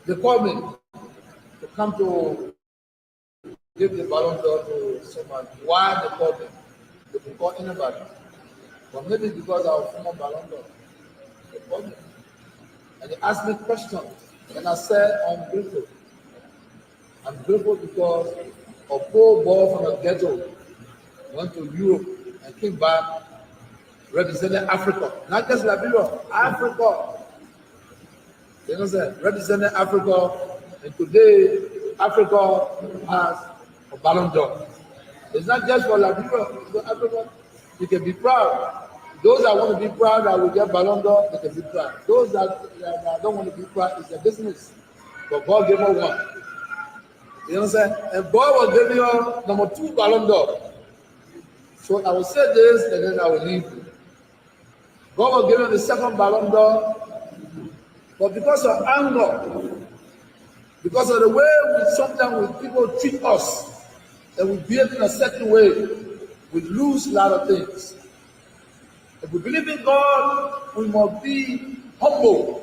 They called me to come to give the Ballon d'Or to someone. Why they called me? They could call anybody. But maybe because I was former Ballon d'Or. They called me. And they asked me questions. And I said, I'm grateful. I'm grateful because a poor boy from the ghetto went to Europe and came back representing Africa. Not just Liberia, Africa. You know what I'm saying? Representing Africa. And today, Africa has a Ballon d'Or. It's not just for Liberia, it's for Africa. You can be proud. Those that want to be proud that will get Ballon d'Or, they can be proud. Those that don't want to be proud, it's their business. But God gave her one. You know what I'm saying? And God will give me a number 2 Ballon d'Or. So I will say this and then I will leave you. God will give me the 2nd Ballon d'Or. But because of anger, because of the way sometimes people treat us, and we behave in a certain way, we lose a lot of things. If we believe in God, we must be humble.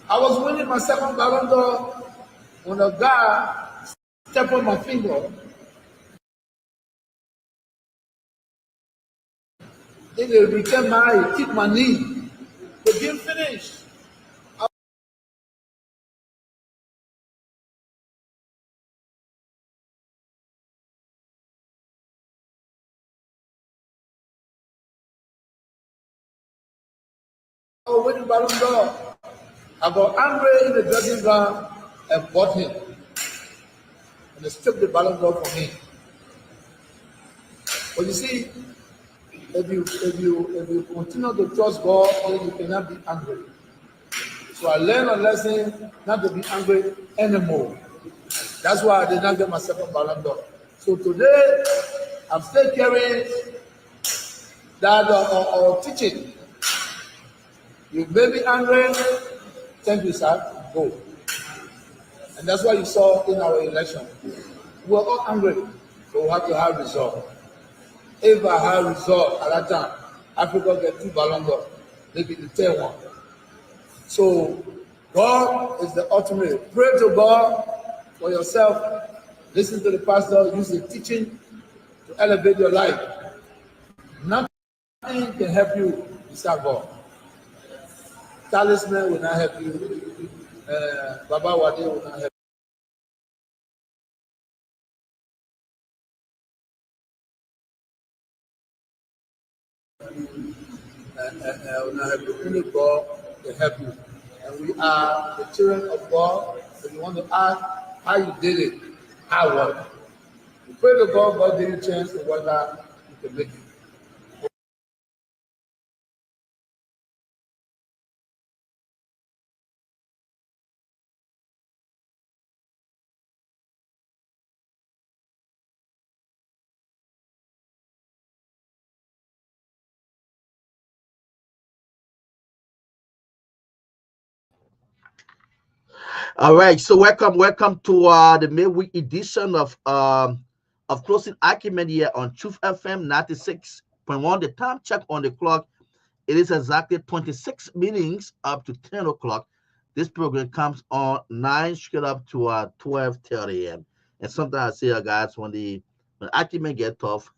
I was winning my 2nd Ballon d'Or when a guy stepped on my finger. Then they returned my eye, kicked my knee. The game finished. I was winning Ballon d'Or. I got angry in the dressing ground and bought him. And they stripped the Ballon d'Or from me. But you see, if you continue to trust God, then you cannot be angry. So I learned a lesson not to be angry anymore. That's why I did not get my 2nd Ballon d'Or. So today, I'm still carrying that teaching. You may be angry, thank you, sir, go. And that's why you saw in our election. We were all angry, but we have to have resolve. If I have resolve at that time, Africa get 2 Ballon d'Or, maybe the 3rd one. So God is the ultimate. Pray to God for yourself. Listen to the pastor, use the teaching to elevate your life. Nothing can help you besides God. Talisman will not help you. Baba Wade will not help you. Will not help you. Only God can help you. And we are the children of God. If you want to ask how you did it, how what? You pray to God, God give you a chance to work out, you can make it. All right, so welcome to the midweek edition of Closing Argument here on Truth FM 96.1. The time check on the clock, it is exactly 26 minutes up to 10 o'clock. This program comes on 9 straight up to 12:30 a.m. And sometimes I say, guys, when argument get tough,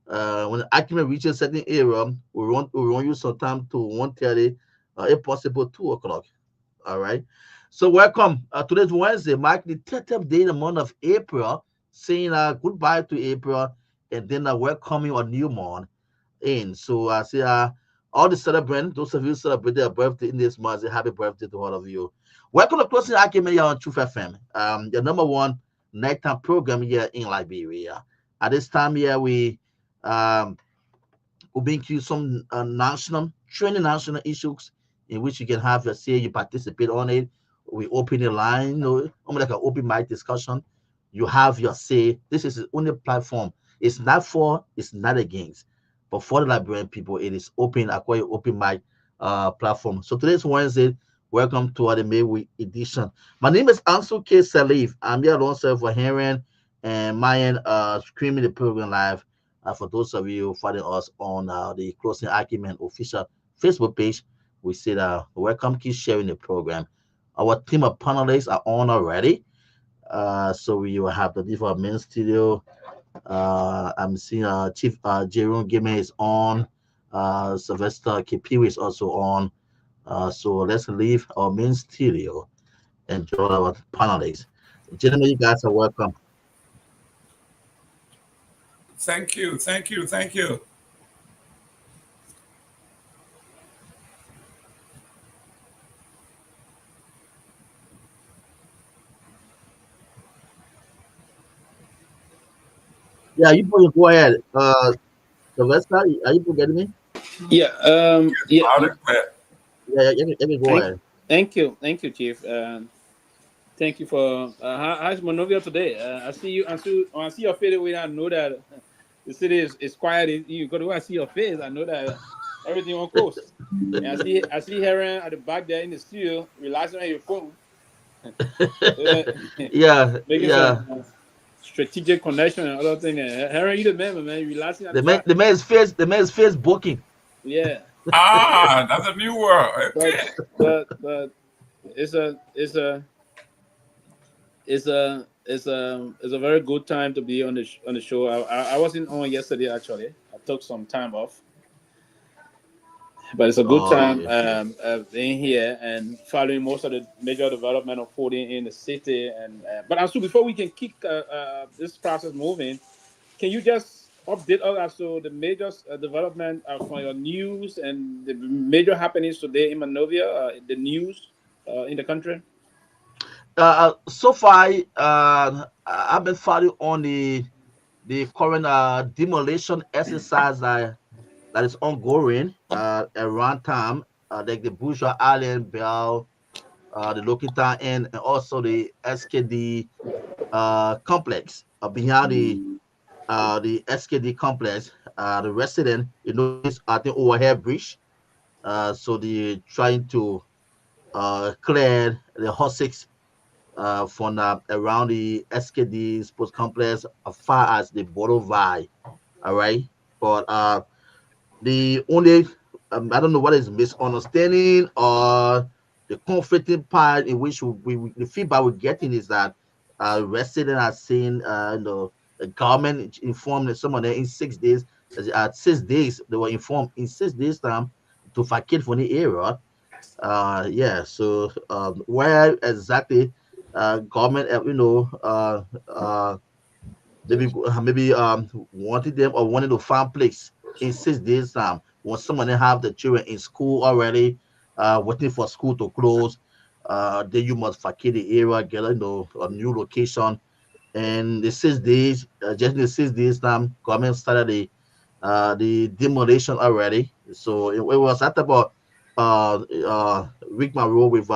When the argument reaches a certain area, we want you some time to 1:30, if possible 2 o'clock. All right. So welcome. Today's Wednesday, mark the 30th day in the month of April, saying goodbye to April, and then welcoming a new month in. So I say all the celebrants, those of you who celebrate their birthday in this month, say happy birthday to all of you. Welcome to Closing Argument here on Truth FM, the number one nighttime program here in Liberia. At this time here, um will bring you some national issues in which you can have your say, you participate on it. We open the line, almost like an open mic discussion. You have your say. This is the only platform. It's not for, it's not against. But for the Liberian people, it is open, acquire open mic platform. So today's Wednesday. Welcome to the Midweek edition. My name is Ansu K. Salif. I'm here alongside for Heron and Myean streaming the program live. For those of you following us on the Closing Argument official Facebook page, we said welcome, keep sharing the program. Our team of panelists are on already. So we will have the different main studio. I'm seeing Chief Jerome Game is on. Sylvester Pewee is also on. So let's leave our main studio and join our panelists. Gentlemen, you guys are welcome. Thank you, thank you, thank you. Yeah, you boys go ahead. Sylvester, are you getting me? Yeah. Loud and clear. Yeah, you can go ahead. Thank you, Chief. Thank you for how's Monrovia today? I see you. When I see your face, I know that the city is quiet. You go to when I see your face, I know that everything on course. And I see Heron at the back there in the studio, relaxing on your phone. Yeah, Making yeah. some strategic connection and other things. Heron, you the man, you relaxing at The the man, back. the man's face booking. Yeah. That's a new word. Okay. But it's a it's a it's a very good time to be on the show. I wasn't on yesterday actually. I took some time off, but it's a good Oh, time yeah. being here and following most of the major development unfolding in the city. And but also before we can kick this process moving, can you just update us as to the major development from your news and the major happenings today in Monrovia, the news in the country? So far, I've been following on the current demolition exercise that is ongoing around time, like the Bourgeois Island, Bell, the Lokita Inn, and also the SKD complex behind the SKD complex. The resident, is at the overhead bridge. So they're trying to clear the hot six from around the SKD sports complex as far as the Bodo Vai. All right. But the only, I don't know what is misunderstanding or the conflicting part in which the feedback we're getting is that residents are saying, the government informed some of them in 6 days, 6 days, they were informed in 6 days time to vacate from the area. Yeah, so where exactly government, maybe wanted them or wanted to find place in 6 days time when someone have the children in school already, waiting for school to close. Then you must vacate the area, get a new location. And the 6 days, just in the 6 days time, government started the demolition already. So it was at about Rick Monroe with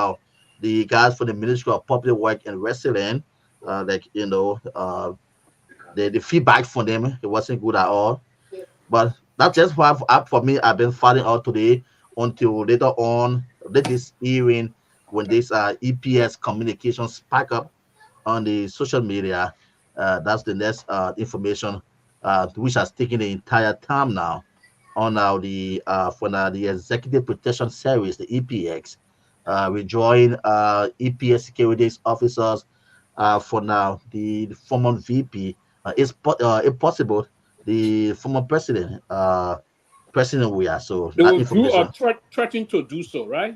the guys from the Ministry of Public Work and Resident, like the feedback from them, it wasn't good at all. But that's just why for me I've been fighting out today until later on this hearing when this EPS communication spark up on the social media. That's the next information which has taken the entire time now on the for now the Executive Protection Service, the EPX. We join EPS securities officers for now the former VP. It's possible the former president, President we are. So They that withdrew or information. threatening to do so, right?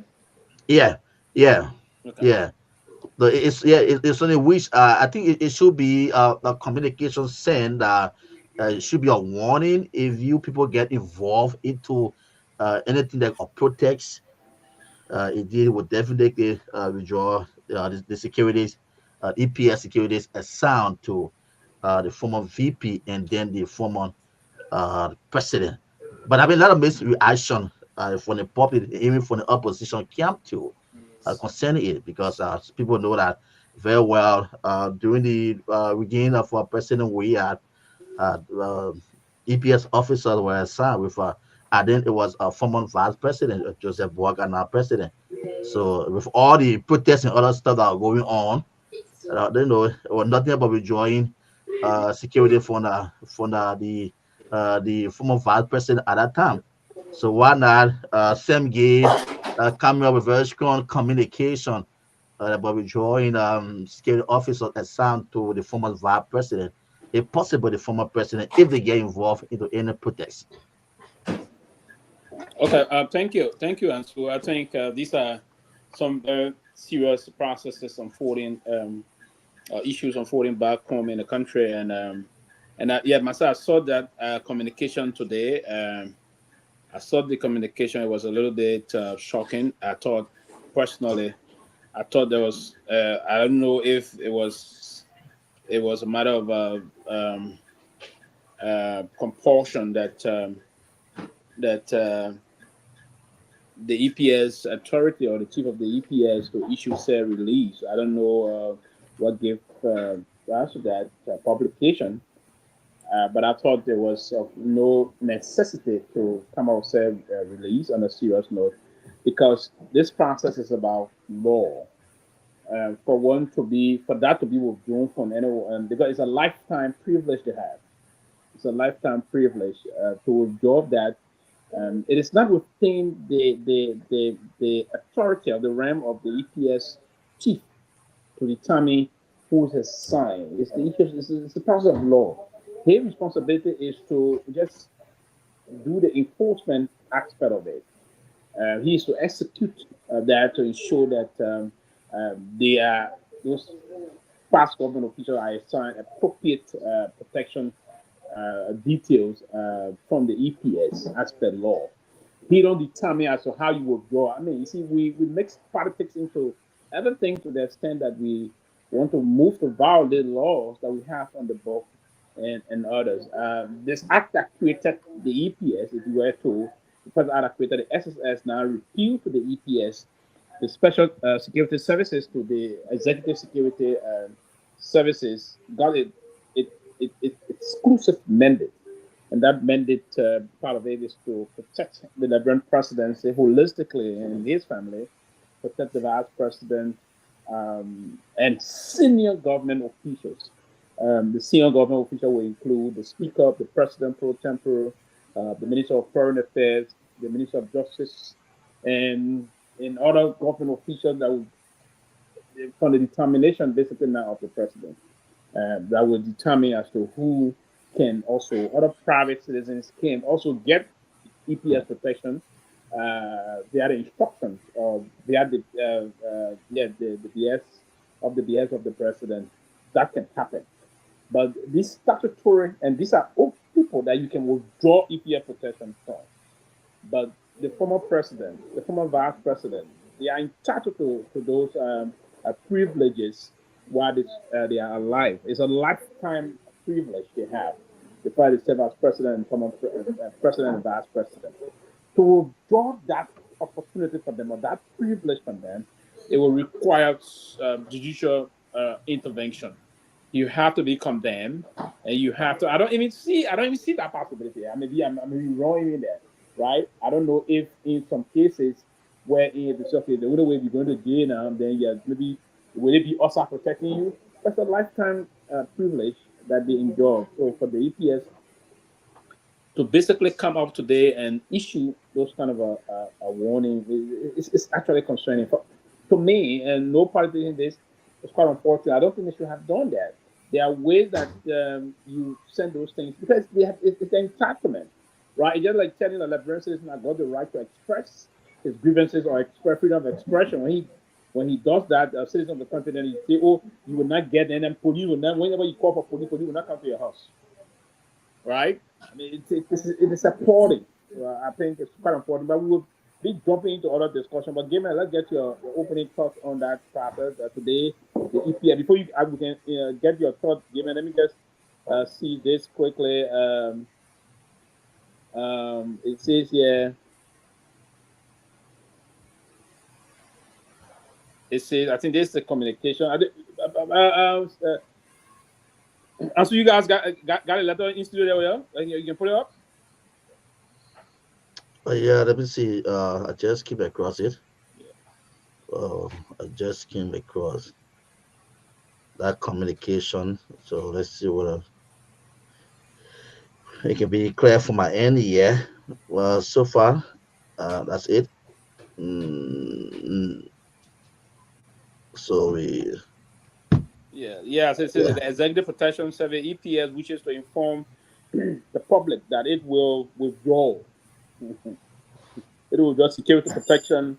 Yeah, yeah, Okay. yeah. It's only which I think it should be a communication sent. It should be a warning if you people get involved into anything that protects. It would definitely withdraw the securities, EPS securities, a sound to the former VP and then the former president. But I mean, a lot of mixed reaction from the public, even from the opposition camp too, concerning it, because people know that very well during the regime of President we had EPS officers were assigned with I think it was a former vice president Joseph Boac and our president. So with all the protests and other stuff that are going on, they know it was nothing about withdrawing security from the former vice president at that time. So why not Sam Gay coming up with very strong communication about withdrawing security officers assigned to the former vice president, if possible the former president, if they get involved into any protests. Okay. Thank you, Ansu. I think these are some very serious processes unfolding, issues unfolding back home in the country, and yeah, myself, I saw that communication today. I saw the communication. It was a little bit shocking. I thought, personally, I thought there was. I don't know if it was. It was a matter of compulsion that the EPS authority or the chief of the EPS to issue said release. I don't know what gave rise to that publication, but I thought there was no necessity to come out say release on a serious note, because this process is about law. For that to be withdrawn from anyone, because it's a lifetime privilege to have. It's a lifetime privilege to withdraw that. It is not within the authority of the realm of the EPS chief to determine who's assigned. It's the issue. It's the process of law. His responsibility is to just do the enforcement aspect of it. He is to execute that to ensure that they are those past government officials are assigned appropriate protection details from the EPS as per law. He don't determine as to how you withdraw. I mean, you see, we mix politics into everything to the extent that we want to move to violate laws that we have on the book and others. This act that created the EPS, if you were to, the first act that created the SSS now repealed to the EPS, the special security services to the executive security services got it exclusive mandate, and that mandate part of it is to protect the Liberian presidency holistically and his family, protect the vice president and senior government officials. The senior government official will include the speaker, the president pro tempore, the minister of foreign affairs, the minister of justice, and other government officials that will, from the determination basically now of the president, that will determine as to who can also, other private citizens can also get EPS protection. They are the instructions of they are the BS of the president. That can happen. But this statutory, and these are all people that you can withdraw EPS protection from. But the former president, the former vice president, they are entitled to those privileges while they are alive. It's a lifetime privilege they have. The fact they serve as president and former president and vice president. To withdraw that opportunity for them or that privilege from them, it will require judicial intervention. You have to be condemned, and you have to. I don't even see that possibility. I'm wrong in there, right? I don't know if in some cases where it's okay, the only way you're going to jail now, then yeah, maybe will it be us protecting you? That's a lifetime privilege that they enjoy. So for the EPS to basically come up today and issue those kind of a warning, it's actually concerning to me. And no politician in this, it's quite unfortunate. I don't think they should have done that. there are ways that you send those things because it's an entitlement, right? It's just like telling a Liberian citizen I got the right to express his grievances or express freedom of expression. When he does that, a citizen of the country, then he say, "Oh, you will not get any police will not. Whenever you call for police will not come to your house." Right? I mean, it is supporting. I think it's quite important, but we will be jumping into other discussion. But Gamer, let's get your opening thoughts on that process today. The EPA. Before we can get your thoughts, Gamer, let me just see this quickly. It says here. It says, I think this is the communication. So you guys got a letter in studio there? You can put it up. Yeah, let me see. I just came across it. I just came across that communication. So let's see what it can be clear for my end. Yeah. Well, so far, that's it. So we. So it says the Executive Protection Survey (EPS) wishes to inform the public that it will withdraw. It will withdraw security protection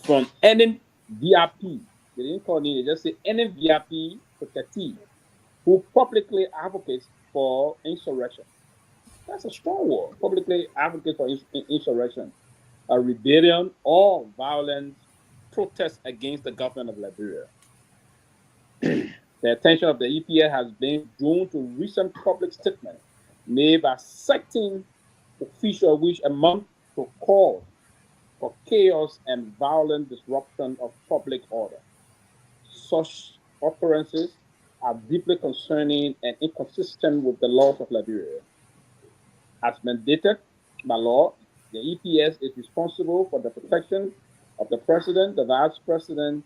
from any VIP. They didn't call it, they just say any VIP protectee who publicly advocates for insurrection. That's a strong word. Publicly advocate for insurrection, a rebellion, or violent protest against the government of Liberia. The attention of the EPA has been drawn to recent public statements made by certain officials which amount to call for chaos and violent disruption of public order. Such occurrences are deeply concerning and inconsistent with the laws of Liberia. As mandated by law, the EPS is responsible for the protection of the president, the vice president,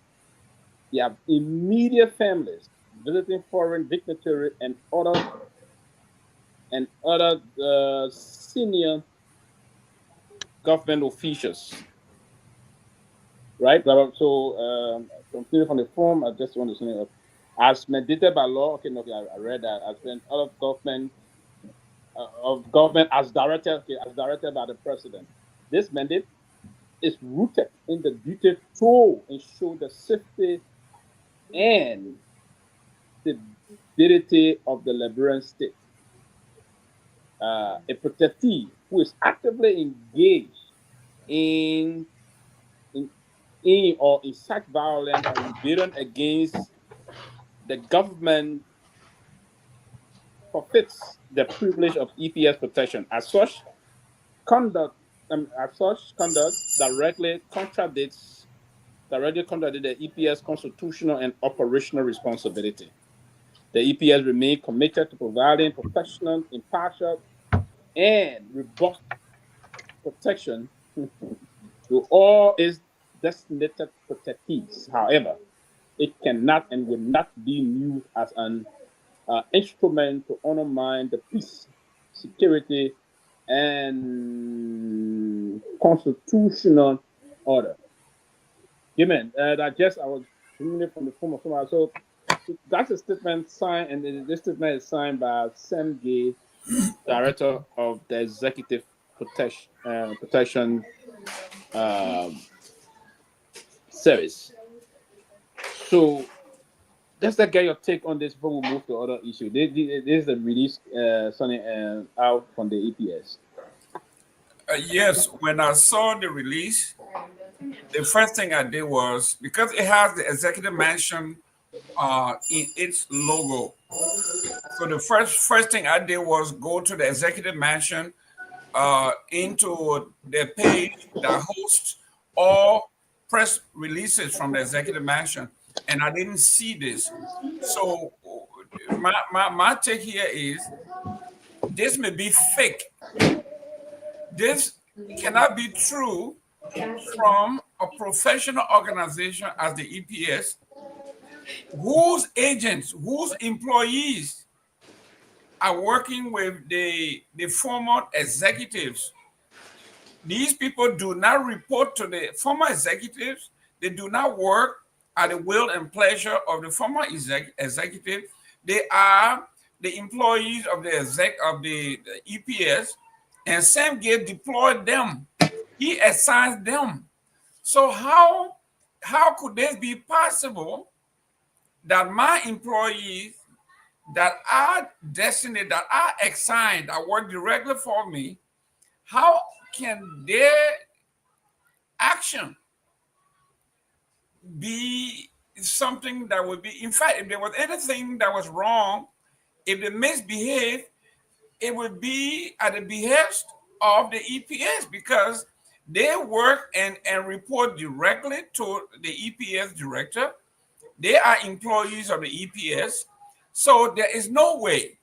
their immediate families, visiting foreign dignitaries, and other senior government officials. Right? So, continuing from the form, I just want to say, as mandated by law. Okay, I read that. As been of government as directed by the president. This mandate is rooted in the duty to ensure the safety and stability of the Liberian state. A protectee who is actively engaged in or incite violence or rebellion against the government forfeits the privilege of EPS protection. As such conduct directly contradicts the EPS constitutional and operational responsibility. The EPS remains committed to providing professional, impartial, and robust protection to all its designated protectees. However, it cannot and will not be used as an instrument to undermine the peace, security, and constitutional order. Amen. I was reading it from the form of someone. So that's a statement signed, and this statement is signed by Sam Gay, Director of the Executive Protection Service. So let's get your take on this before we move to other issue. This is the release, Sonny, out from the EPS. Yes, when I saw the release, the first thing I did was, because it has the executive mansion in its logo. So the first thing I did was go to the executive mansion, into the page that hosts all press releases from the executive mansion, and I didn't see this. So my take here is this may be fake. This cannot be true from a professional organization as the EPS, whose agents, whose employees are working with the former executives. These people do not report to the former executives. They do not work at the will and pleasure of the former executive. They are the employees of the EPS, and Sam Gay deployed them. He assigns them. So how could this be possible that my employees that are destined, that are assigned, that work directly for me, how can their action be something that would be, in fact, if there was anything that was wrong, if they misbehaved, it would be at the behest of the EPS, because they work and report directly to the EPS director. They are employees of the EPS. So there is no way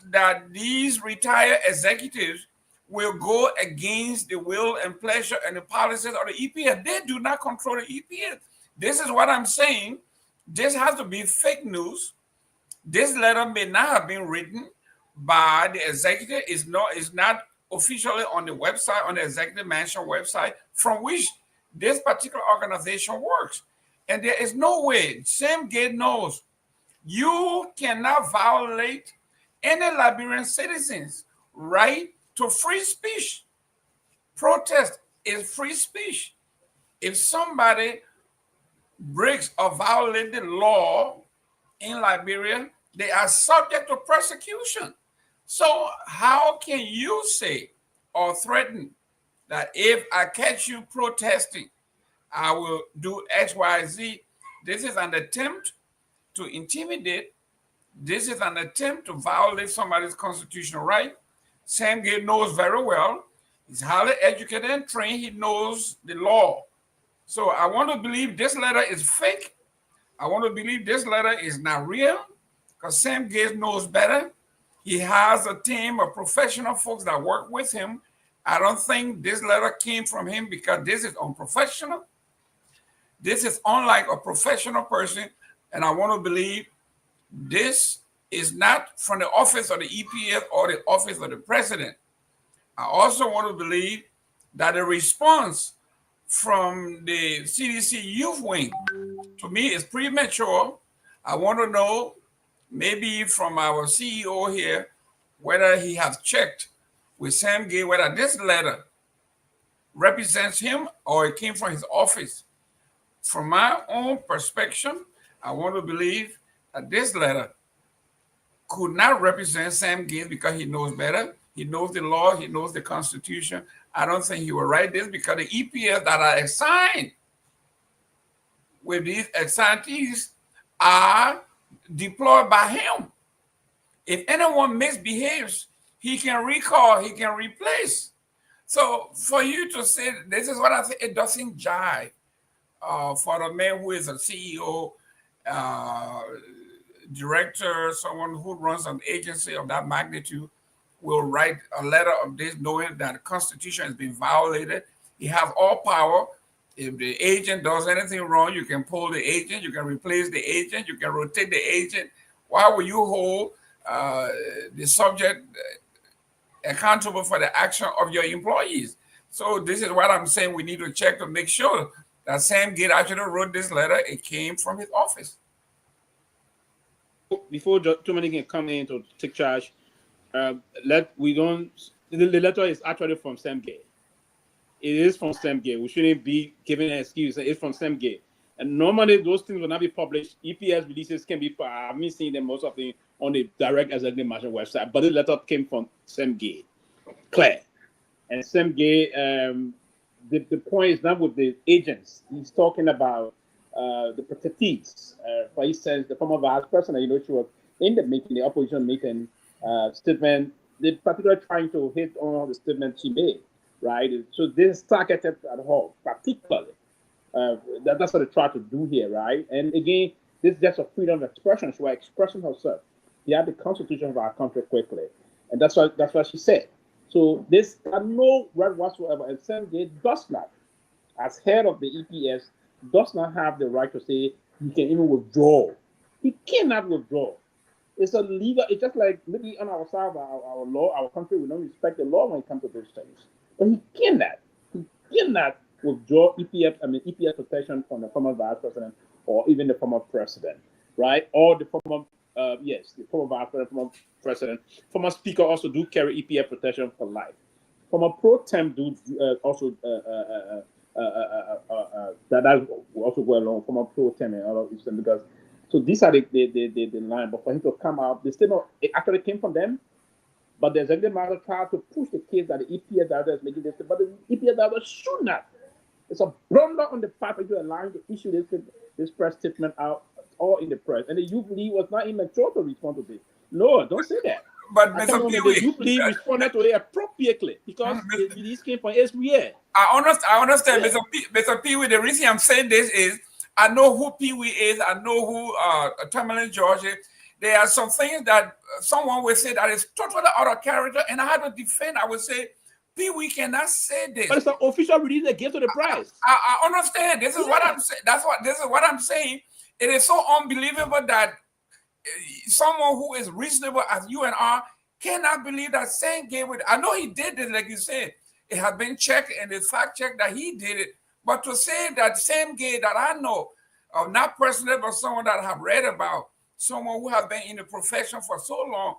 that these retired executives will go against the will and pleasure and the policies of the EPS. They do not control the EPS. This is what I'm saying. This has to be fake news. This letter may not have been written by the executive. Is not officially on the website, on the executive mansion website, from which this particular organization works. And there is no way, Sam Gay knows, you cannot violate any Liberian citizens' right to free speech. Protest is free speech. If somebody breaks or violates the law in Liberia, they are subject to persecution. So how can you say or threaten that if I catch you protesting, I will do X, Y, Z? This is an attempt to intimidate. This is an attempt to violate somebody's constitutional right. Sam Gay knows very well. He's highly educated and trained. He knows the law. So I want to believe this letter is fake. I want to believe this letter is not real, because Sam Gay knows better. He has a team of professional folks that work with him. I don't think this letter came from him because this is unprofessional. This is unlike a professional person. And I want to believe this is not from the office of the EPS or the office of the president. I also want to believe that the response from the CDC youth wing, to me, is premature. I want to know, maybe from our CEO here, whether he has checked with Sam Gay, whether this letter represents him or it came from his office. From my own perspective, I want to believe that this letter could not represent Sam Gay because he knows better. He knows the law. He knows the Constitution. I don't think he will write this because the EPS that are assigned with these assignees are deployed by him. If anyone misbehaves, he can recall, he can replace. So for you to say, this is what I think, it doesn't jive for a man who is a CEO, director, someone who runs an agency of that magnitude will write a letter of this knowing that the Constitution has been violated. He has all power. If the agent does anything wrong, you can pull the agent, you can replace the agent, you can rotate the agent. Why will you hold the subject accountable for the action of your employees? So this is what I'm saying. We need to check to make sure that Sam Gay actually wrote this letter. It came from his office. Before too many can come in to take charge, the letter is actually from Sam Gay. It is from Sam Gay. We shouldn't be giving an excuse. It's from Sam Gay. And normally those things will not be published. EPS releases can be, I've been seeing them most of the on the direct executive mansion website, but the letter came from Sam Gay. Clear. And Sam Gay, the point is not with the agents. He's talking about the protectees. For instance, the former vice president, she was in the meeting, the opposition meeting statement, they particularly trying to hit on the statement she made, right? So this is targeted at home, particularly. That's what they try to do here, right? And again, this is just a freedom of expression. She was expressing herself. She had the Constitution of our country quickly, and that's what she said. So this got no right whatsoever. And Sam Gay does not, as head of the EPS, does not have the right to say he can even withdraw. He cannot withdraw. It's a legal. It's just like maybe on our side, our law, our country, we don't respect the law when it comes to those things. But he cannot. He cannot withdraw EPS protection from the former vice president or even the former president, right? Or the former yes, the former vice president, former president, former speaker also do carry EPA protection for life. Former pro tem do also that will also go along. Former pro tem and all of this, because so these are the line. But for him to come out, the statement it actually came from them. But the executive matter tried to push the case that the EPA director is making this, but the EPA director should not. It's a blunder on the part of you allowing to issue this press statement out all in the press. And the youth league was not immature to respond to this. No, don't say that. But Mr. The youth league responded to it appropriately because the release came from SBA. I understand, yeah. Mr. Pewee. The reason I'm saying this is I know who Pewee is. I know who Tomalin George is. There are some things that someone will say that is totally out of character, and I have to defend. I would say, Pewee cannot say this. But it's an official release they give to the press. I understand. This is what I'm saying. This is what I'm saying. It is so unbelievable that someone who is reasonable as you and I cannot believe that same game with. I know he did it, like you said. It has been checked and it's fact checked that he did it. But to say that same game that I know, not personally, but someone that I have read about, someone who has been in the profession for so long,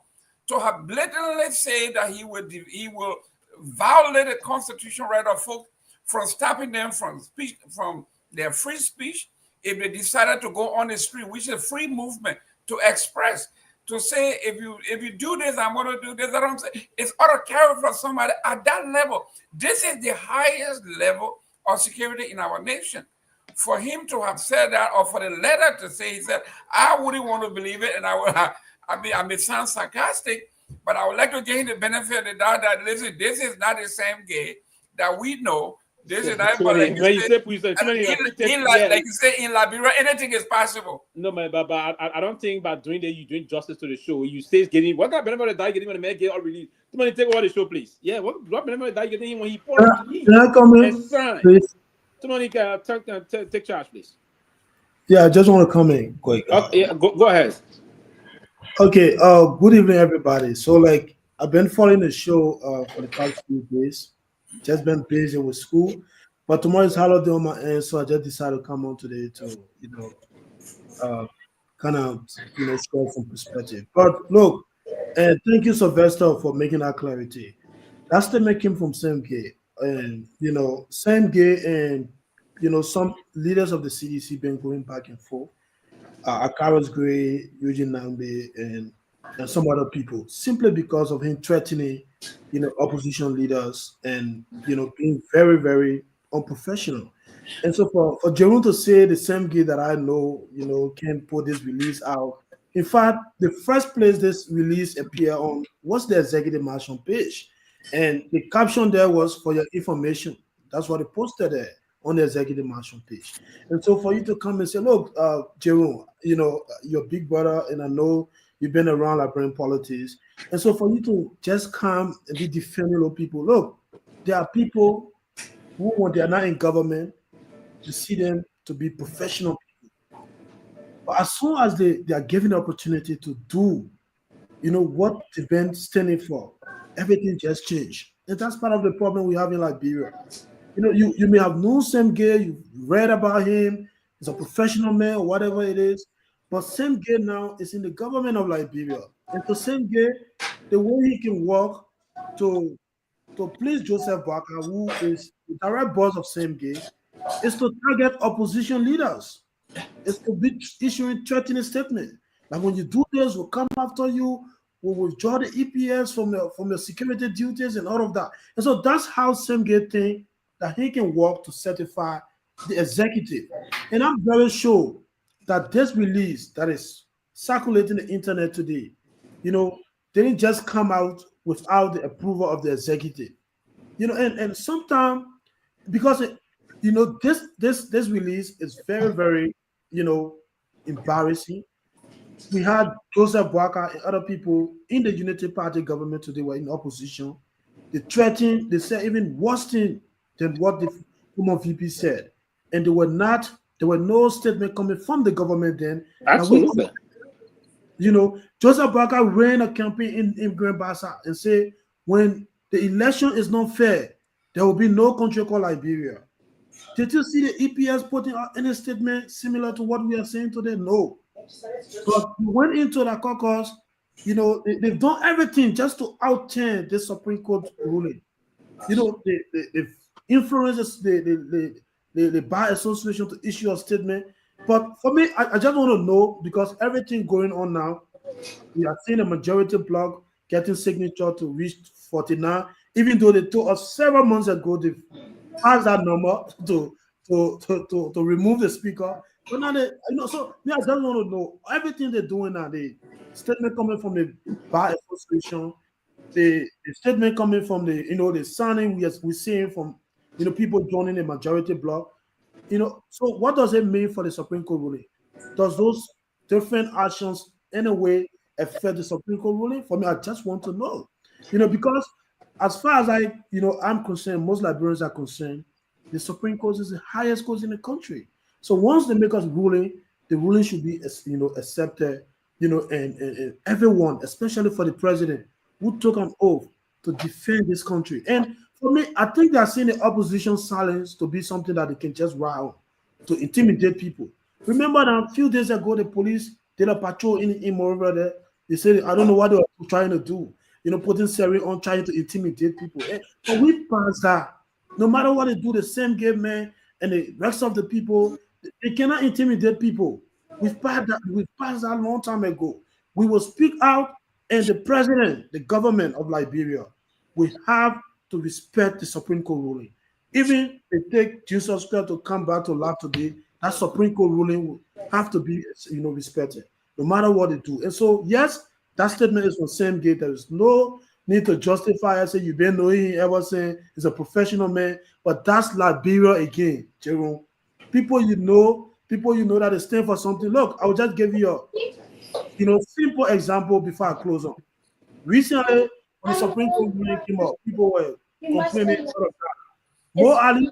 to have blatantly said that he will violate the constitutional right of folks from stopping them from speech, from their free speech, if they decided to go on the street, which is a free movement to express, to say if you do this, I'm going to do this. That's what I'm saying. It's out of character for somebody at that level. This is the highest level of security in our nation. For him to have said that, or for the letter to say, he said, I wouldn't want to believe it, and I may sound sarcastic, but I would like to give him the benefit of the doubt that, listen, this is not the same gay that we know. This is not, but like you say, in Liberia, anything is possible. No, man, but I don't think by doing that, you're doing justice to the show. You say getting, what kind of benefit die getting when the man get all released? Somebody take over the show, please. Yeah, what benefit die getting when he put Can I come in, please? Somebody take charge, please. Yeah, I just want to come in quick. Yeah, go ahead. Okay, good evening, everybody. So, like, I've been following the show for the past few days. Just been busy with school, but tomorrow is holiday on my end, so I just decided to come on today to, kind of, share some perspective. But look, and thank you, Sylvester, for making that clarity. That statement came from Sam Gay, and Sam Gay and some leaders of the CDC been going back and forth. Akaros Gray, Eugene Nambe, and some other people, simply because of him threatening, opposition leaders and, being very, very unprofessional. And so for Jerome to say the same Gay that I know, can put this release out. In fact, the first place this release appeared on was the executive marshal page. And the caption there was, for your information. That's what they posted there on the executive marshal page. And so for you to come and say, look, Jerome, you're big brother, and I know you've been around Liberian politics. And so for you to just come and be defending those people, look, there are people who, when they are not in government, you see them to be professional people. But as soon as they are given the opportunity to do, what they've been standing for, everything just changed. And that's part of the problem we have in Liberia. You may have known Sam Gay, you've read about him, he's a professional man or whatever it is, but Sam Gay now is in the government of Liberia. And to Sam Gay, the way he can work to please Joseph Barker, who is the direct boss of Sam Gay, is to target opposition leaders. It's to be issuing threatening statements. Like, when you do this, we'll come after you, we'll withdraw the EPS from the security duties and all of that. And so that's how Sam Gay thinks that he can work to certify the executive. And I'm very sure that this release that is circulating the internet today, didn't just come out without the approval of the executive. And sometimes, because this release is very, very, embarrassing. We had Joseph Barker and other people in the Unity Party government today were in opposition. They threatened, they said even worse thing than what the former VP said. And there were no statement coming from the government then. Absolutely. Joseph Barker ran a campaign in Grand Bassa and said, when the election is not fair, there will be no country called Liberia. Did you see the EPS putting out any statement similar to what we are saying today? No. But we went into the caucus, they've done everything just to outturn the Supreme Court ruling. They've influenced the Bar Association to issue a statement. But for me, I just want to know, because everything going on now, we are seeing a majority bloc getting signature to reach 49, even though they told us several months ago they've passed that number to remove the speaker. But now so me, I just want to know everything they're doing now. The statement coming from the Bar Association, the statement coming from the signing we're seeing from people joining the majority bloc. So what does it mean for the Supreme Court ruling? Does those different actions in a way affect the Supreme Court ruling? For me, I just want to know. Because as far as I'm concerned, most Liberians are concerned, the Supreme Court is the highest court in the country. So once they make us ruling, the ruling should be accepted, and everyone, especially for the president, who took an oath to defend this country. And for me, I think they are seeing the opposition silence to be something that they can just rile to intimidate people. Remember that a few days ago, the police did a patrol in over there. They said, I don't know what they were trying to do, putting Siri on, trying to intimidate people. But we passed that. No matter what they do, the same game, man, and the rest of the people, they cannot intimidate people. We've passed that a long time ago. We will speak out, and the president, the government of Liberia, we have to respect the Supreme Court ruling. Even if they take Jesus Christ to come back to life today, that Supreme Court ruling will have to be respected, no matter what they do. And so, yes, that statement is from same gate. There is no need to justify it. Say you've been knowing ever saying he's a professional man, but that's Liberia again, Jerome. People you know that they stand for something. Look, I will just give you a simple example before I close on. Recently, when the Supreme Court ruling came up, people were complaining about that. Mo Ali,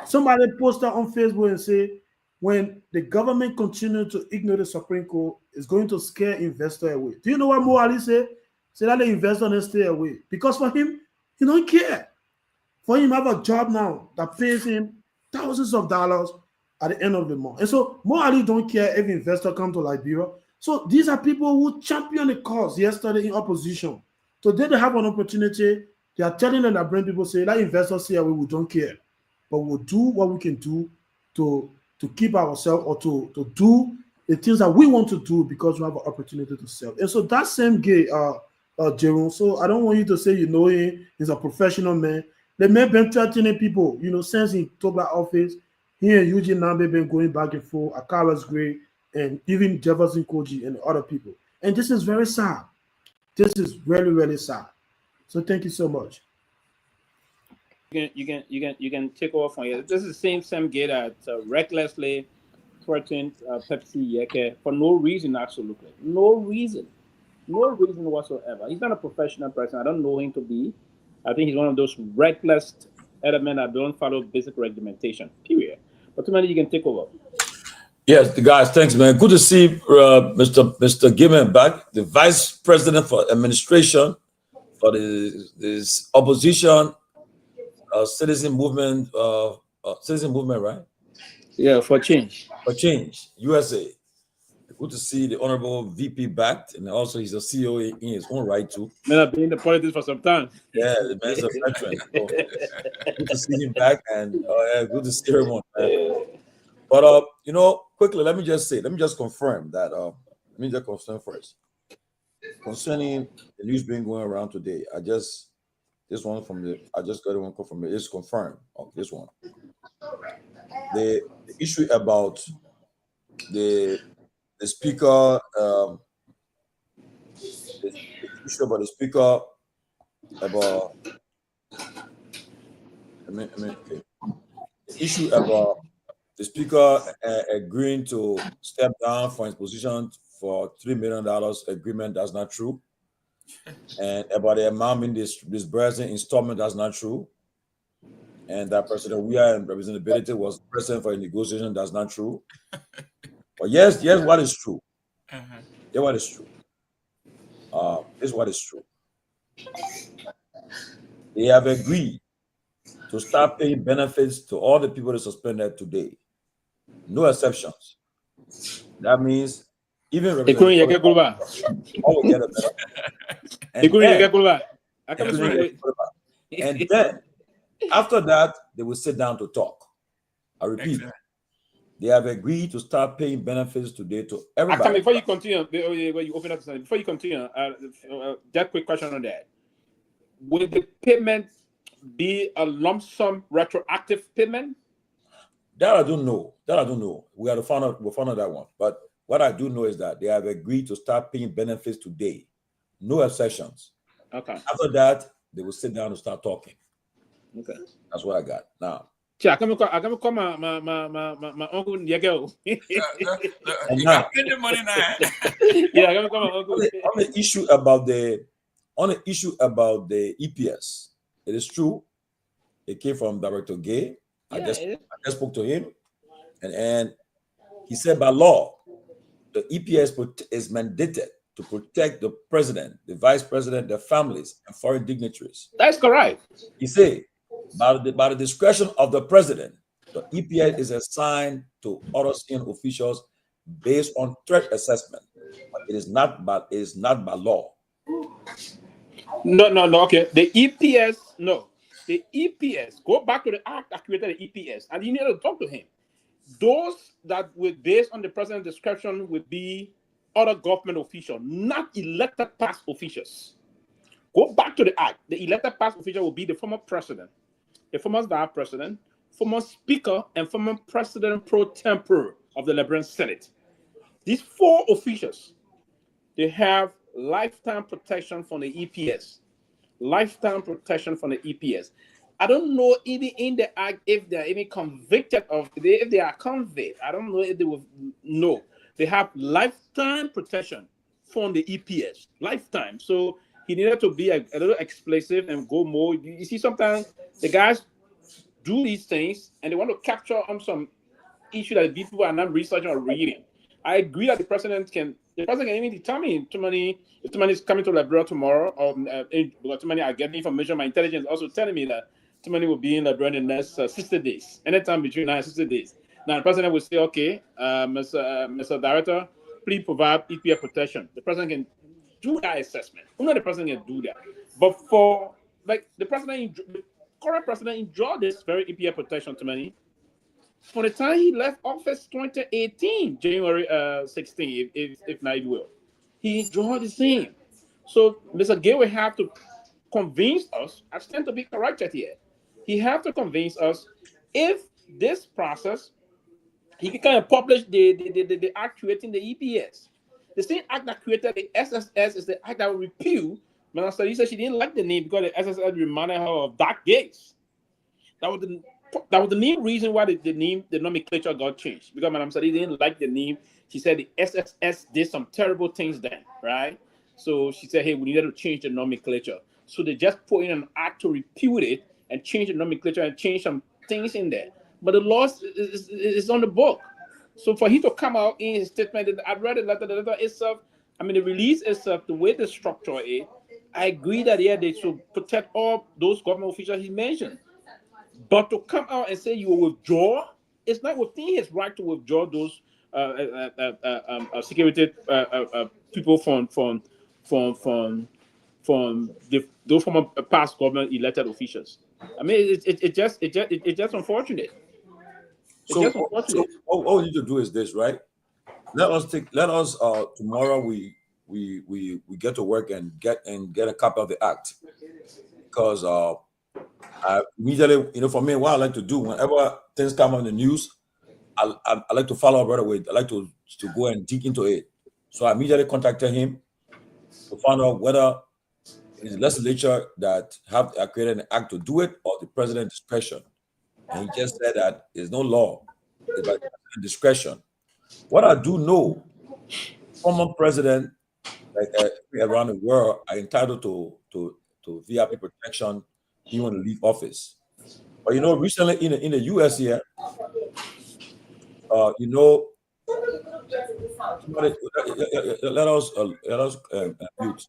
somebody posted on Facebook and say, when the government continue to ignore the Supreme Court, it's going to scare investors away. Do you know what Mo Ali said? Say that the investor needs to stay away. Because for him, he don't care. For him, have a job now that pays him thousands of dollars at the end of the month. And so Mo Ali don't care if investor come to Liberia. So these are people who champion the cause yesterday in opposition. Today they have an opportunity. They are telling them that brain people say, let investors stay away, we don't care. But we'll do what we can do to keep ourselves, or to do the things that we want to do, because we have an opportunity to sell. And so that same guy, Jerome, so I don't want you to say he's a professional man. The man been threatening people, since he took that office. He and Eugene Nambe been going back and forth, Akaras Gray, and even Jefferson Koji and other people. And this is very sad. This is really, really sad. So thank you so much. You can take off on here. This is the same gate that recklessly threatened Pepsi Yeke for no reason, absolutely. No reason whatsoever. He's not a professional person. I don't know him to be. I think he's one of those reckless elements that don't follow basic regimentation, period. But too many, you can take over. Yes, the guys, thanks, man. Good to see Mr. Gibbon back, the Vice President for Administration for this opposition citizen movement, right? Yeah, for change. For change, USA. Good to see the Honorable VP back, and also he's a CEO in his own right too. Man, I've been in the politics for some time. Yeah, the man's a veteran. So, good to see him back, and good to see everyone. But quickly, let me just confirm that. Let me just confirm first concerning the news being going around today. I just got one from it. It's confirmed. This one, the issue about the speaker, the issue about the speaker about. Okay. The issue about the speaker agreeing to step down from his position for $3 million agreement, that's not true. And about the amount in disbursing installment, that's not true. And that President Weah and representability was present for a negotiation, that's not true. But yes, what is true? Yeah, what is true? This is what is true. They have agreed to start paying benefits to all the people that suspended today. No exceptions. That means even Including Representative Guar. always get a better. Including Guar. And then after that, they will sit down to talk. I repeat, Exactly. they have agreed to start paying benefits today to everybody. Before you continue, when you open up something, before you continue, just quick question on that. Will the payment be a lump sum retroactive payment? That I don't know. We have to find out. We'll find out that one. But what I do know is that they have agreed to start paying benefits today. No exceptions. Okay. After that, they will sit down and start talking. Okay. That's what I got. Now, I can call my uncle Diego. You got plenty of money now. Yeah, I can call my uncle. on the issue about the EPS, it is true. It came from Director Gay. I just spoke to him, and he said by law, the EPS is mandated to protect the president, the vice president, their families, and foreign dignitaries. That's correct. He said, by the discretion of the president, the EPS is assigned to other senior officials based on threat assessment, but it is not by law. No. Okay, the EPS. No, the EPS. Go back to the act that created the EPS, and you need to talk to him. Those that were based on the president's discretion would be other government officials, not elected past officials. Go back to the act. The elected past official will be the former president, the former vice president, former speaker, and former president pro tempore of the Liberian Senate. These four officials, they have lifetime protection from the EPS. Lifetime protection from the EPS. I don't know even in the act if they're even convicted if they are convicted. I don't know if they will know. They have lifetime protection from the EPS. Lifetime. So he needed to be a little explicit and go more. You see, sometimes the guys do these things and they want to capture on some issue that people are not researching or reading. I agree that the president can even determine if money is coming to Liberia tomorrow, or too many are getting information. My intelligence also telling me that too many will be in Liberia in the next 60 days, anytime between 9 and 60 days. Now the president will say, okay, Mr. Director, please provide EPA protection. The president can do that assessment. Only the president can do that. But for like the current president enjoyed this very EPA protection to many. For the time he left office 2018, January 16, if not, you will. He enjoyed the same. So Mr. Gay will have to convince us, I stand to be corrected here. He have to convince us if this process, he can kind of publish the act creating the EPS. The same act that created the SSS is the act that will repeal. Minister Lee said she didn't like the name because the SSS reminded her of dark days. That was the main reason why the nomenclature got changed. Because Madam Sadi didn't like the name. She said the SSS did some terrible things then, right? So she said, hey, we needed to change the nomenclature. So they just put in an act to repeal it and change the nomenclature and change some things in there. But the law is on the book. So for him to come out in his statement, I read the letter itself, the release itself, the way they structure it, I agree that, yeah, they should protect all those government officials he mentioned. But to come out and say you will withdraw, it's not within his right to withdraw those security people from those former past government elected officials. It's just unfortunate. So all we need to do is this, right? Let us tomorrow we get to work and get a copy of the act, because I immediately, for me, what I like to do whenever things come on the news, I like to follow up right away. I like to go and dig into it. So I immediately contacted him to find out whether it is the legislature that have created an act to do it or the president's discretion. And he just said that there's no law, it's by discretion. What I do know, former president around the world are entitled to VIP protection even when they leave office. But recently in the US here, let us mute.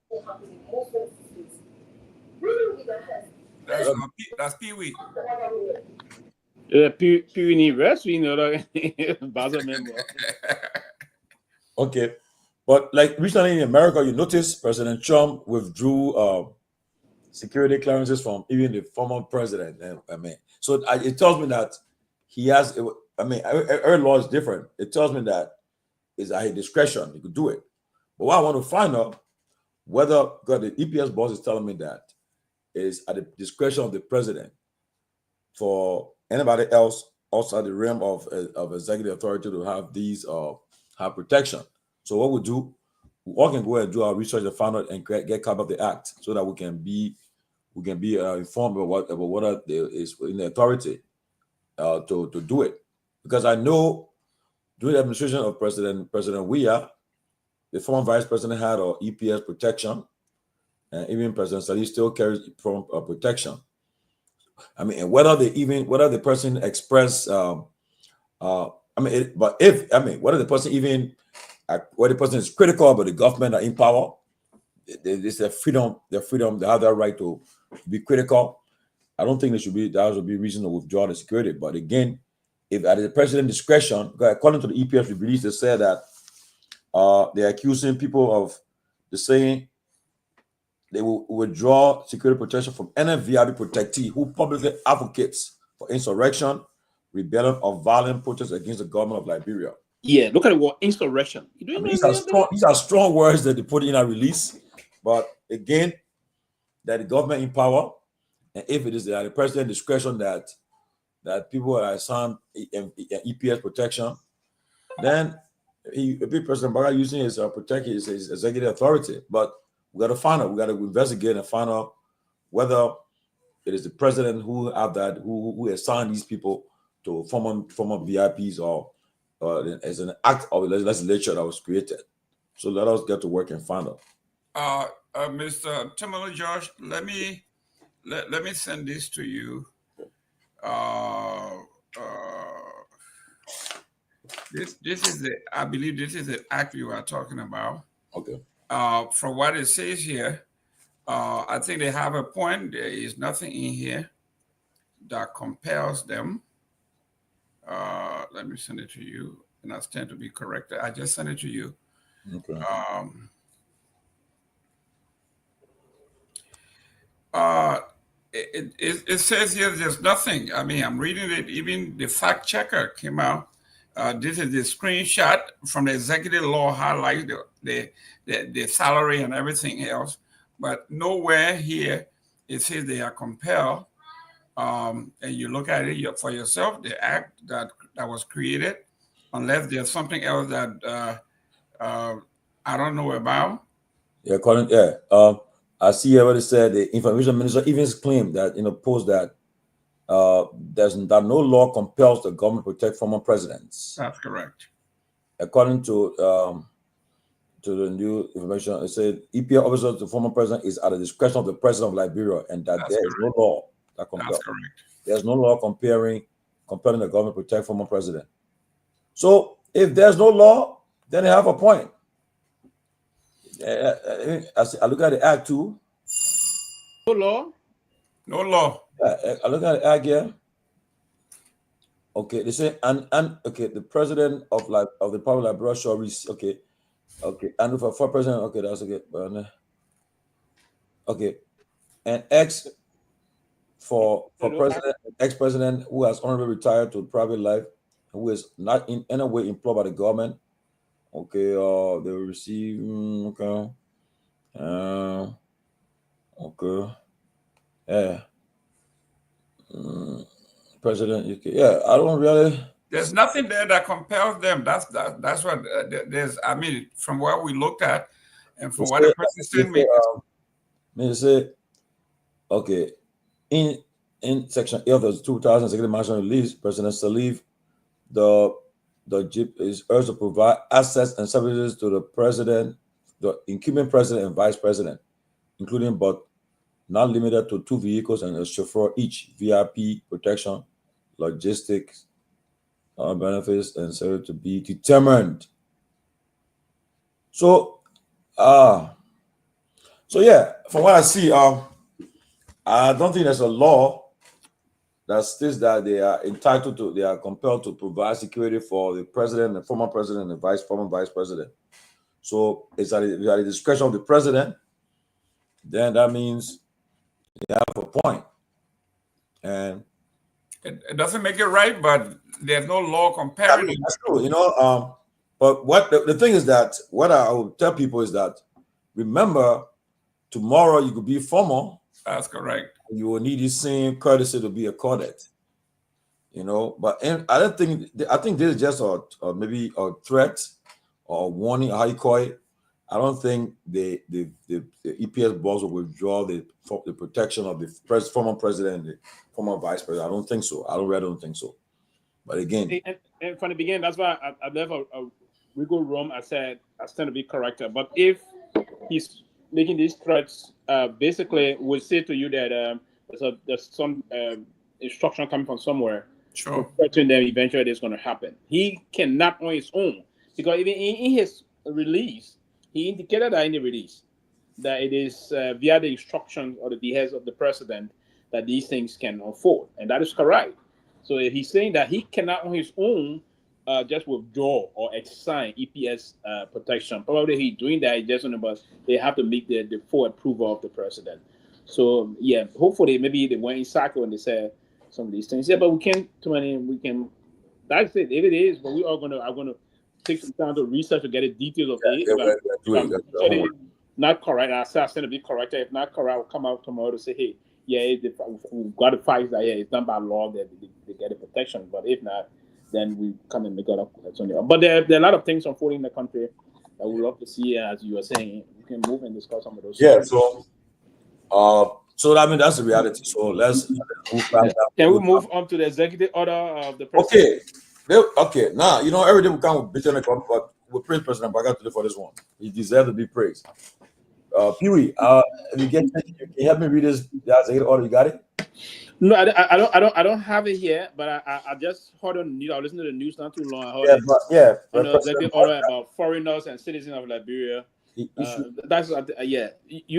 That's Pewee. Pewee rest, Okay. But like recently in America, you notice President Trump withdrew security clearances from even the former president. So it tells me that he has. Every law is different. It tells me that it's at his discretion. He could do it. But what I want to find out whether the EPS boss is telling me that is at the discretion of the president for anybody else outside the realm of executive authority to have these have protection. So what we do, we all can go and do our research and find out and get copy of the act so that we can be informed about what is in the authority to do it. Because I know during the administration of President Weah, the former vice president had EPS protection, and even President Salih still carries from protection. I mean, and whether the person express, whether the person even, whether the person is critical about the government or in power, it's their freedom, they have that right to be critical. I don't think that should be reason to withdraw the security. But again, if at the president's discretion, according to the EPS release, they said that they're accusing people of saying they will withdraw security protection from any VIP protectee who publicly advocates for insurrection, rebellion, or violent protests against the government of Liberia. Yeah, look at the word insurrection. These are strong words that they put in a release. But again, that the government in power, and if it is at the president's discretion that people are assigned EPS protection, then President Barra using his his executive authority. But we got to find out. We got to investigate and find out whether it is the president who who assigned these people to former VIPs or as an act of the legislature that was created. So let us get to work and find out. Mr. Tomalin George, let me send this to you. This is I believe this is the act you are talking about. Okay. From what it says here, I think they have a point. There is nothing in here that compels them. Let me send it to you, and I stand to be corrected. I just sent it to you. Okay. It says here there's nothing. I mean, I'm reading it. Even the fact checker came out. This is the screenshot from the executive law, highlight the salary and everything else, but nowhere here it says they are compelled. And you look at it for yourself, the act that was created, unless there's something else that I don't know about. Yeah, I see here what it said. The information minister even claimed that in a post that that no law compels the government to protect former presidents. That's correct. According to the new information, it said EPA officers to former president is at the discretion of the president of Liberia, and that there is no law that compels. That's correct. There's no law compelling the government to protect former president. So if there's no law, then they have a point. I look at the act too. No law. No law. Yeah, I look at the act here. Okay, they say and okay, the president of the Republic of Liberia shall receive. Okay, and for president. Okay, that's okay. Okay, and for president, ex-president who has honorably retired to private life, who is not in any way employed by the government. Okay, they will receive. Okay. Yeah. President UK. Yeah, I don't really. There's nothing there that compels them. That's what there's. I mean, from what we looked at, and from what the person sent me. They say, okay, in section 8 of the 2000 Executive National Release, President Salih, the JIP is urged to provide assets and services to the president, the incumbent president and vice president, including but not limited to 2 vehicles and a chauffeur each, VIP protection, logistics, benefits, and service to be determined. So yeah, from what I see, I don't think there's a law that states that they are compelled to provide security for the president, the former president, and former vice president. So it's at the discretion of the president. Then that means you have a point. And it doesn't make it right, but there's no law comparing it. that's true, but what the thing is that what I will tell people is that remember, tomorrow you could be formal. That's correct. You will need the same courtesy to be accorded. But I think this is just maybe a threat or warning, how you call it. I don't think the EPS boss will withdraw the protection of the former president and the former vice president. I don't think so. I really don't think so. But again, and from the beginning, that's why I left a wiggle room. I said I stand to be corrected. But if he's making these threats, basically would say to you that there's some instruction coming from somewhere. Sure. Threatening them eventually it's going to happen. He cannot on his own, because even in his release, he indicated that in the release that it is via the instructions or the behest of the president that these things can unfold, and that is correct. So if he's saying that he cannot on his own just withdraw or assign EPS protection, probably he's doing that just but they have to make the full approval of the president. So yeah, hopefully maybe they went in cycle and they said some of these things. Yeah, but we can. That's it. If it is, but I'm gonna take some time to research to get the details of it. Not correct. I said to be corrected. If not correct, I'll come out tomorrow to say, hey, yeah, we've got to fight that. Yeah, it's done by law that they get the protection. But if not, then we come and make it up. But there are a lot of things unfolding in the country that we love to see. As you were saying, we can move and discuss some of those. Yeah. So I mean that's the reality. So let's move back. Can we move on to the executive order of the president? Okay. Now every day we come with bitching, but we praise President Baga today for this one. He deserves to be praised. Pewee, if you help me read this executive order. You got it? No, I don't have it here, but I just heard on the news. I listened to the news not too long. I heard the executive order about foreigners and citizens of Liberia. You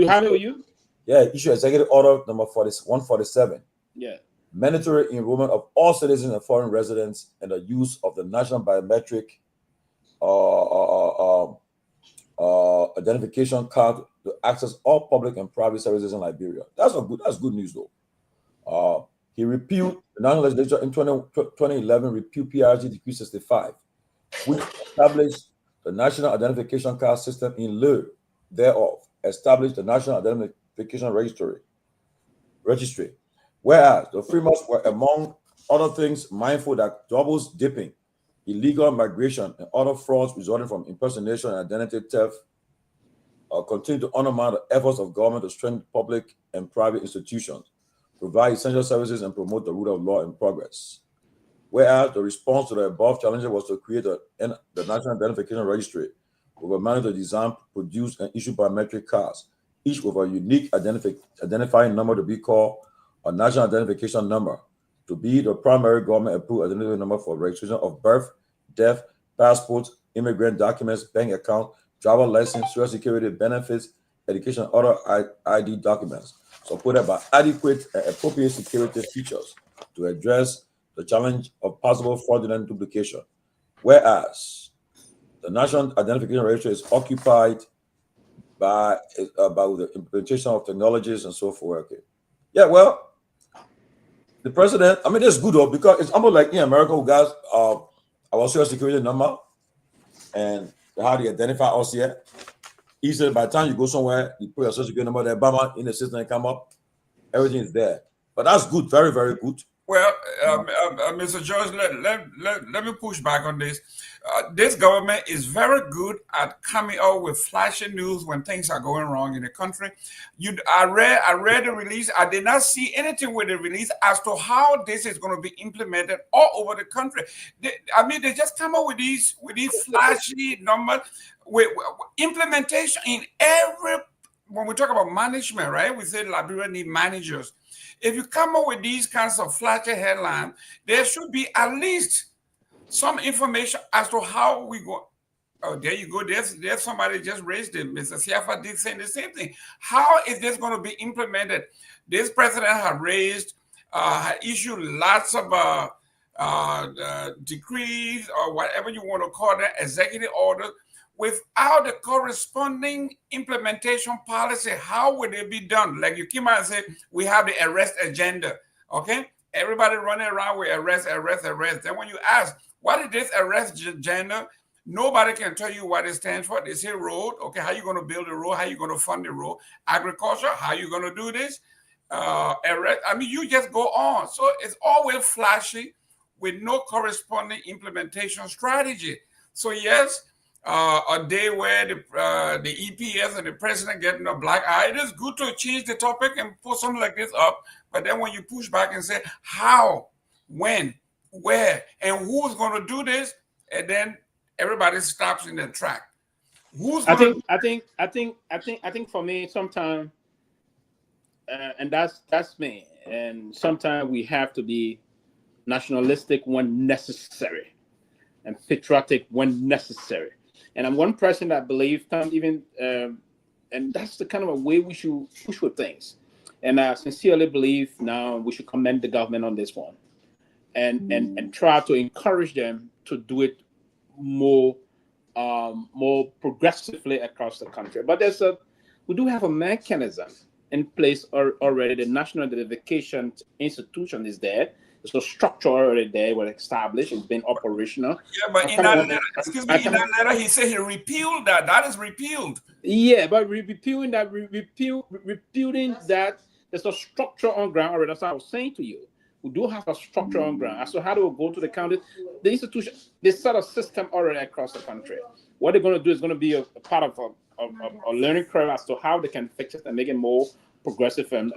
have it with you? Yeah, issue executive order number 147. Yeah. Mandatory enrollment of all citizens and foreign residents and the use of the national biometric identification card to access all public and private services in Liberia. That's good news though. He repealed the national legislature in 2011 repealed PRG Decree 65, which established the national identification card system in lieu thereof, established the national identification registry. Whereas the Freemasons were, among other things, mindful that doubles dipping, illegal migration, and other frauds resulting from impersonation and identity theft continue to undermine the efforts of government to strengthen public and private institutions, provide essential services, and promote the rule of law and progress. Whereas the response to the above challenges was to create the National Identification Registry with a mandate to design, produce, and issue biometric cards, each with a unique identifying number to be called a national identification number, to be the primary government-approved identification number for registration of birth, death, passports, immigrant documents, bank account, driver license, social security benefits, education, and other ID documents, supported by adequate and appropriate security features to address the challenge of possible fraudulent duplication. Whereas the National Identification Registry is occupied by the implementation of technologies and so forth. Okay. Yeah, well, the president, I mean, that's good though, because it's almost like in America, who got our social security number and how they identify us here. Easily, by the time you go somewhere, you put your social security number there, bama, in the system and come up, everything is there. But that's good, very, very good. Well, Mr. George, let me push back on this. This government is very good at coming out with flashy news when things are going wrong in the country. I read the release. I did not see anything with the release as to how this is going to be implemented all over the country. They just come up with these flashy numbers with implementation in every. When we talk about management, right? We say Liberia need managers. If you come up with these kinds of flashy headlines, there should be at least some information as to how we go. Oh, there you go. There's somebody just raised it. Mr. Siafa did say the same thing. How is this going to be implemented? This president had issued lots of decrees or whatever you want to call them, executive orders, without the corresponding implementation policy, how would it be done? Like you came out and said, we have the arrest agenda, okay? Everybody running around with arrest. Then when you ask, what is this arrest agenda? Nobody can tell you what it stands for. They say road, okay, how you going to build a road? How you going to fund the road? Agriculture, how you going to do this? Arrest, I mean, you just go on. So it's always flashy with no corresponding implementation strategy. So yes, a day where the EPS and the president getting a black eye, it is good to change the topic and put something like this up. But then when you push back and say how, when, where, and who's going to do this, and then everybody stops in their track. I think for me, sometimes, and that's me. And sometimes we have to be nationalistic when necessary, and patriotic when necessary. And I'm one person that believes, even, and that's the kind of a way we should push with things. And I sincerely believe now we should commend the government on this one, and try to encourage them to do it more progressively across the country. But we do have a mechanism in place already. The National Identification Institution is there. There's a structure already there, was established, it's been operational. Yeah, but in that letter, he said he repealed that. That is repealed. Yeah, but repealing that, there's a structure on ground already. That's what I was saying to you. We do have a structure on ground. So how do we go to the county? The institution, they set a system already across the country. What they're going to do is going to be a part of a learning curve as to how they can fix it and make it more progressive and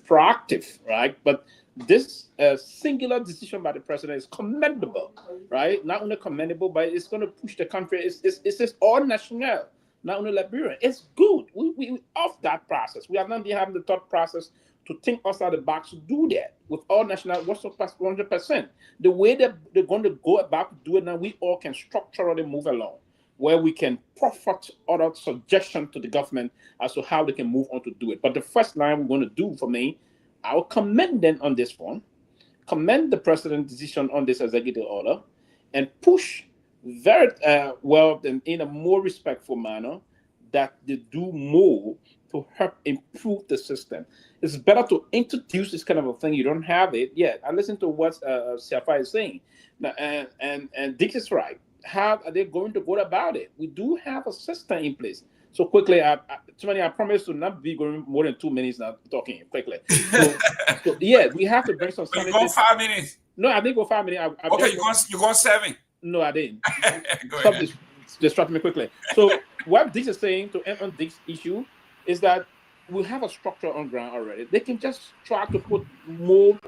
proactive, right? But this singular decision by the president is commendable, right? Not only commendable, but it's going to push the country. It's all national, not only Liberian. It's good. We off that process. We have not been having the thought process to think outside the box to do that with all national, what's 100%. The way that they're going to go about to do it now, we all can structurally move along, where we can proffer other suggestions to the government as to how they can move on to do it. But the first line we're going to do, for me, I will commend them on this one, commend the president's decision on this executive order, and push very well in a more respectful manner that they do more to help improve the system. It's better to introduce this kind of a thing. You don't have it yet. I listen to what Safa is saying, now, and Dick is right. How are they going to go about it? We do have a system in place. So quickly, I promise to not be going more than 2 minutes now talking quickly. So yeah, we have to bring some sanity. You go 5 minutes. No, I didn't go 5 minutes. Okay, you go 7. No, I didn't. Stop distracting me quickly. So what Dix is saying to end on Dix's issue is that we have a structure on ground already. They can just try to put more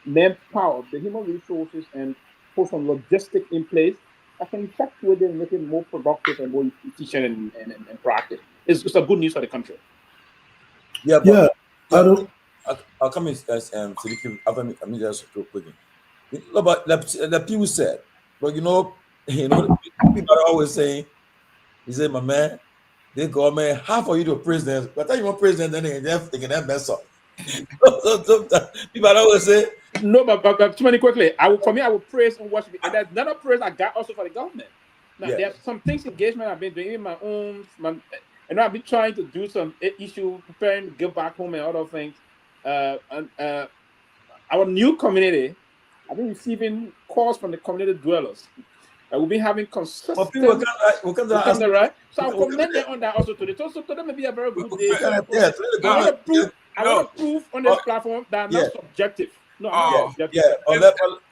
manpower, the human resources, and put some logistics in place that can effectuate it and make it more productive and more efficient and proactive. It's a good news for the country. Yeah, but Yeah, I don't. I'll come in as Siddiqui after me. I mean, just real quick. But the people said, but you know, people are always saying, he said, my man, they government half of you to president. But then you want president, then they can mess up. So people are always say, no, but too many quickly. I will praise and worship. And there's another praise I got also for the government. Now there's some things engagement I've been doing in my own. I've been trying to do some issue, preparing to give back home and other things. Our new community, I've been receiving calls from the community dwellers. We've been having consistent. But people can right? So I'll commend them on that also today. So today may be a very good day. I want to prove on this platform that I'm not subjective. No, I'm not subjective.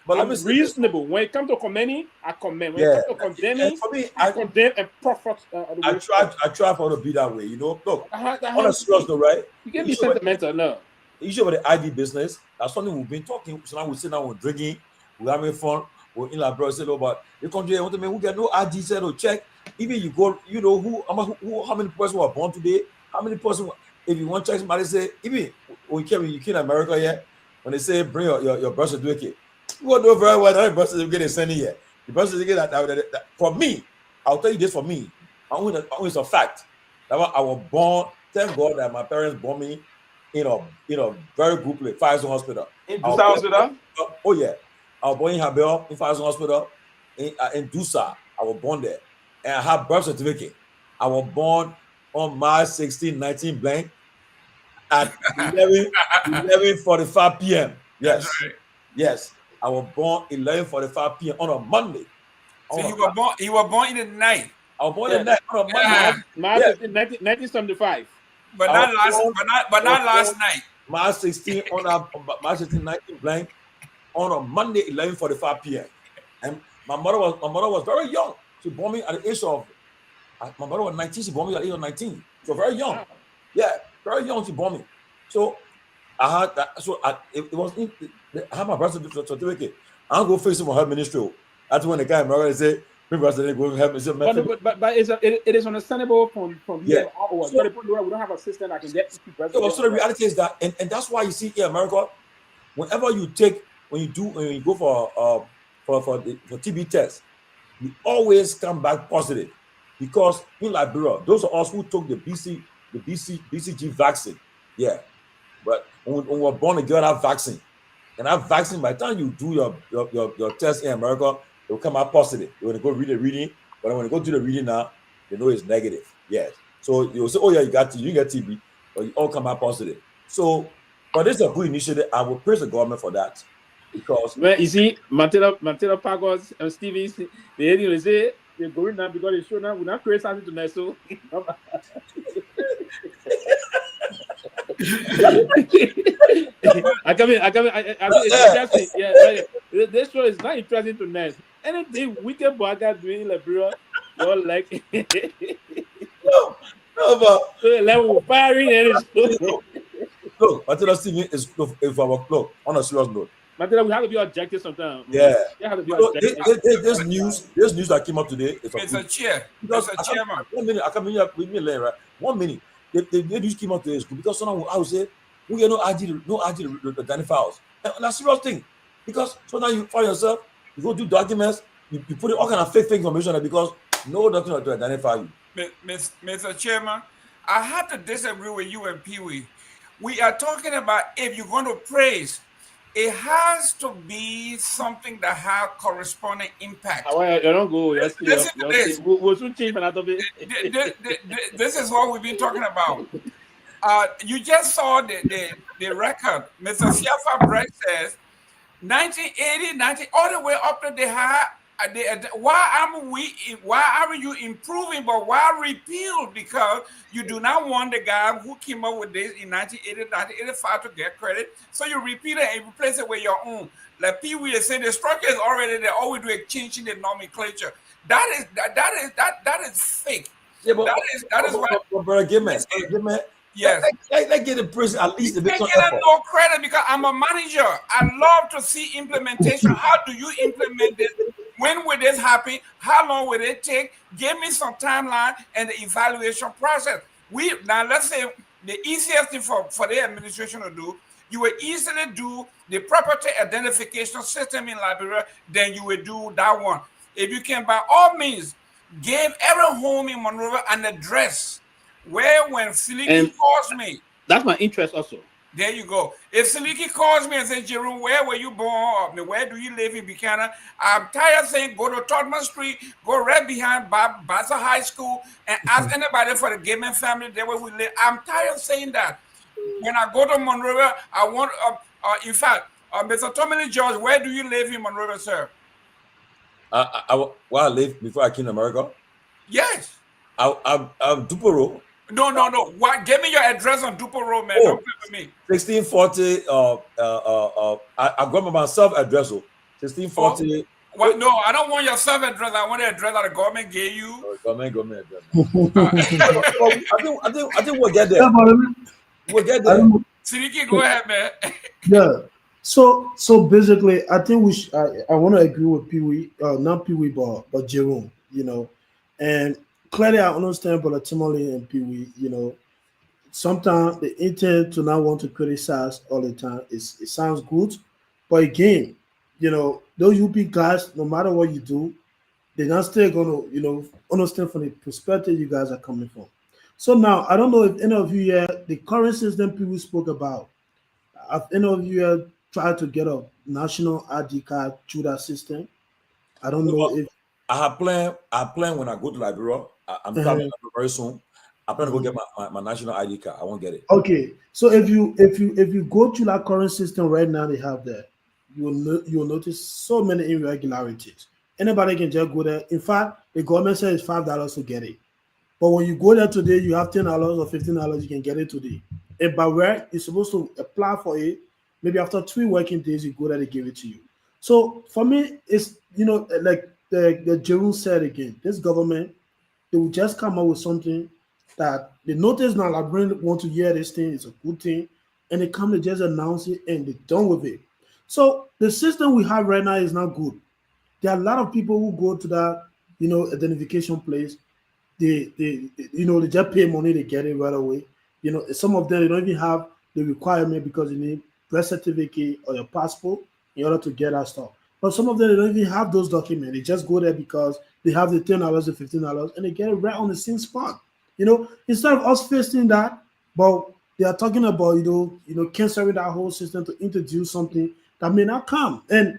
But let me say reasonable. When it comes to commending, I commend. When it comes to condemning, for me, I condemn and profit. I try for to be that way. You know, look, on a serious note, right? You can be sentimental, no. The issue about the ID business, that's something we've been talking. So now we sit down, we're drinking, we're having fun, we're in Liberia, say, but the country, want to make who get no ID, said or check. Even you go, you know, how many persons were born today, how many persons, if you want to check somebody, say, even when you came in America, when they say bring your birth certificate, you won't know very well that birth certificate is sending here. The birth certificate that for me, I'll tell you this for me, it's a fact. That I was born, thank God that my parents born me in a very good place, Fireson Hospital. In Dusa Hospital? Oh yeah. I was born in Habel, in Fireson Hospital, in Dusa. I was born there. and I have birth certificate. I was born on March 16, 19 blank at 11:45 p.m. Yes. That's right. Yes. I was born 11:45 p.m. on a Monday. So you were born in the night. I was born in that on a Monday. March 15, 1975. But not last night. March 16 on March 16, 19 blank on a Monday, 11:45 p.m. And my mother was very young. She born me at the age of my mother was 19. She born me at the age of 19. So very young. Wow. Yeah, very young. She born me. So I had that. So I had my birth certificate. I don't go face him on her ministry. That's when the guy in America say, "My brother didn't go help me." But it is understandable from here onwards. So, we don't have a system that can get people. So the reality is that, and that's why you see here in America, whenever you go for TB test, you always come back positive, because in Liberia, those of us who took the BCG vaccine, yeah, but when we were born to get that vaccine, and that vaccine, by the time you do your test in America, it will come out positive. When you go read the reading, but when you go do the reading now, they know it's negative. Yes. So you'll say, oh yeah, you didn't get TB, but you all come out positive. So, but this is a good initiative. I will praise the government for that, because well, you see, Matela Pagos and Stevie, they say they're going now because they show now we're not creating something tonight. So I come in. Interesting. Yeah, this show is not interesting tonight. Anything wicked boy got doing Liberia, you're like no, but level firing and look, Matela Stevie is our club on a serious note. Matela, we have to be objective sometimes. Yeah. You have to be objective. objective. This news that came up today is It's a chair. because It's a chairman. 1 minute, I come in here with me, right? 1 minute. The news came out today is good, because someone I would say, we get no ID to identify us. And that's a serious thing. Because sometimes you find yourself, you go do documents, you put in all kind of fake information there because no document to identify you. Mr. Chairman, I have to disagree with you and Pewee. We are talking about, if you're going to praise, it has to be something that has corresponding impact. I don't go. Listen to this. We'll soon change another bit. This is what we've been talking about. You just saw the record. Mr. Siafa Brett says 1980, all the way up to the high. Why are you improving, but why repeal? Because you do not want the guy who came up with this in 1980, 1985 to get credit. So you repeat it and replace it with your own. Like Pewee is saying, the structure is already there. All we do is changing the nomenclature. That is fake. Yeah, but that is why. Give me. Yes. Let's get the person at least a bit of effort. No credit because I'm a manager. I love to see implementation. How do you implement this? When will this happen? How long will it take? Give me some timeline and the evaluation process. Now let's say the easiest thing for the administration to do, you will easily do the property identification system in Liberia, then you will do that one. If you can, by all means, give every home in Monrovia an address where when Siliki calls me. That's my interest also. There you go. If Siliki calls me and says, Jerome, where were you born? Where do you live in Buchanan? I'm tired of saying go to Todman Street, go right behind Baza High School and ask anybody for the Gaiman family there where we live. I'm tired of saying that. When I go to Monrovia, I want, in fact, Mr. Tomalin George, where do you live in Monrovia, sir? Where I lived before I came to America? Yes. I'm Duporo. No. What? Give me your address on Dupo Road, man. Don't play with me. 1640. I got my self-address. 1640. What? No, I don't want your self-address. I want the address that the government gave you. Government address. I think we'll get there. We'll get there. Siliki, go ahead, man. Yeah. So basically, I think I want to agree with Pewee, not Pewee, but Jerome. And clearly, I understand Brother Tomalin and Pewee. Sometimes the intent to not want to criticize all the time it sounds good, but again, those UP guys, no matter what you do, they're not still gonna, understand from the perspective you guys are coming from. So now, I don't know if any of you here, the current system Pewee spoke about, have any of you here tried to get a national ID card through that system? I don't know if I plan when I go to Liberia. I'm traveling very soon. I plan to go get my national ID card. I won't get it. Okay, so if you go to that current system right now they have there, you'll notice so many irregularities. Anybody can just go there. In fact, the government says it's $5 to get it. But when you go there today, you have $10 or $15, you can get it today. And by where you're supposed to apply for it, maybe after 3 working days, you go there, they give it to you. So for me, it's like the Jerome said again, this government, they will just come up with something that they notice now Librarians want to hear this thing, it's a good thing, and they come to just announce it and they're done with it. So the system we have right now is not good. There are a lot of people who go to that, identification place. They just pay money, they get it right away. Some of them they don't even have the requirement because you need birth certificate or your passport in order to get that stuff. But some of them they don't even have those documents. They just go there because they have the $10 or $15 and they get it right on the same spot. Instead of us facing that, but they are talking about canceling that whole system to introduce something that may not come. And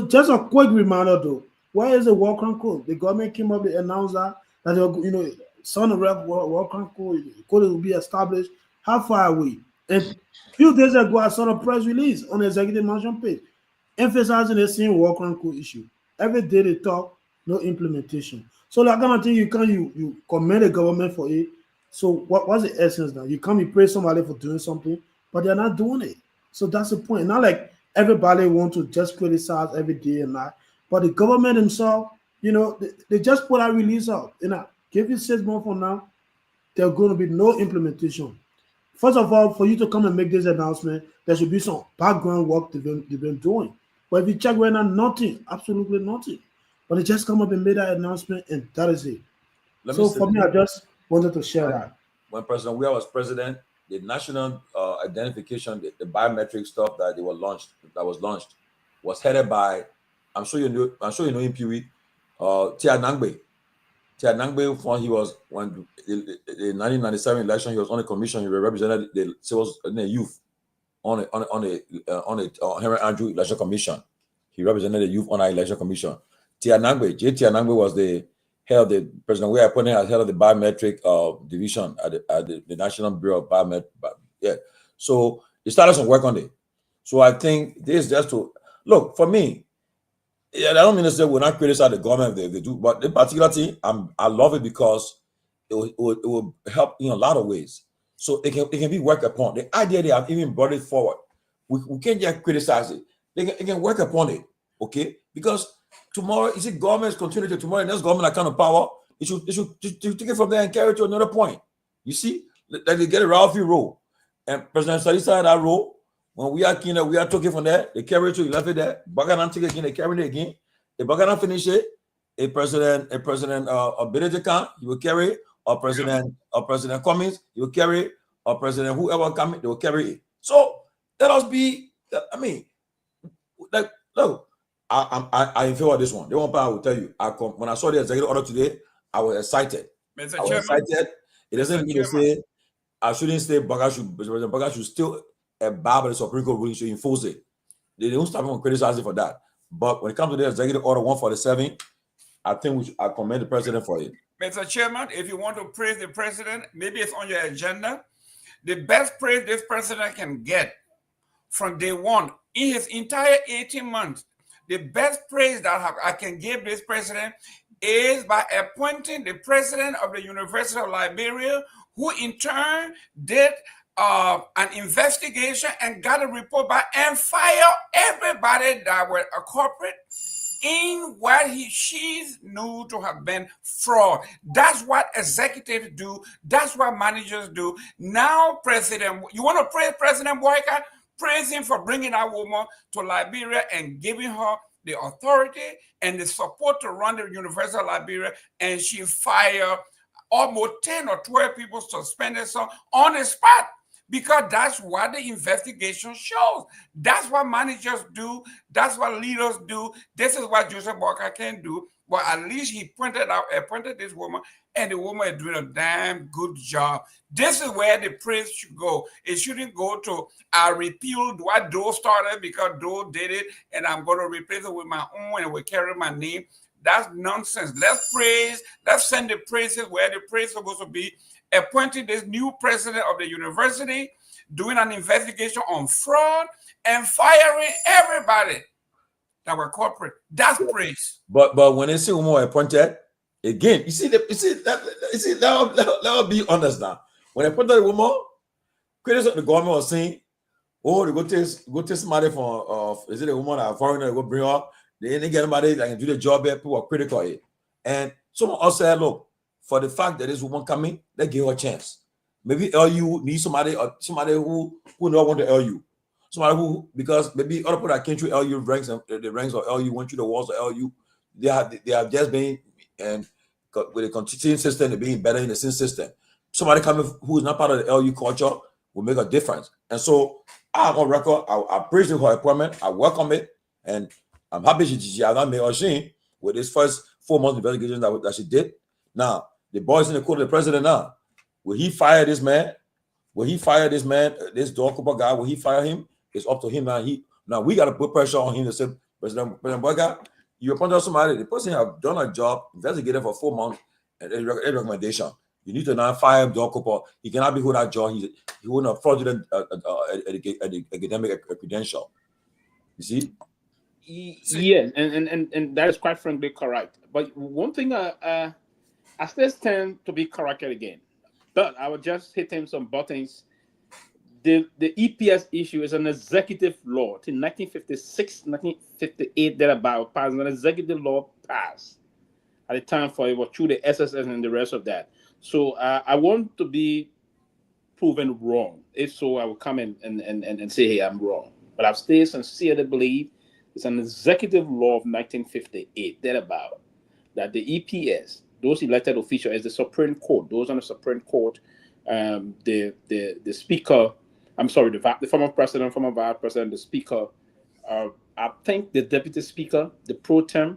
just a quick reminder though, where is the war crime code? The government came up, they announced that they're son of war crime code will be established. How far away? And a few days ago, I saw a press release on the executive mansion page emphasizing the same war crime code issue. Every day they talk, no implementation. So that kind of thing, you commend the government for it. So what's the essence now? You can't praise somebody for doing something, but they're not doing it. So that's the point. Not like everybody want to just criticize every day and that, but the government themselves, they just put a release out. Give you 6 months from now, there's going to be no implementation. First of all, for you to come and make this announcement, there should be some background work they've been doing. But if you check right now, nothing, absolutely nothing. But they just come up and made that announcement, and that is it. So for me, I just wanted to share that. When President Weah was president, the national identification, the biometric stuff that was launched, was headed by, I'm sure you know him, Pewee, Tia Nangbe. Tia Nangbe, he was when the 1997 election, he was on a commission. He represented the youth on a Henry Andrew election commission. He represented the youth on our election commission. Tia Nangbe was the head of the President Weah appointed as head of the biometric division at the National Bureau of Biometric. Yeah, so they started some work on it. So I think this is just to look for me. Yeah, I don't mean to say we're not criticize the government if they do, but in particular thing, I love it because it will help in a lot of ways. So it can be worked upon. The idea they have even brought it forward. We can't just criticize it. They can work upon it, okay? Because tomorrow, you see, governments continue to tomorrow, and there's government that kind of power. They should take it from there and carry it to another point. You see, like they get a Ralphie role, and President Salisa had that role. When we are talking from there, they carry it to 11 there. Baganan take it again, they carry it again. If Baganan finish it, a president of Benedict, he will carry it, or President Cummings, he will carry it, or President whoever comes, they will carry it. So let us be. I mean, like look. I in favor of this one. The one part I will tell you, when I saw the executive order today, I was excited. Mr. I was Chairman, excited. It doesn't mean to say I shouldn't say President Baga should still abide by the Supreme Court ruling, should enforce it. They don't stop him from criticizing for that. But when it comes to the executive order 147, I think I commend the president for it. Mr. Chairman, if you want to praise the president, maybe it's on your agenda. The best praise this president can get from day one in his entire 18 months, the best praise that I can give this president is by appointing the president of the University of Liberia, who in turn did an investigation and got a report back and fired everybody that were a corporate in what she knew to have been fraud. That's what executives do. That's what managers do. Now, you want to praise President Boyka? Praise him for bringing that woman to Liberia and giving her the authority and the support to run the University of Liberia, and she fired almost 10 or 12 people, suspended some on the spot, because that's what the investigation shows. That's what managers do. That's what leaders do. This is what Joseph Boyka can do. But at least he appointed this woman, and the woman is doing a damn good job. This is where the praise should go. It shouldn't go to, I repealed what Doe started because Doe did it, and I'm going to replace it with my own, and it will carry my name. That's nonsense. Let's praise. Let's send the praises where the praise is supposed to be. Appointing this new president of the university, doing an investigation on fraud, and firing everybody that were corporate. That's praise. But when they say woman appointed, again, let's be honest now. When they appointed a woman, critics of the government was saying, oh, they go take somebody from is it a woman or a foreigner, they go bring her, they didn't get anybody that can do the job there, people are critical of it. And someone else said, look, for the fact that this woman coming, let's give her a chance. Maybe LU needs somebody who don't want to LU. Somebody who, because maybe other people that came through LU ranks and the ranks of LU went through the walls of LU, they have just been, and with the continuing system, they're being better in the same system. Somebody coming who is not part of the LU culture will make a difference. And so I'm on record. I appreciate her appointment. I welcome it, and I'm happy she has not made a shame with this first 4 months investigation that she did. Now the boys in the court of the president now. Will he fire this man? Will he fire this man? This doorkeeper guy? Will he fire him? It's up to him now. Now we got to put pressure on him to say, President Boyga, you appointed somebody. The person have done a job, investigated for 4 months, and a recommendation. You need to now fire him, doorkeeper. He cannot be without job. He wouldn't have fraudulent academic credential. You see? Yes, and that is quite frankly correct. But one thing I still stand to be corrected again. But I would just hit him some buttons. The EPS issue is an executive law. In 1956, 1958, thereabout, passed an executive law passed at the time for it was through the SSS and the rest of that. So I want to be proven wrong. If so, I will come in and say, hey, I'm wrong. But I've still sincerely believe it's an executive law of 1958, thereabout, that the EPS, those elected officials, as the Supreme Court, those on the Supreme Court, the Speaker, I'm sorry, the former president, former vice president, the Speaker, I think the Deputy Speaker, the pro tem,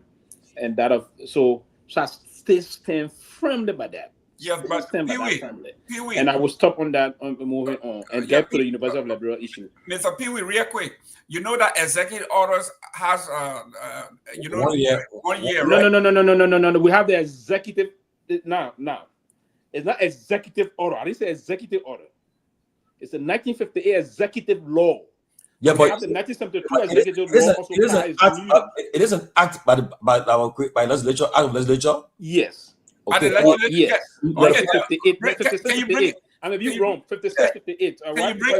and that of so I still stand firmly by that. Yes, but Pewee, and I will stop on that moving on and get to the University of Liberia issue. Mr. Pewee, real quick, you know that executive orders has 1 year. 1 year, No, right? No. We have the executive now. It's not executive order. I didn't say executive order. It's the 1958 executive law. Yeah, but the 1972 executive law it is an act by legislature, out of legislature. Yes. Okay. Yes. Okay. 56, Can you bring it? I may be wrong. 56, 58. Can you bring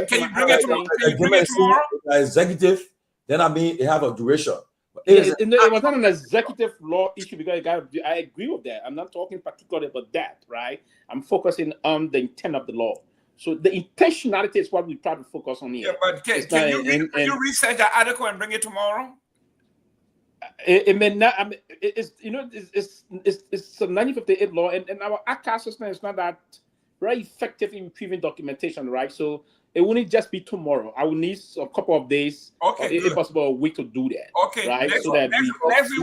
it tomorrow? Executive, then I mean they have a duration. It was not an executive law issue because I agree with that. I'm not talking particularly about that, right? I'm focusing on the intent of the law. So the intentionality is what we try to focus on here. Yeah, but can you research that article and bring it tomorrow? It may not. I mean, it's a 1958 law, and our ACA system is not that very effective in retrieving documentation, right? So it wouldn't just be tomorrow. I will need a couple of days, if possible, a week to do that. Okay, right? Next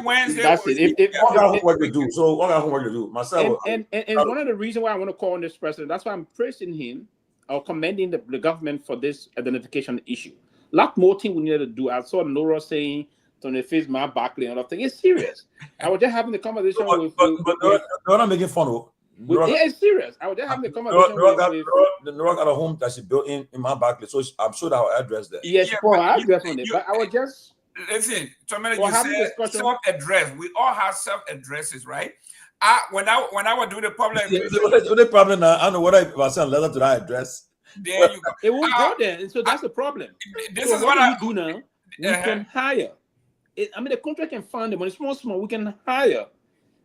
Wednesday. That's it. What got homework to do? So what got homework to do? Myself. And one of the reasons why I want to call on this president, that's why I'm praising him or commending the government for this identification issue. A lot more thing we needed to do. I saw Nora saying on the face my Barkley and other thing. It's serious. I was just having the conversation with they're not making fun of. It's serious. I was just having the conversation with Nora got a home that she built in my Barkley, so I'm sure that I'll address that. Yes, I address on it. But I was just listen. You said self-address. We all have self-addresses, right? When I would do the public, the problem now, I don't know what I send a letter to that address. There you go. It won't go there, and so that's the problem. This is what I do now. We can hire. The contract can find them. When it's small, we can hire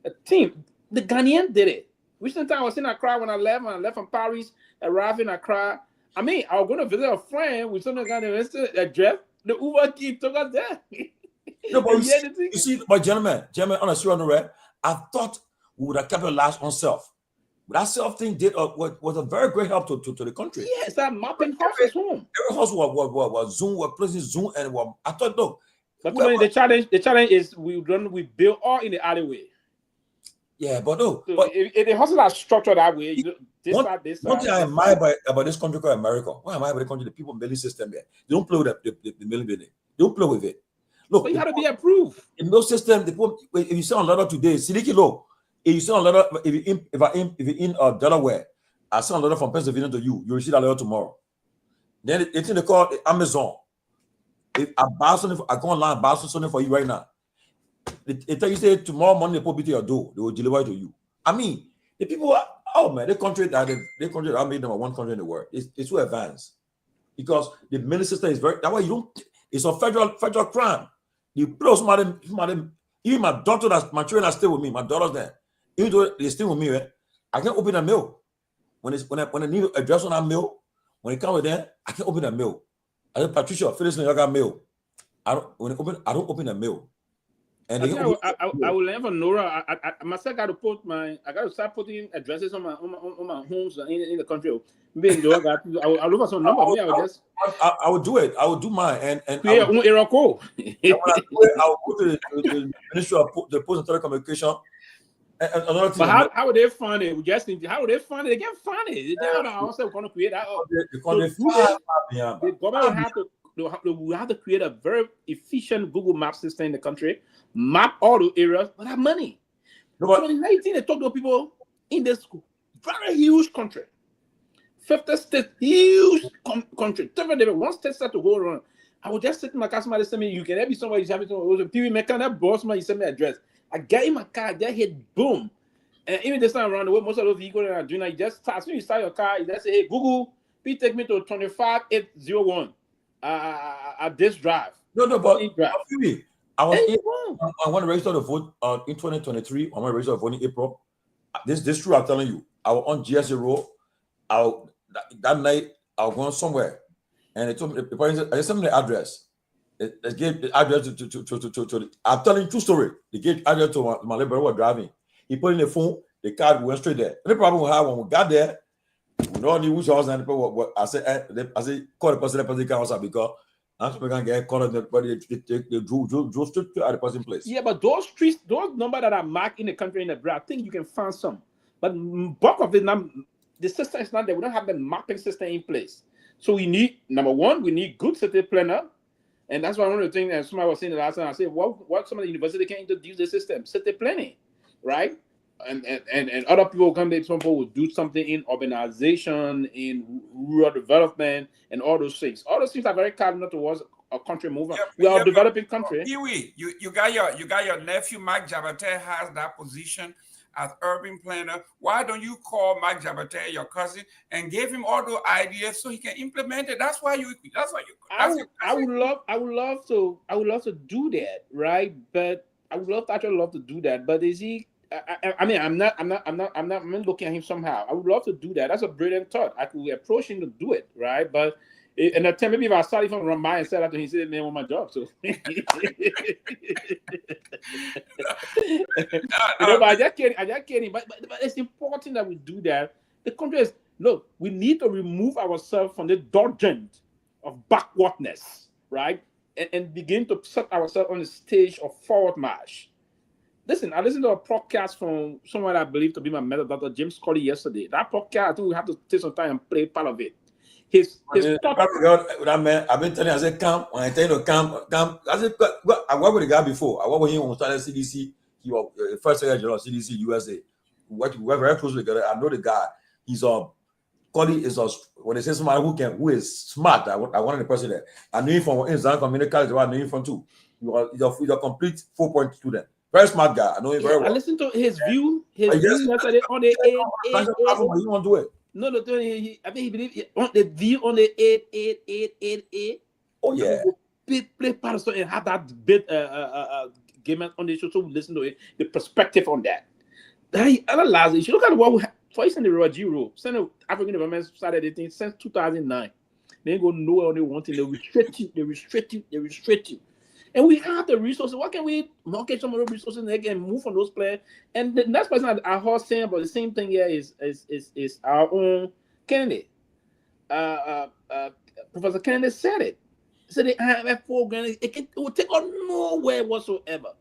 a team. The Ghanaian did it. Recent time I was in Accra when I left from Paris, arrived in Accra. I was going to visit a friend with some kind of address. The Uber key took us there. No, but you see, but gentlemen, on a serious note, I thought we would have capitalized on self. But that self thing was a very great help to the country. Yes, that mapping houses home. Every house was Zoom, was placing Zoom, and I thought, look. But the challenge is we build all in the alleyway. Yeah, but no. So if the hustle are structured that way, one thing I admire about this country called America. Why am I about the country? The people building system there. They don't play with the building. They don't play with it. Look, But you have to be approved. In those systems, if you sell on letter today, Siliki low. If you sell on letter, if you in Delaware, I sell on letter from Pennsylvania to you, you receive that letter tomorrow. Then it's in the call Amazon. If I buy something, I go online and buy something for you right now. It tell you say tomorrow morning they put it to your door, they will deliver it to you. I mean, the people are, oh man, the country that made number one country in the world. It's too advanced because the military system is very. That way you don't. It's a federal crime. You put somebody, even my daughter my children are still with me. My daughter's there. Even though they're still with me, right? I can't open a mail when I need address on that mail. When it comes with them, I can't open a mail. I said, Patricia, finish I got mail. I don't open a mail. And I will never know. I myself got to start putting addresses on my homes in the country. Maybe I look for some number. I would do it. I would do mine and create an area code. I will go to the Ministry of the Post and Telecommunication. Another thing. But how would they fund it? How would they fund it? They can't fund it. They also going to create that. The government will have to create a very efficient Google Map system in the country, map all the areas, but have money. In 2019, they talked to people in this very huge country. 50 states, huge country. One state started to go around. I would just sit in my car, somebody send me, you can be somewhere, you have it was a PV maker, that boss man, you send me address. I get in my car, I just hit boom. And even this time around the world, most of those vehicles that are doing that, you just start, as soon as you start your car, you just say, hey, Google, please take me to 25801. At this drive. No, but I want to register to vote in 2023. I want to register to vote in April. This true, I'm telling you. I was on GSA road. That night I was going somewhere, and they told me I sent me the address. They gave the address to I'm telling you true story. They gave the address to my brother was driving. He put in the phone. The car went straight there. The problem we had when we got there. We don't need which house and people. I said, call the person can answer because I'm going to get called. They drove straight to the person place. Yeah, but those streets, those numbers that are marked in the country in the bread, I think you can find some. But bulk of the system is not there. We don't have the mapping system in place. So we need, number one, we need good city planner. And that's why one of the things that somebody was saying the last time, I said, what some of the university can introduce the system, city planning, right? And other people come there, some people will do something in urbanization, in rural development, and all those things. All those things are very cardinal towards a country moving. We are a developing country. Pewee, you got your nephew Mike Jabate has that position as urban planner. Why don't you call Mike Jabate, your cousin, and give him all those ideas so he can implement it? I would love to do that, right? But I would love to do that. But is he? I mean, I'm not looking at him somehow. I would love to do that. That's a brilliant thought. I could approach him to do it, right? But in a time, maybe if I started from Ramai and said that to him, he said, "Man, want my job." So, but I just kidding. But it's important that we do that. The country is look. We need to remove ourselves from the doldrums of backwardness, right? And begin to set ourselves on the stage of forward march. Listen, I listened to a podcast from someone I believe to be my mentor, Dr. James Colley, yesterday. That podcast, I think we have to take some time and play part of it. That man, I've been telling you, I said, come. When I tell you to come. I said, I worked with the guy before. I worked with him when we started CDC. He was the first secretary general of CDC USA. We work very closely together. I know the guy. Colley is when they say somebody who is smart, I wanted the person there. I knew him from Zion Community College. I knew him from too. He's a complete 4-point student. Very smart guy. I know him very well. I listened to his view. His view yesterday on the 8. You want to do it? No, I think he believe on the view on the 8. Oh yeah. Play part of it and have that bit game on the show. So we listen to it. The perspective on that. He analyze it. You should look at what we have. For instance, the Roger rule. Send the African government started the thing since 2009. They go nowhere on the one thing. They restrict you. And we have the resources. Why can't we market some of those resources and again move on those players? And the next person I heard saying about the same thing here is our own Kennedy. Professor Kennedy said it. He said the IMF program it will take us nowhere whatsoever.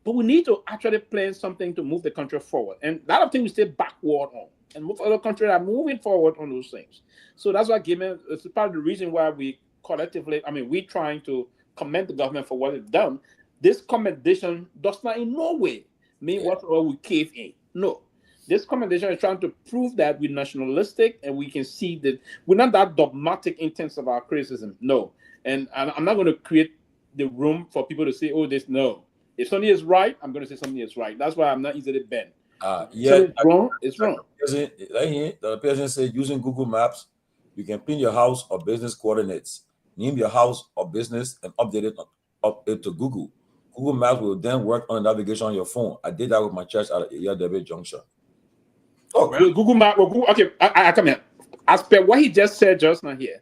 But we need to actually plan something to move the country forward. And a lot of things we stay backward on. And most other countries are moving forward on those things. So that's why it's part of the reason why we collectively, we're trying to commend the government for what it's done. This commendation does not in no way mean whatsoever we cave in. No. This commendation is trying to prove that we're nationalistic and we can see that we're not that dogmatic in terms of our criticism. No. And I'm not going to create the room for people to say, oh, this, no. If something is right, I'm going to say something is right. That's why I'm not easily bent. It's wrong, it's wrong. The person said using Google Maps, you can pin your house or business coordinates, name your house or business, and update it to Google. Google Maps will then work on navigation on your phone. I did that with my church at Yadebe Junction. Oh, well, Google Maps. Well, okay, I come here. As per what he just said just now here,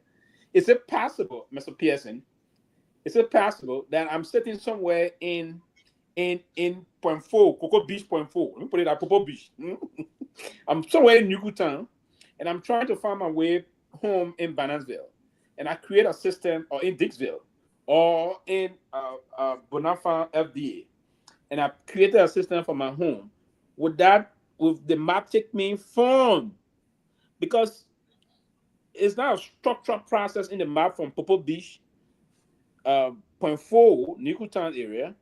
is it possible, Mr. Pearson? Is it possible that I'm sitting somewhere in Point 4, Cocoa Beach, Point 4? Let me put it at Cocoa Beach. I'm somewhere in Newtown, and I'm trying to find my way home in Bannersville, and I create a system, or in Dixville, or in Bonafa FDA, and I created a system for my home. Would the map take me from? Because it's not a structured process in the map from Popo Beach, Point 4, Newtown area,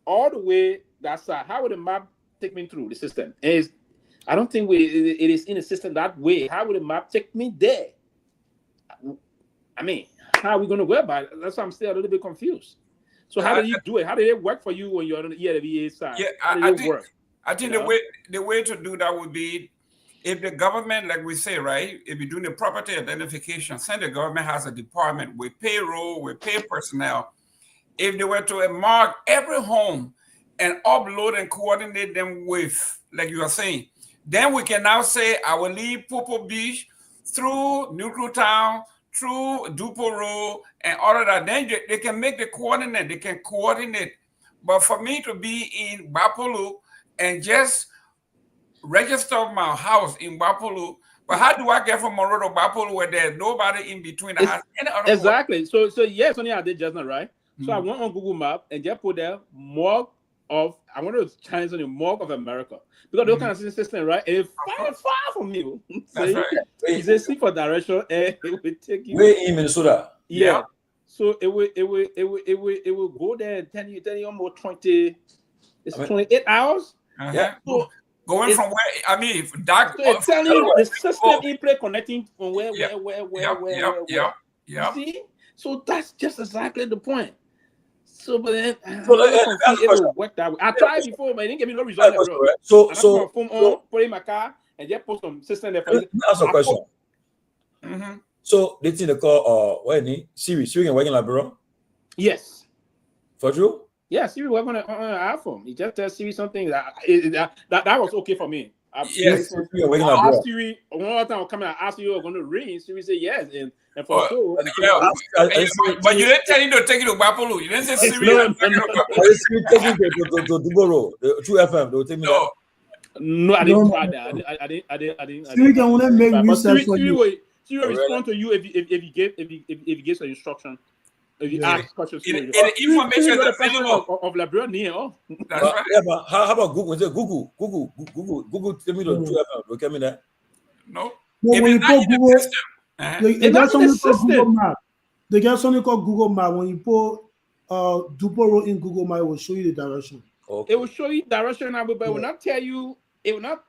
all the way that side. How would the map take me through the system? I don't think it is in the system that way. How would the map take me there? I mean, how are we going to go about it? That's why I'm still a little bit confused. So how do you do it? How did it work for you when you're on the ELVA side? Yeah, I think the way to do that would be if the government, like we say, right, if you're doing the property identification, say the government has a department with payroll, with pay personnel. If they were to mark every home and upload and coordinate them with, like you are saying, then we can now say I will leave Popo Beach through Newtown, through Dupo Road, and all of that. Then they can make the coordinate. They can coordinate. But for me to be in Bapolu and just register my house in Bapolu, but how do I get from Monroe to Bapolu where there's nobody in between the house? Exactly. So yes, only I did just now, right? So I went on Google Maps and just put there morgue of, I wanted to change on the morgue of America. Because those kind of system, right? It's far from you. So That's right. You just see for direction and it will take you. We're in Minnesota. Yeah. So it will go there and tell you almost 28 hours. Yeah. So going from where, I mean, if that, so it's telling you the system in play connecting from where. Yeah. You see? So that's just exactly the point. So, but then it will work that way. I tried before, but it didn't give me no result. So I put my phone on, put in my car, and just put some system there. That's a question. So they think they call Siri can work in Liberia? Yes. For true? Yeah, Siri work on an iPhone. You just tell Siri something that was okay for me. Yes. I asked Siri one more time. Come and ask you, going to ring. Siri said yes, and for sure. But you didn't tell him to take it to Bapolu. You didn't say Siri. No. Siri taking to Duboro, the True FM. They will take me there. No, I didn't try that. I didn't. Siri can only make research for you. Siri will respond to you if you give an instruction. If you ask questions, the information that's available of Liberia near. That's right. Yeah, but how about Google? Google, tell me the True FM. Will come in there? No. When you put Google, they got something called Google Map. They got something called Google Map. When you put Duporo in Google Map, it will show you the direction. Okay. It will show you direction, but it will not tell you. It will not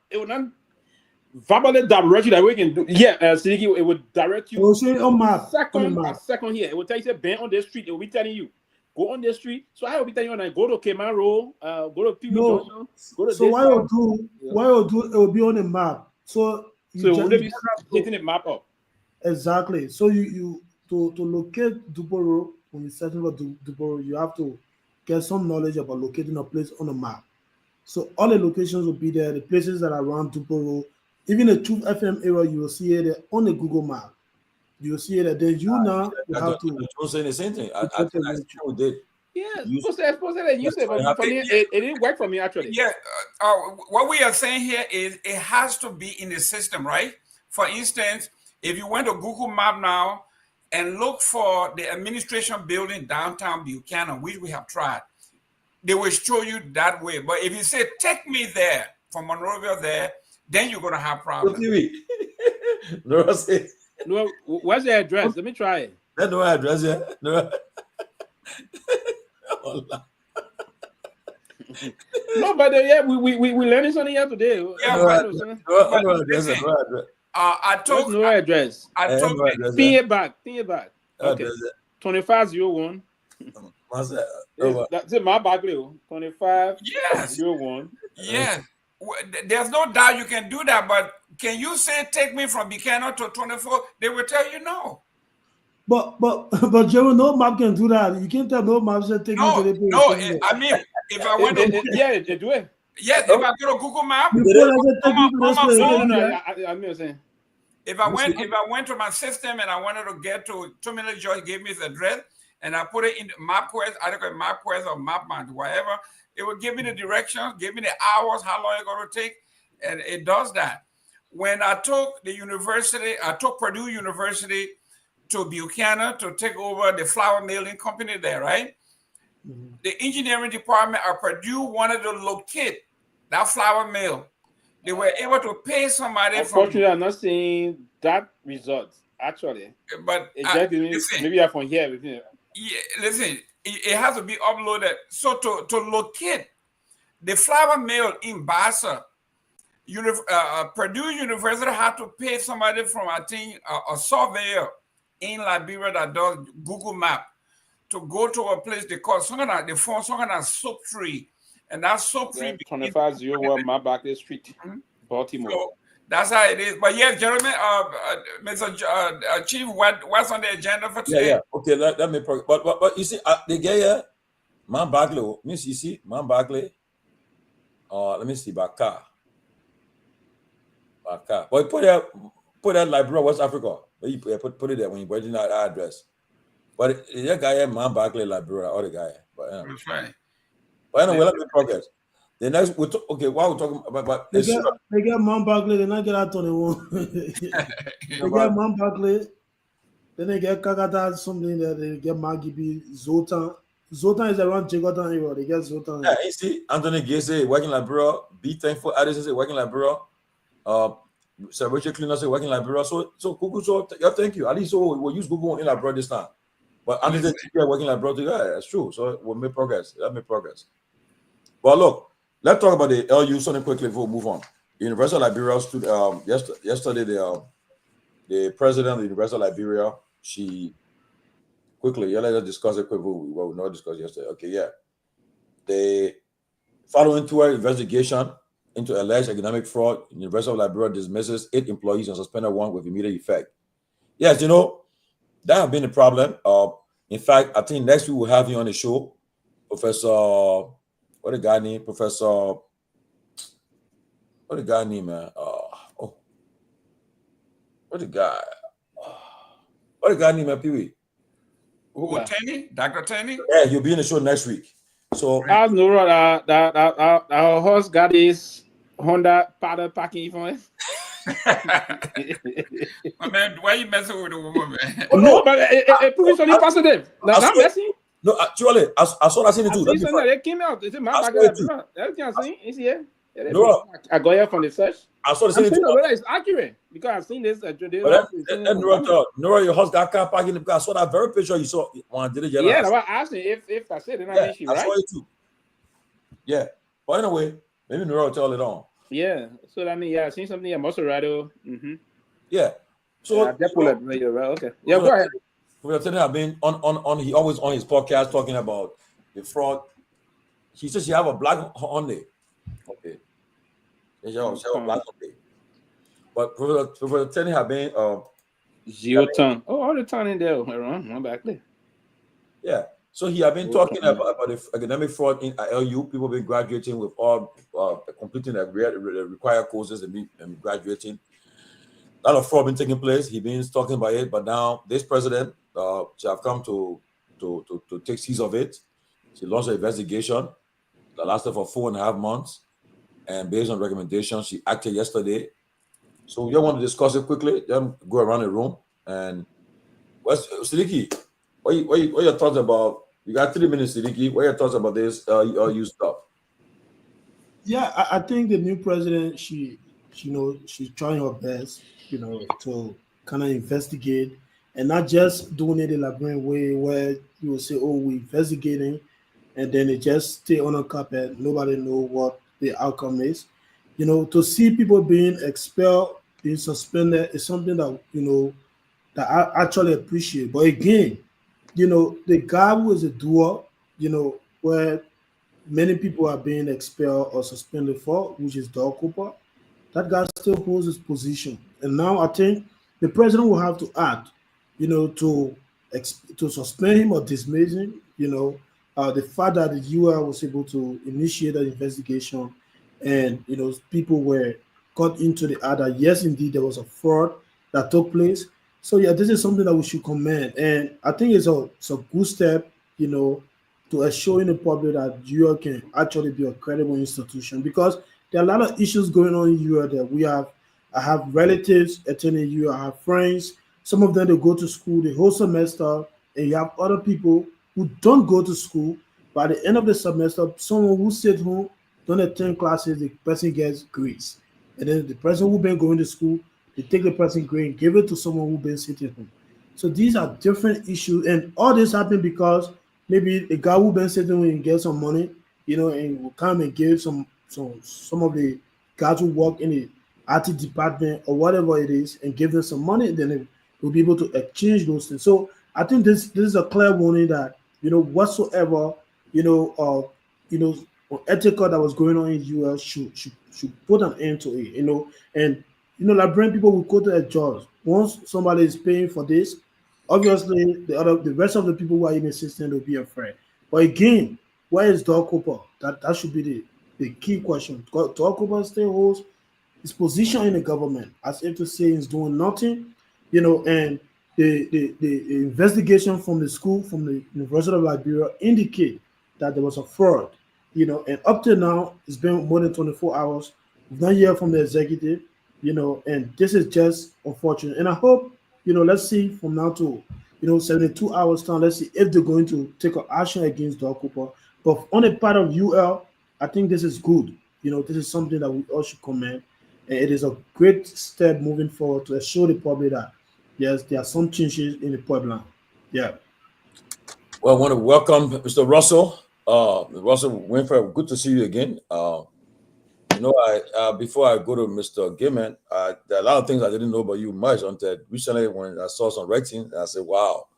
verbally direct you that we can do. Yeah, Sidiki, it will direct you. It will show you on map. Second here. It will tell you, say, Ben on this street. It will be telling you, go on this street. So I will be telling you, go to Kehleboe Road, go to Peabody. No. So what you do, it will be on the map. So it will be hitting the map up. Exactly. So you to locate Duporo, when you're searching for Duporo, you have to get some knowledge about locating a place on a map. So all the locations will be there, the places that are around Duporo. Even the Truth FM area, you will see it on the Google map. You will see it. Then you have to. I'm saying the same thing. I did. Yeah, supposed to use it, but for me, it didn't work for me actually. Yeah, what we are saying here is it has to be in the system, right? For instance, if you went to Google Map now and look for the administration building downtown Buchanan, which we have tried, they will show you that way. But if you say, take me there, from Monrovia there, then you're going to have problems. No, where's the address? Let me try it. That's no address, yeah. No. No, but yeah, we learning something here today. Yeah, I took no address. I took Think it back. Okay. 2501. That's it. My Barclay. 2501. Yes. There's no doubt you can do that, but can you say take me from Buchanan to 24? They will tell you no. But Jerry, no map can do that. You can't tell no map to take me to the place. No, I mean, if I went to yeah, they do it. Yes, if I go to Google Map, I mean, saying. If I went to my system and I wanted to get to Tomalin, George gave me his address and I put it in MapQuest, I don't know MapQuest or MapMan, whatever, it will give me the directions, give me the hours, how long it's going to take, and it does that. When I took the university, I took Purdue University to Buchanan to take over the flour milling company there, right? Mm-hmm. The engineering department at Purdue wanted to locate that flour mill. They were able to pay somebody. Unfortunately, I'm not seeing that result, actually. But listen, maybe I'm from here. Yeah, listen, it has to be uploaded. So to locate the flour mill in Bassa, Purdue University had to pay somebody from, I think, a surveyor in Liberia that does Google Map to go to a place they call the phone soap tree. And that soap tree 2501 Barclay Street, Baltimore. So that's how it is. But yes, gentlemen, Mr. Chief, what's on the agenda for today? Yeah. Okay, let me. But you see, the guy here, Man Barclay, Miss, you see, Man Barclay. Let me see, Baka. But put that Liberia, West Africa. You put it there when you put in that address. But that guy here, Man Barclay, Liberia, or the guy. But that's right. But anyway, let me progress. The next, okay, while we're talking about they get Man Barclay, they not get out 21. They get Man Barclay, then they get Kakata, something that they get Magibi, Zotan. Zotan is around Jigotan area. They get Zotan. Yeah, you see, Anthony Gay working Liberia, Be Thankful, Addison working Liberia, Celebration Cleaner working Liberia. So Google, thank you. At least we'll use Google in Liberia this time. But Anthony working Liberia, yeah, that's true. So we'll make progress. Let me progress. But look, let's talk about the LU something quickly before we move on. The University of Liberia stood yesterday. The president of the University of Liberia, she quickly, let's discuss it quickly. What we not discussed yesterday. Okay, yeah. They following to her investigation into alleged economic fraud, University of Liberia dismisses 8 employees and suspended 1 with immediate effect. Yes, you know, that has been a problem. In fact, I think next week we'll have you on the show, Professor. What the guy name? Professor. What the guy name, man? What the guy? What the guy name, man? Pewee. Tenney? Dr. Tenney? Yeah, he'll be in the show next week. So I know that our horse got his Honda powder packing for him. Man, why are you messing with the woman, man? Oh, no, but it proves only positive. Not messing. No, actually, I saw that scene too. They came out. It's in my backyard. That's what I'm saying. It's here. No, I got here from the search. I saw the scene too. Whether it's accurate because I've seen this. Nora, your house got car parking because I saw that very picture you saw when I did it. Yeah, I was asking if that's it. Then I she right. I saw it too. Yeah, but anyway, maybe Nora will tell it on. Yeah, so I mean, yeah, I seen something at Moserado. Yeah, so okay. Yeah, go ahead. I've been on. He always on his podcast talking about the fraud. He says you have a black on there. Okay. She have a black on there. But Professor Tenney have been zero ton. Oh, all the time in there around one back there. Yeah. So he have been talking about the academic fraud in LU. People been graduating with all completing the required courses and graduating. A lot of fraud been taking place. He been talking about it, but now this president, she have come to take seize of it. She launched an investigation that lasted for 4.5 months, and based on recommendations, she acted yesterday. So we just want to discuss it quickly. Then go around the room and Siddiqui, what are your thoughts about? You got 3 minutes, Siddiqui. What are your thoughts about this LU stuff? Yeah, I think the new president, she's trying her best, to kind of investigate and not just doing it in a Liberian way where you will say, oh, we're investigating and then it just stay on a carpet. Nobody know what the outcome is. To see people being expelled, being suspended is something that that I actually appreciate. But again, the guy who is a doer, where many people are being expelled or suspended for, which is Doug Cooper, that guy still holds his position. And now I think the president will have to act, to to suspend him or dismiss him. The fact that the UL was able to initiate an investigation, and people were got into the other. Yes, indeed, there was a fraud that took place. So yeah, this is something that we should commend, and I think it's a good step, to assuring the public that UL can actually be a credible institution, because there are a lot of issues going on in UL that we have. I have relatives attending UL, I have friends. Some of them they go to school the whole semester, and you have other people who don't go to school. By the end of the semester, someone who sits home, don't attend classes, the person gets grades. And then the person who been going to school, they take the person grade and give it to someone who been sitting home. So these are different issues, and all this happened because maybe the guy who been sitting and get some money, and will come and give some of the guys who work in the IT department or whatever it is, and give them some money, and then they will be able to exchange those things. So I think this is a clear warning that whatsoever ethical that was going on in US should put an end to it. And Liberian people will go to a judge once somebody is paying for this. Obviously, the rest of the people who are in the system will be afraid. But again, where is Doug Cooper? That should be the key question. Doug Cooper still holds his position in the government, as if to say he's doing nothing, and the investigation from the school, from the University of Liberia, indicate that there was a fraud, and up to now, it's been more than 24 hours. We've not heard from the executive, and this is just unfortunate. And I hope, let's see from now to, 72 hours time, let's see if they're going to take an action against Doug Cooper. But on the part of UL, I think this is good. This is something that we all should commend. And it is a great step moving forward to assure the public that, yes, there are some changes in the pipeline. Yeah. Well, I want to welcome Mr. Russell. Russell Winfrey, good to see you again. Before I go to Mr. Gimman, there are a lot of things I didn't know about you much until recently when I saw some writing. I said, wow,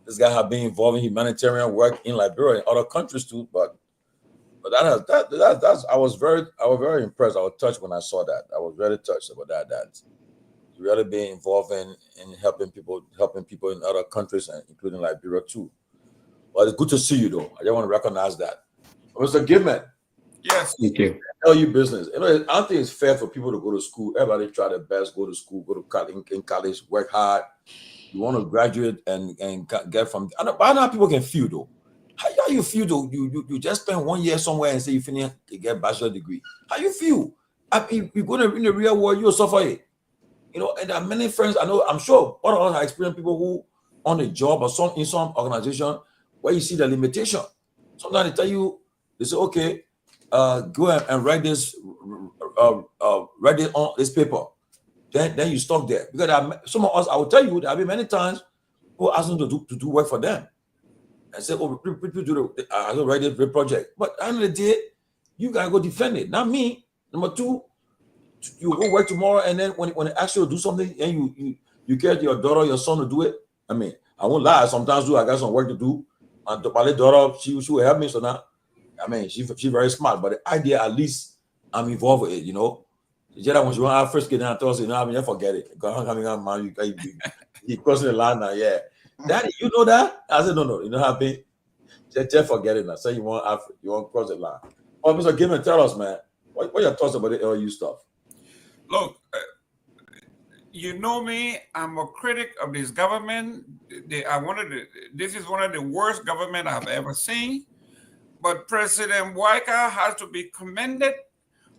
this guy has been involved in humanitarian work in Liberia and other countries too. But I was very impressed. I was touched when I saw that. I was very touched about that really being involved in helping people in other countries, and including Liberia too. Well, it's good to see you though. I just want to recognize that. Mr. Gimman. Yes. Thank you. Tell you business. I don't think it's fair for people to go to school. Everybody try their best, go to school, go to college, work hard. You want to graduate and get from. I know how people can feel though. How you feel though? You just spend 1 year somewhere and say you finish to get a bachelor degree. How you feel? I mean, you're going to in the real world, you'll suffer it. And there are many friends I know. I'm sure one of us have experienced people who on a job or in some organization where you see the limitation. Sometimes they tell you, they say, okay, go and write this on this paper. Then you stop there. Because some of us, I will tell you, there have been many times who ask them to do work for them. And say, oh, people do I don't write this project. But at the end of the day, you gotta go defend it. Not me. Number two, you go work tomorrow, and then when they ask you to do something, and you get your daughter, your son to do it. I mean, I won't lie. Sometimes I got some work to do. And my daughter, she will help me. So now, I mean, she's very smart. But the idea, at least, I'm involved with it. When she want to first get down to us, I mean, forget it. You crossing the line now, yeah. Daddy, you know that? I said, no. You know how big? Just forget it now. Say you want to cross the line. Oh, Mr. Gimman, tell us, man. What are your thoughts about the LU stuff? Look, you know me. I'm a critic of this government. This is one of the worst government I've ever seen. But President Waika has to be commended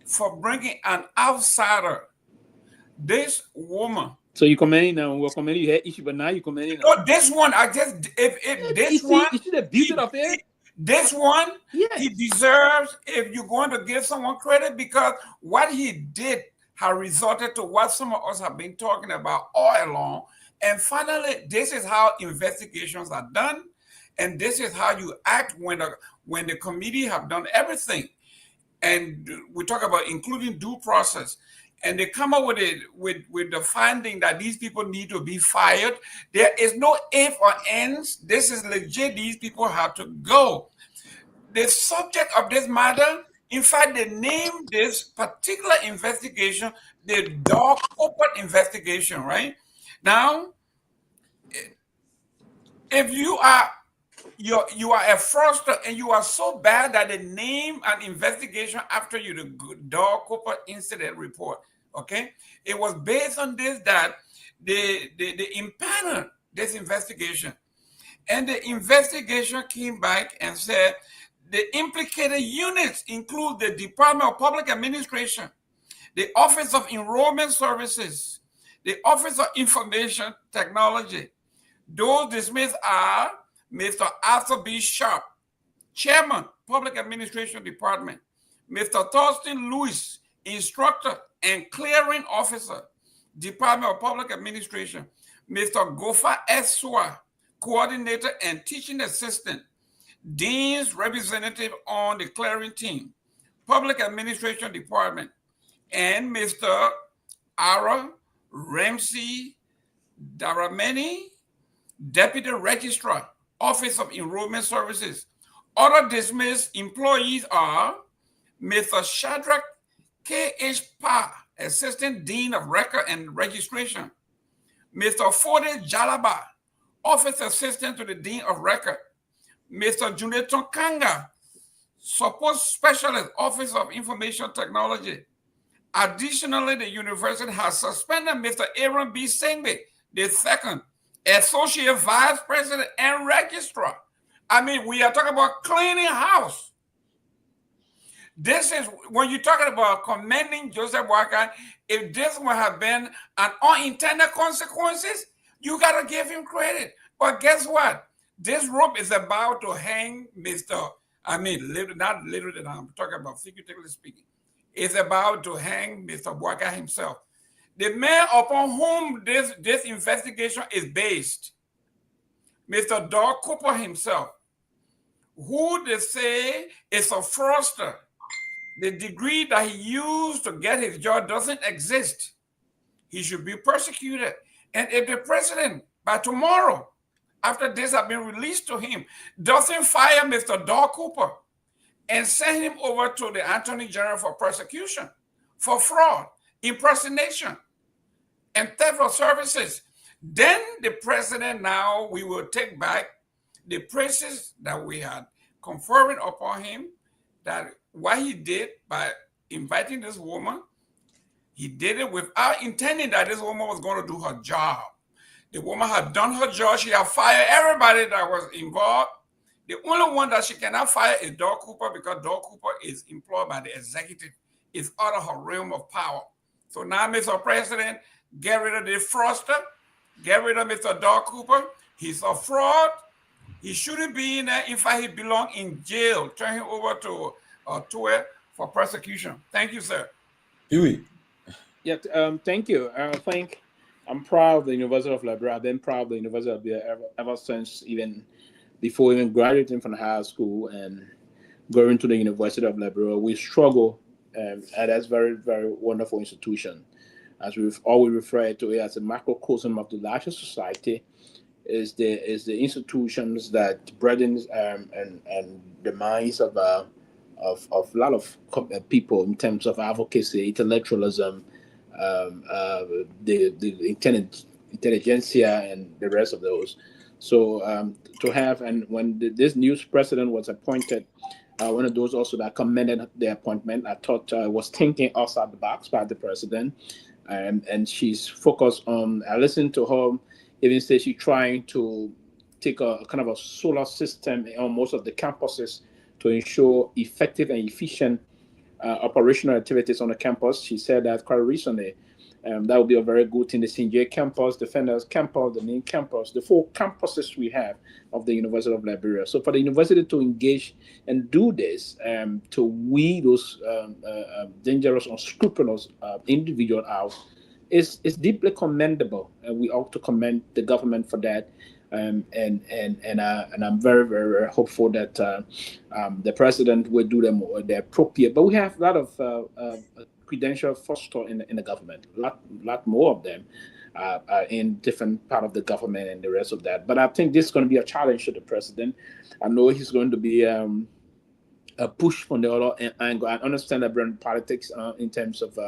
for bringing an outsider. This woman. So you commenting now? We're commenting. You had issue, but now you commenting. No, this one. I just if this one. You see the beauty of it. This one, yes. He deserves. If you're going to give someone credit, because what he did has resulted to what some of us have been talking about all along. And finally, this is how investigations are done. And this is how you act when the committee have done everything. And we talk about including due process. And they come up with the finding that these people need to be fired. There is no if or ends. This is legit. These people have to go. The subject of this matter, in fact, they named this particular investigation the Dog Corporate investigation, right? Now, if you are a fraudster and you are so bad that they name an investigation after you, the Dog Corporate incident report, okay? It was based on this that they impaneled this investigation. And the investigation came back and said the implicated units include the Department of Public Administration, the Office of Enrollment Services, the Office of Information Technology. Those dismissed are Mr. Arthur B. Sharp, Chairman, Public Administration Department, Mr. Thorsten Lewis, Instructor and Clearing Officer, Department of Public Administration, Mr. Gofa Eswa, Coordinator and Teaching Assistant, Dean's Representative on the Clearing Team, Public Administration Department, and Mr. Ara Ramsey Darameni, Deputy Registrar, Office of Enrollment Services. Other dismissed employees are Mr. Shadrach K.H. Pa, Assistant Dean of Record and Registration, Mr. Fode Jalaba, Office Assistant to the Dean of Record, Mr. Juneton Kanga, Support Specialist, Office of Information Technology. Additionally, the university has suspended Mr. Aaron B. Sanvee, the second Associate Vice President and Registrar. I mean, we are talking about cleaning house. This is when you're talking about commending Joseph Boakai. If this would have been an unintended consequences, you got to give him credit. But guess what? This rope is about to hang Mr. Not literally, I'm talking about figuratively speaking. It's about to hang Mr. Boakai himself. The man upon whom this investigation is based, Mr. Doug Cooper himself, who they say is a fraudster. The degree that he used to get his job doesn't exist. He should be persecuted. And if the president, by tomorrow, after this has been released to him, doesn't fire Mr. Doug Cooper and send him over to the Attorney General for prosecution, for fraud, impersonation, and theft of services, then the president now, we will take back the praises that we had conferring upon him, that what he did by inviting this woman, he did it without intending that this woman was going to do her job. The woman had done her job. She had fired everybody that was involved. The only one that she cannot fire is Doug Cooper, because Doug Cooper is employed by the executive. It's out of her realm of power. So now, Mr. President, get rid of the fraudster. Get rid of Mr. Doug Cooper. He's a fraud. He shouldn't be in there. In fact, he belongs in jail. Turn him over to it for prosecution. Thank you, sir. Pewee. Yeah, thank you. I think I'm proud of the University of Liberia. I've been proud of the University of Liberia ever since, even before even graduating from high school and going to the University of Liberia. We struggle, and that's very, very wonderful institution. As we've always referred to it as a macrocosm of the larger society, is the institutions that burdens and the minds of a lot of people in terms of advocacy, intellectualism, the intelligentsia, and the rest of those. So to have, and when this new president was appointed, one of those also that commended the appointment, I thought was thinking outside the box by the president, and she's focused on. I listened to her even say she's trying to take a kind of a solar system on most of the campuses to ensure effective and efficient operational activities on the campus. She said that quite recently. That would be a very good thing. The CJ campus, the Fenders campus, the main campus, the 4 campuses we have of the University of Liberia. So for the university to engage and do this, to weed those dangerous, unscrupulous individuals out, is deeply commendable. And we ought to commend the government for that. And I'm very, very, very hopeful that the president will do them the appropriate. But we have a lot of credential foster in the government, lot more of them in different part of the government and the rest of that. But I think this is going to be a challenge to the president. I know he's going to be a push from the other angle. I understand that brand politics in terms of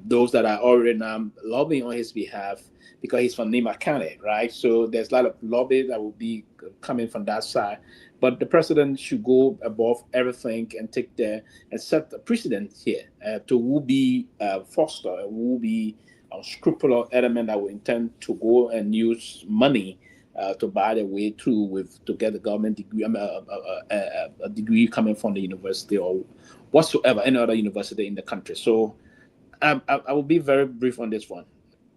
those that are already now lobbying on his behalf because he's from Nima County, right? So there's a lot of lobby that will be coming from that side. But the president should go above everything and take and set the precedent here to who be foster, who will be a scrupulous element that will intend to go and use money to buy their way through to get a government degree, a degree coming from the university or whatsoever, any other university in the country. So I will be very brief on this one.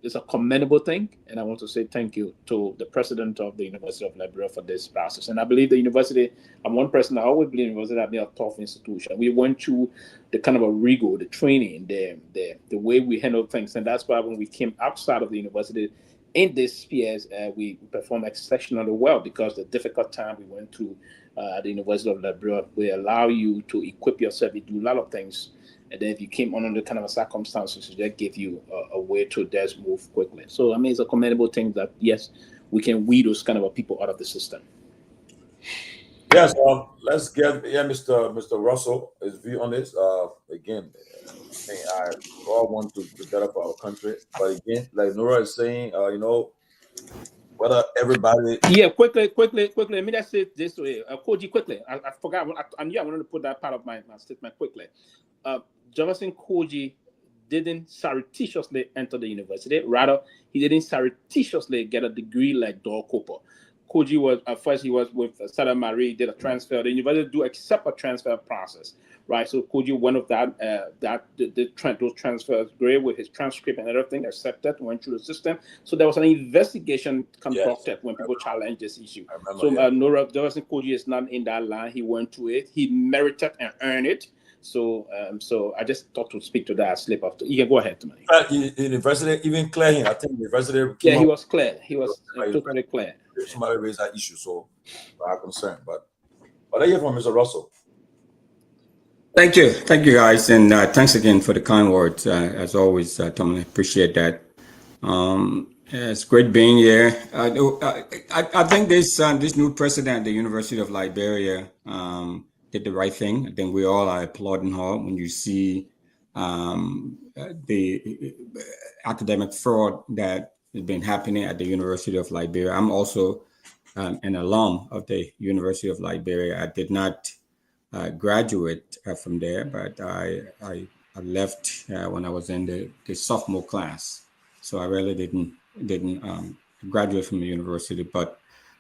It's a commendable thing, and I want to say thank you to the president of the University of Liberia for this process. And I believe the university, I'm one person, I always believe the university has been a tough institution. We went through the kind of a rigor, the training, the way we handle things, and that's why when we came outside of the university in this spheres, we performed exceptionally well because the difficult time we went through at the University of Liberia will allow you to equip yourself to do a lot of things. And then if you came under kind of a circumstances, that give you a way to just move quickly. So, I mean, it's a commendable thing that, yes, we can weed those kind of people out of the system. Yes, let's get Mr. Russell his view on this. Again, I all want to develop our country, but again, like Nora is saying, whether everybody. Yeah, quickly. Let me just say this way, Koji, quickly. I forgot. I knew I wanted to put that part of my statement quickly. Jefferson Koji didn't surreptitiously enter the university. Rather, he didn't surreptitiously get a degree like Dor Cooper. Koji was at first he was with Sada Marie, did a transfer. The university do accept a transfer process, right? So Koji one of those transfers great with his transcript and everything accepted, went through the system. So there was an investigation conducted when people challenged this issue. So Nora Jefferson Koji is not in that line. He went through it. He merited and earned it. So I just thought to speak to that slip after. You can go ahead, Tommy. University even clear him. I think university. Yeah, he was clear. He was totally clear. Somebody raised that issue, so I'm concerned. But I hear from Mr. Russell. Thank you, guys, and thanks again for the kind words. As always, Tomalin, appreciate that. It's great being here. I think this new president at the University of Liberia did the right thing. I think we all are applauding her when you see the academic fraud that has been happening at the University of Liberia. I'm also an alum of the University of Liberia. I did not graduate from there, but I left when I was in the sophomore class. So I really didn't graduate from the university, but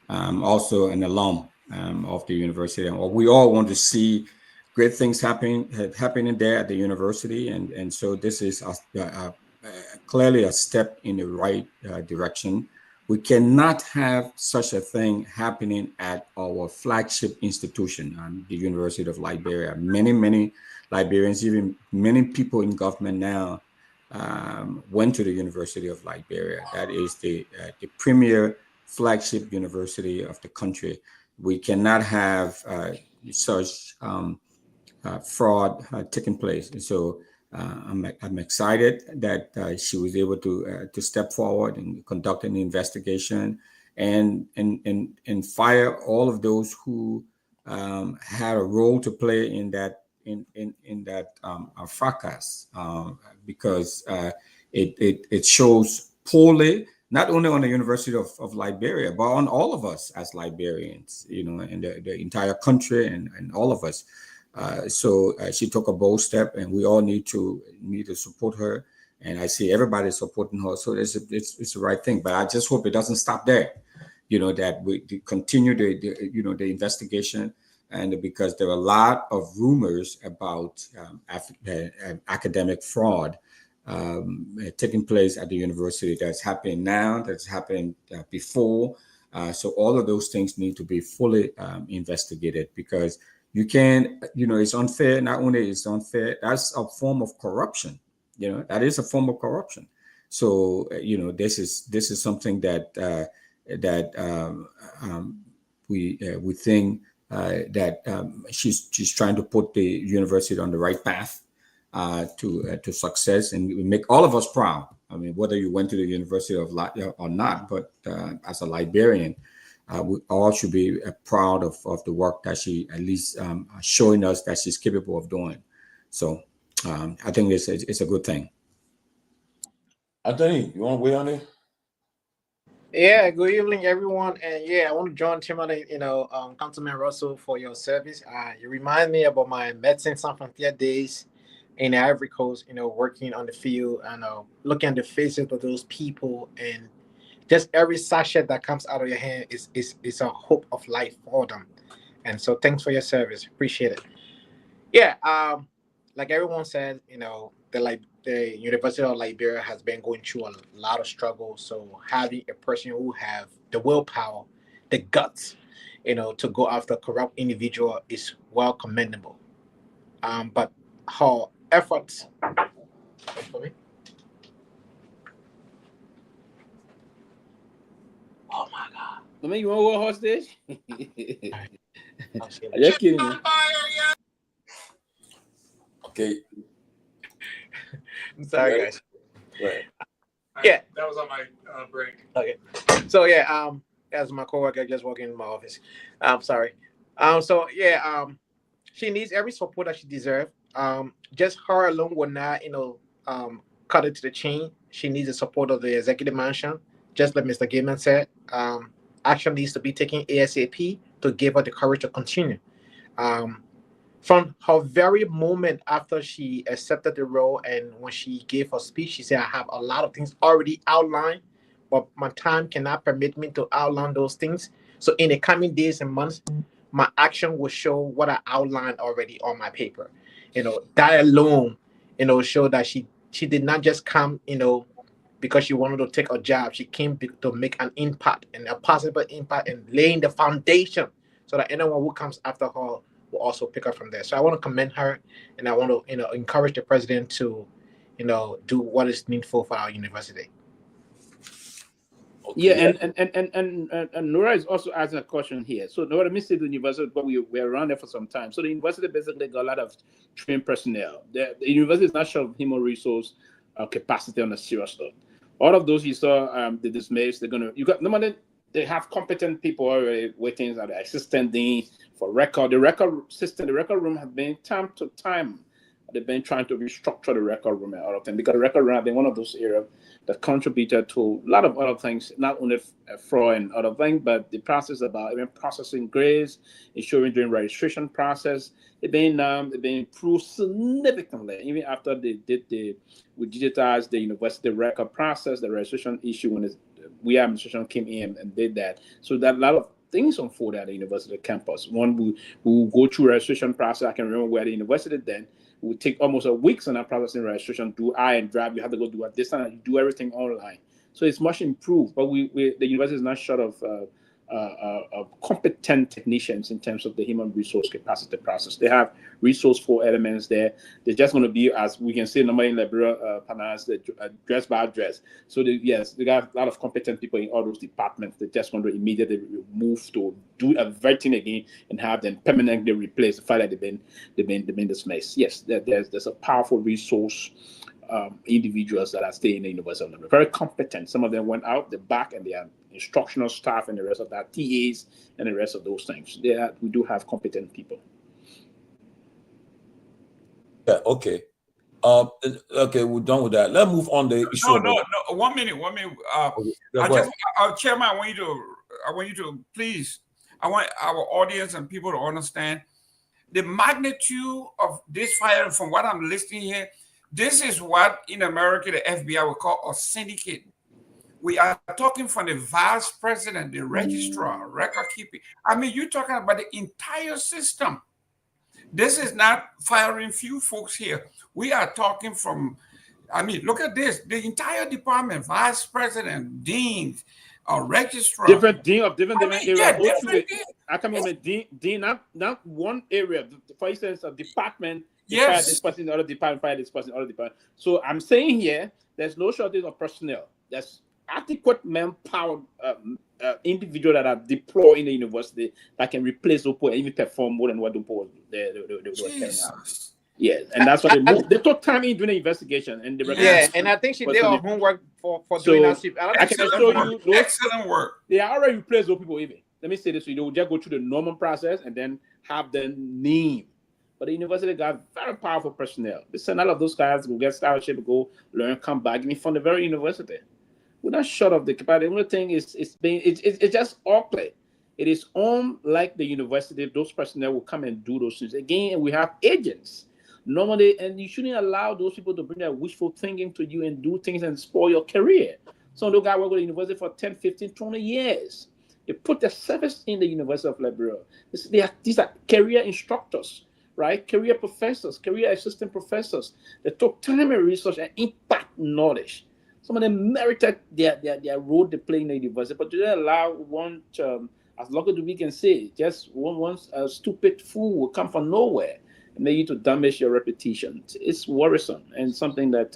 I'm also an alum of the university. And we all want to see great things happening there at the university. And so this is clearly a step in the right direction. We cannot have such a thing happening at our flagship institution, the University of Liberia. Many Liberians, even many people in government now, went to the University of Liberia. That is the premier flagship university of the country. We cannot have such fraud taking place. And so I'm excited that she was able to step forward and conduct an investigation and fire all of those who had a role to play in that fracas, because it shows poorly not only on the University of Liberia, but on all of us as Liberians, and the entire country and all of us. So she took a bold step, and we all need to support her. And I see everybody supporting her, so it's the right thing. But I just hope it doesn't stop there. That we continue the investigation, and because there are a lot of rumors about academic fraud taking place at the university that's happening now, that's happened before. So all of those things need to be fully investigated, because you can't, it's unfair. Not only is it unfair, that's a form of corruption. That is a form of corruption. So, this is something that that we think that she's trying to put the university on the right path to success, and we make all of us proud. I mean, whether you went to the University of Liberia or not, but as a Liberian, we all should be proud of the work that she at least showing us that she's capable of doing. So I think it's a good thing. Anthony, you want to weigh on it? Yeah, good evening, everyone. And yeah, I want to join Tomalin, Councilman Russell, for your service. You remind me about my Medicine Sans Frontier days in the Ivory Coast, working on the field and looking at the faces of those people, and just every sachet that comes out of your hand is a hope of life for them. And so thanks for your service. Appreciate it. Yeah, like everyone said, the University of Liberia has been going through a lot of struggle. So having a person who have the willpower, the guts, to go after corrupt individual is well commendable. But her efforts. Wait for me. Oh my God! I mean, you want to go hostage? Are you kidding me? Okay. I'm sorry, guys. Right. Yeah, that was on my break. Okay. So yeah, as my coworker just walked in my office. I'm sorry. So yeah, she needs every support that she deserves. Just her alone will not, cut it to the chain. She needs the support of the executive mansion. Just like Mr. Gaiman said, action needs to be taken ASAP to give her the courage to continue. From her very moment after she accepted the role and when she gave her speech, she said, I have a lot of things already outlined, but my time cannot permit me to outline those things. So in the coming days and months, my action will show what I outlined already on my paper. That alone, show that she did not just come, because she wanted to take a job. She came to make an impact, and a possible impact, and laying the foundation so that anyone who comes after her will also pick up from there. So I want to commend her, and I want to, encourage the president to, do what is needful for our university. Okay. Yeah, and Nora is also asking a question here. So Nora, let me say the university, but we were around there for some time. So the university basically got a lot of trained personnel. The university is not sure of human resource capacity on a serious note. All of those you saw, the dismissed, normally they have competent people already waiting at the assistant dean for record. The record system, the record room has been time to time. They've been trying to restructure the record room and other things, because the record room has been one of those areas that contributed to a lot of other things, not only fraud and other things, but the process about even processing grades, ensuring during registration process, they've been improved significantly. Even after we digitized the university record process, the registration issue when we administration came in and did that. So that a lot of things unfolded at the university campus. One, we will go through registration process. I can remember where the university then would take almost a week on that processing registration. Do I and drive? You have to go do it this time. You do everything online. So it's much improved. But the university is not short of competent technicians in terms of the human resource capacity process. They have resourceful elements there. They're just going to be, as we can say, normally in Liberia, dress by dress. So they got a lot of competent people in all those departments. They're just going to immediately move to do everything again and have them permanently replace the fact that they've been dismissed. Yes, there's a powerful resource. Individuals that are staying in the University of Liberia, very competent. Some of them went out the back, and they are instructional staff and the rest of that, TAs and the rest of those things. We do have competent people. Yeah. Okay. Okay. We're done with that. Let's move on the issue. No. 1 minute. Chairman, I want you to please. I want our audience and people to understand the magnitude of this fire. From what I'm listening here, this is what in America the FBI would call a syndicate. We are talking from the vice president, the registrar, record keeping. I mean, you're talking about the entire system. This is not firing few folks here. We are talking from, look at this, the entire department, vice president, deans, registrar. Different dean of different areas. Yeah, different I come on, dean, not one area. For instance, a department. Yes. This person, the other department, fire this person, other department. So I'm saying here, there's no shortage of personnel. adequate manpower individual that are deployed in the university that can replace Opo and even perform more than what Opo was they were carrying out. Yeah, and that's why they took time in doing the investigation and and I think she did her homework for doing that. I can assure you, those excellent work. They are already replaced those people even. Let me say this: so they will just go through the normal process and then have them named. But the university got very powerful personnel. They send all of those guys who get scholarship, go learn, come back, and from the very university. We're not short of the capacity. The only thing is, it's just awkward. It is unlike the university. Those personnel will come and do those things again. We have agents. Normally, and you shouldn't allow those people to bring that wishful thinking to you and do things and spoil your career. Some of those guys work at the university for 10, 15, 20 years. They put their service in the University of Liberia. These are career instructors, right? Career professors, career assistant professors. They took time and research and impact knowledge. Some of them merited their role they play in the university, but they didn't allow one, as long as we can say, just one stupid fool will come from nowhere. Maybe to damage your reputation. It's worrisome and something that,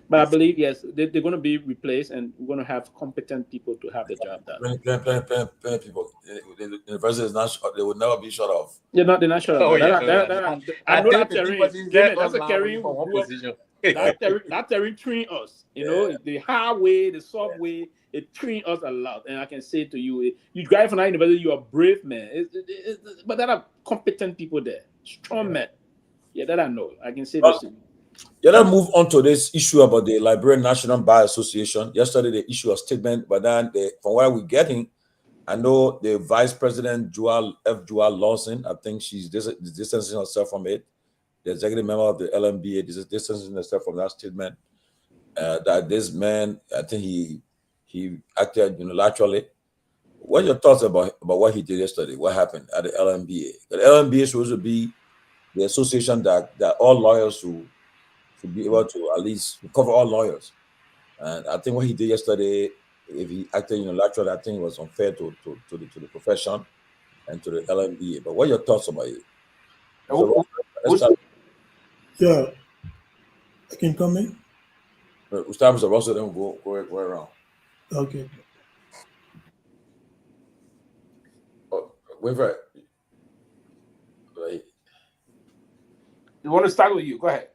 but I believe, yes, they're going to be replaced and we're going to have competent people to have the job done. Plenty people. The university is not, they will never be shut off. They're not shut off. I know that that's a carrying position. That Terry trained us, you know, the hard way, the soft way, it trained us a lot. And I can say to you, you drive from that university, you're a brave man. But there are competent people there. Strong men. Yeah, that I know. I can say this. Yeah, let's move on to this issue about the Liberian National Bar Association. Yesterday, they issued a statement, but then from where we're getting, I know the Vice President, Guar Lawson, I think she's distancing herself from it. The executive member of the LMBA is distancing herself from that statement. That this man, I think he acted unilaterally. What are your thoughts about what he did yesterday? What happened at the LMBA? The LMBA is supposed to be the association that all lawyers should be able to at least cover all lawyers. And I think what he did yesterday, if he acted unilaterally, I think it was unfair to the profession and to the LMBA. But what are your thoughts about it? Yeah, I can come in. We start with the Russell, then we'll go around. Okay. Wait for it. You want to start with you? Go ahead.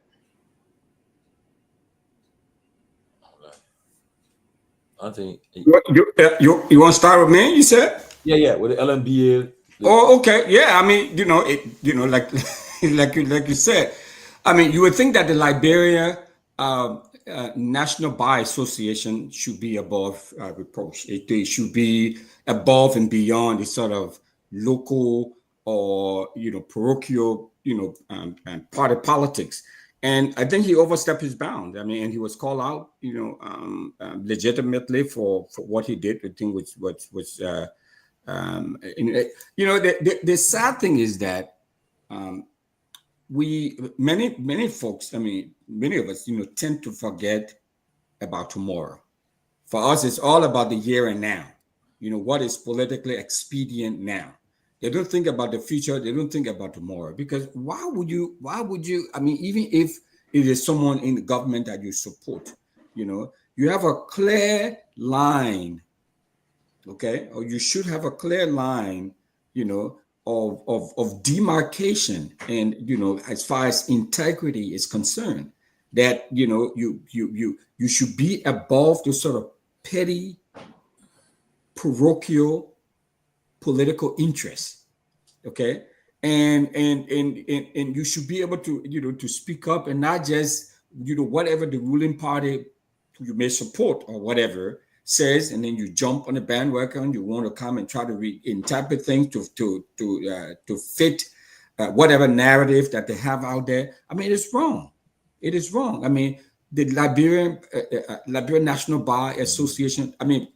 I think you want to start with me? You said? Yeah, with the LMBA. Oh, okay. Yeah, I mean, like like you said, I mean, you would think that the Liberia National Bar Association should be above reproach. It should be above and beyond the sort of local or parochial party politics. And I think he overstepped his bounds. I mean, and he was called out legitimately for what he did. I think the sad thing is that many folks, I mean, many of us, tend to forget about tomorrow. For us, it's all about the here and now. What is politically expedient now. They don't think about the future. They don't think about tomorrow. Because why would you, I mean, even if it is someone in the government that you support, you have a clear line, okay? Or you should have a clear line, of demarcation and, as far as integrity is concerned, that, you should be above the sort of petty, parochial, political interests, okay, and you should be able to to speak up and not just whatever the ruling party you may support or whatever says, and then you jump on the bandwagon. You want to come and try to reinterpret things to fit whatever narrative that they have out there. I mean, it's wrong. It is wrong. I mean, the Liberian National Bar Association. I mean,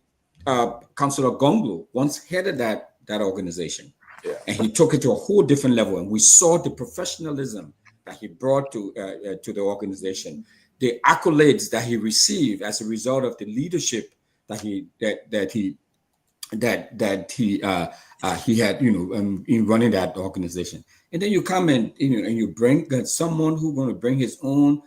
Councillor Gongloe once headed that organization, and he took it to a whole different level. And we saw the professionalism that he brought to the organization, the accolades that he received as a result of the leadership that he had, in running that organization. And then you come and and you bring someone who's going to bring his own,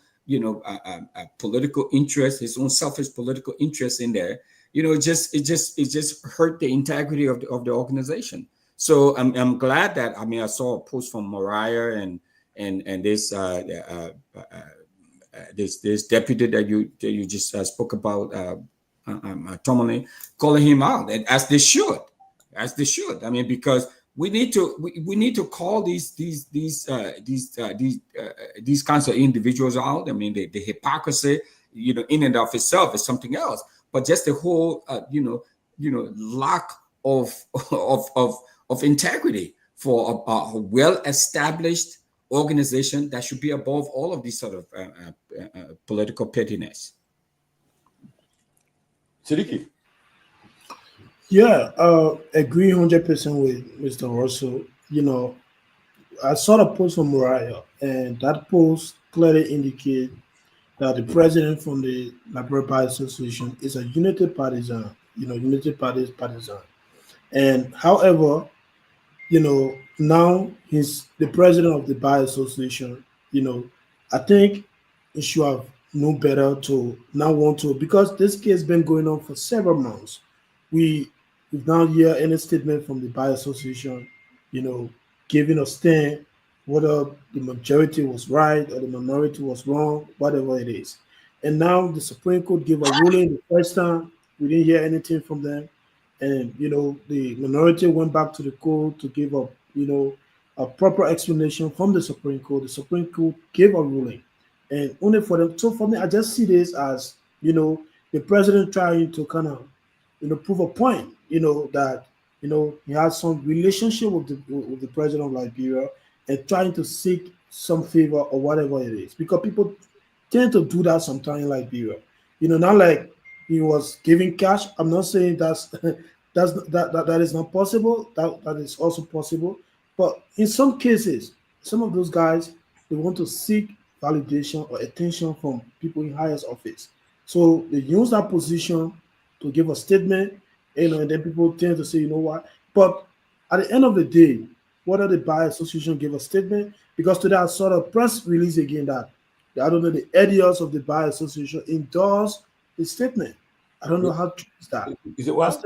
political interest, his own selfish political interest in there. it just hurt the integrity of the organization. So I'm glad that, I mean, I saw a post from Mariah and this this deputy that you just spoke about, Tomalin, calling him out, and as they should. I mean, because we need to call these kinds of individuals out. I mean, the hypocrisy, in and of itself is something else. But just the whole, lack of integrity for a well-established organization that should be above all of these sort of political pettiness. Siddiqui. Yeah, agree 100% with Mr. Russell. I saw the post from Mariah, and that post clearly indicates that the president from the Liberia Bar Association is a unity partisan, unity party partisan. And however, now he's the president of the Bar Association. I think he should have known better to now want to, because this case has been going on for several months. We've now hear any statement from the Bar Association, giving a stand whether the majority was right or the minority was wrong, whatever it is. And now the Supreme Court gave a ruling the first time. We didn't hear anything from them. And the minority went back to the court to give a proper explanation from the Supreme Court. The Supreme Court gave a ruling, and only for them. So for me, I just see this as the president trying to kind of prove a point. That he has some relationship with the president of Liberia and trying to seek some favor or whatever it is, because people tend to do that sometimes in Liberia. Not like he was giving cash. I'm not saying that is not possible. That is also possible. But in some cases, some of those guys, they want to seek validation or attention from people in highest office. So they use that position to give a statement, and then people tend to say, what? But at the end of the day, whether the Bar Association give a statement, because today I saw a press release again that I don't know, the editors of the Bar Association endorsed the statement. I don't know how true is that. Is it what?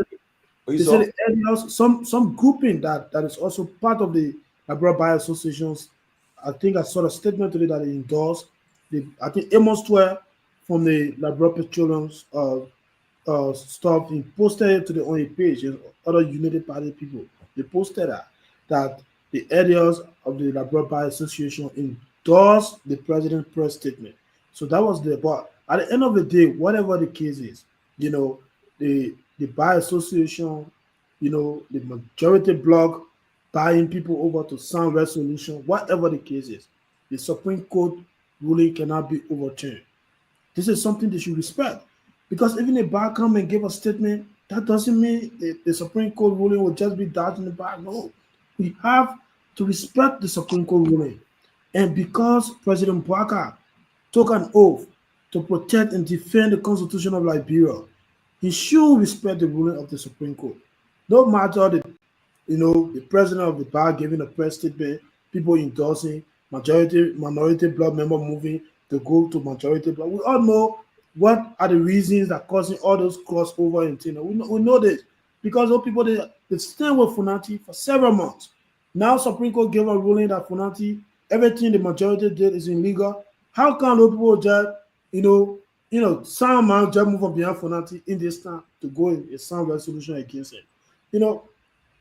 They say the editors, some grouping that is also part of the Liberia Bar Associations. I think I saw a statement today that they endorsed. I think Amos Twere from the Liberia Petroleum's stuff, he posted it to the only page. And other United Party people, they posted that the editors of the Liberia Bar Association endorsed the president's press statement. So that was the, but at the end of the day, whatever the case is, the Bar Association, the majority bloc buying people over to sign resolution, whatever the case is, the Supreme Court ruling cannot be overturned. This is something they should respect. Because even a bar come and give a statement, that doesn't mean the Supreme Court ruling will just be dodged in the bar. No. We have to respect the Supreme Court ruling. And because President Bouacar took an oath to protect and defend the Constitution of Liberia, he should respect the ruling of the Supreme Court. No matter the president of the bar giving a press statement, people endorsing, minority bloc member moving to go to majority bloc. We all know what are the reasons that causing all those crossover and things. We know this because those people they stand with Funati for several months. Now Supreme Court gave a ruling that Funati, everything the majority did is illegal. How can those people just some man just move up behind Funati in this time to go in a sound resolution against him?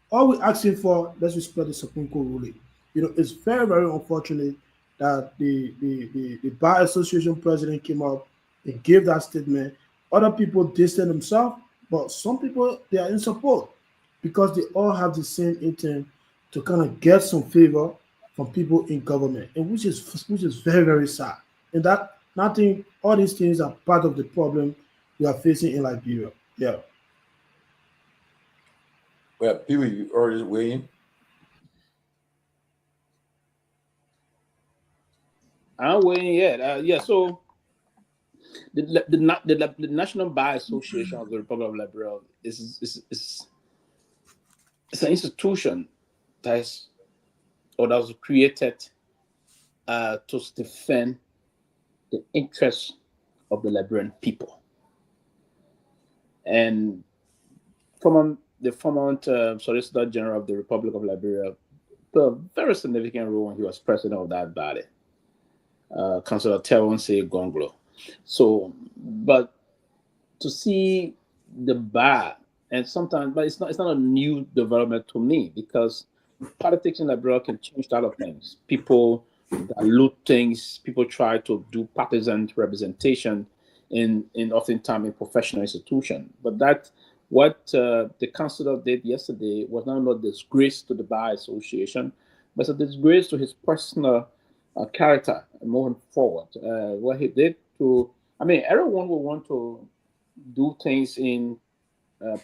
All we're asking for, let's respect the Supreme Court ruling. It's very, very unfortunate that the Bar Association president came up and gave that statement. Other people distance themselves, but some people, they are in support because they all have the same intent to kind of get some favor from people in government, and which is very, very sad. And that nothing, all these things are part of the problem we are facing in Liberia. Yeah. Well, Pewee, you already weighing? I'm waiting yet. Yeah, so the National Bar Association of the Republic of Liberia is an institution that was created to defend the interests of the Liberian people. And the former Solicitor General of the Republic of Liberia played a very significant role when he was president of that body, Councillor Kehleboe Gongloe. So, but to see the bar, and sometimes, but it's not a new development to me, because politics in Liberia can change a lot of things. People dilute things. People try to do partisan representation in oftentimes in professional institutions. But that what the councillor did yesterday was not a disgrace to the Bar Association, but it's a disgrace to his personal character moving forward. What he did to, I mean, everyone will want to do things in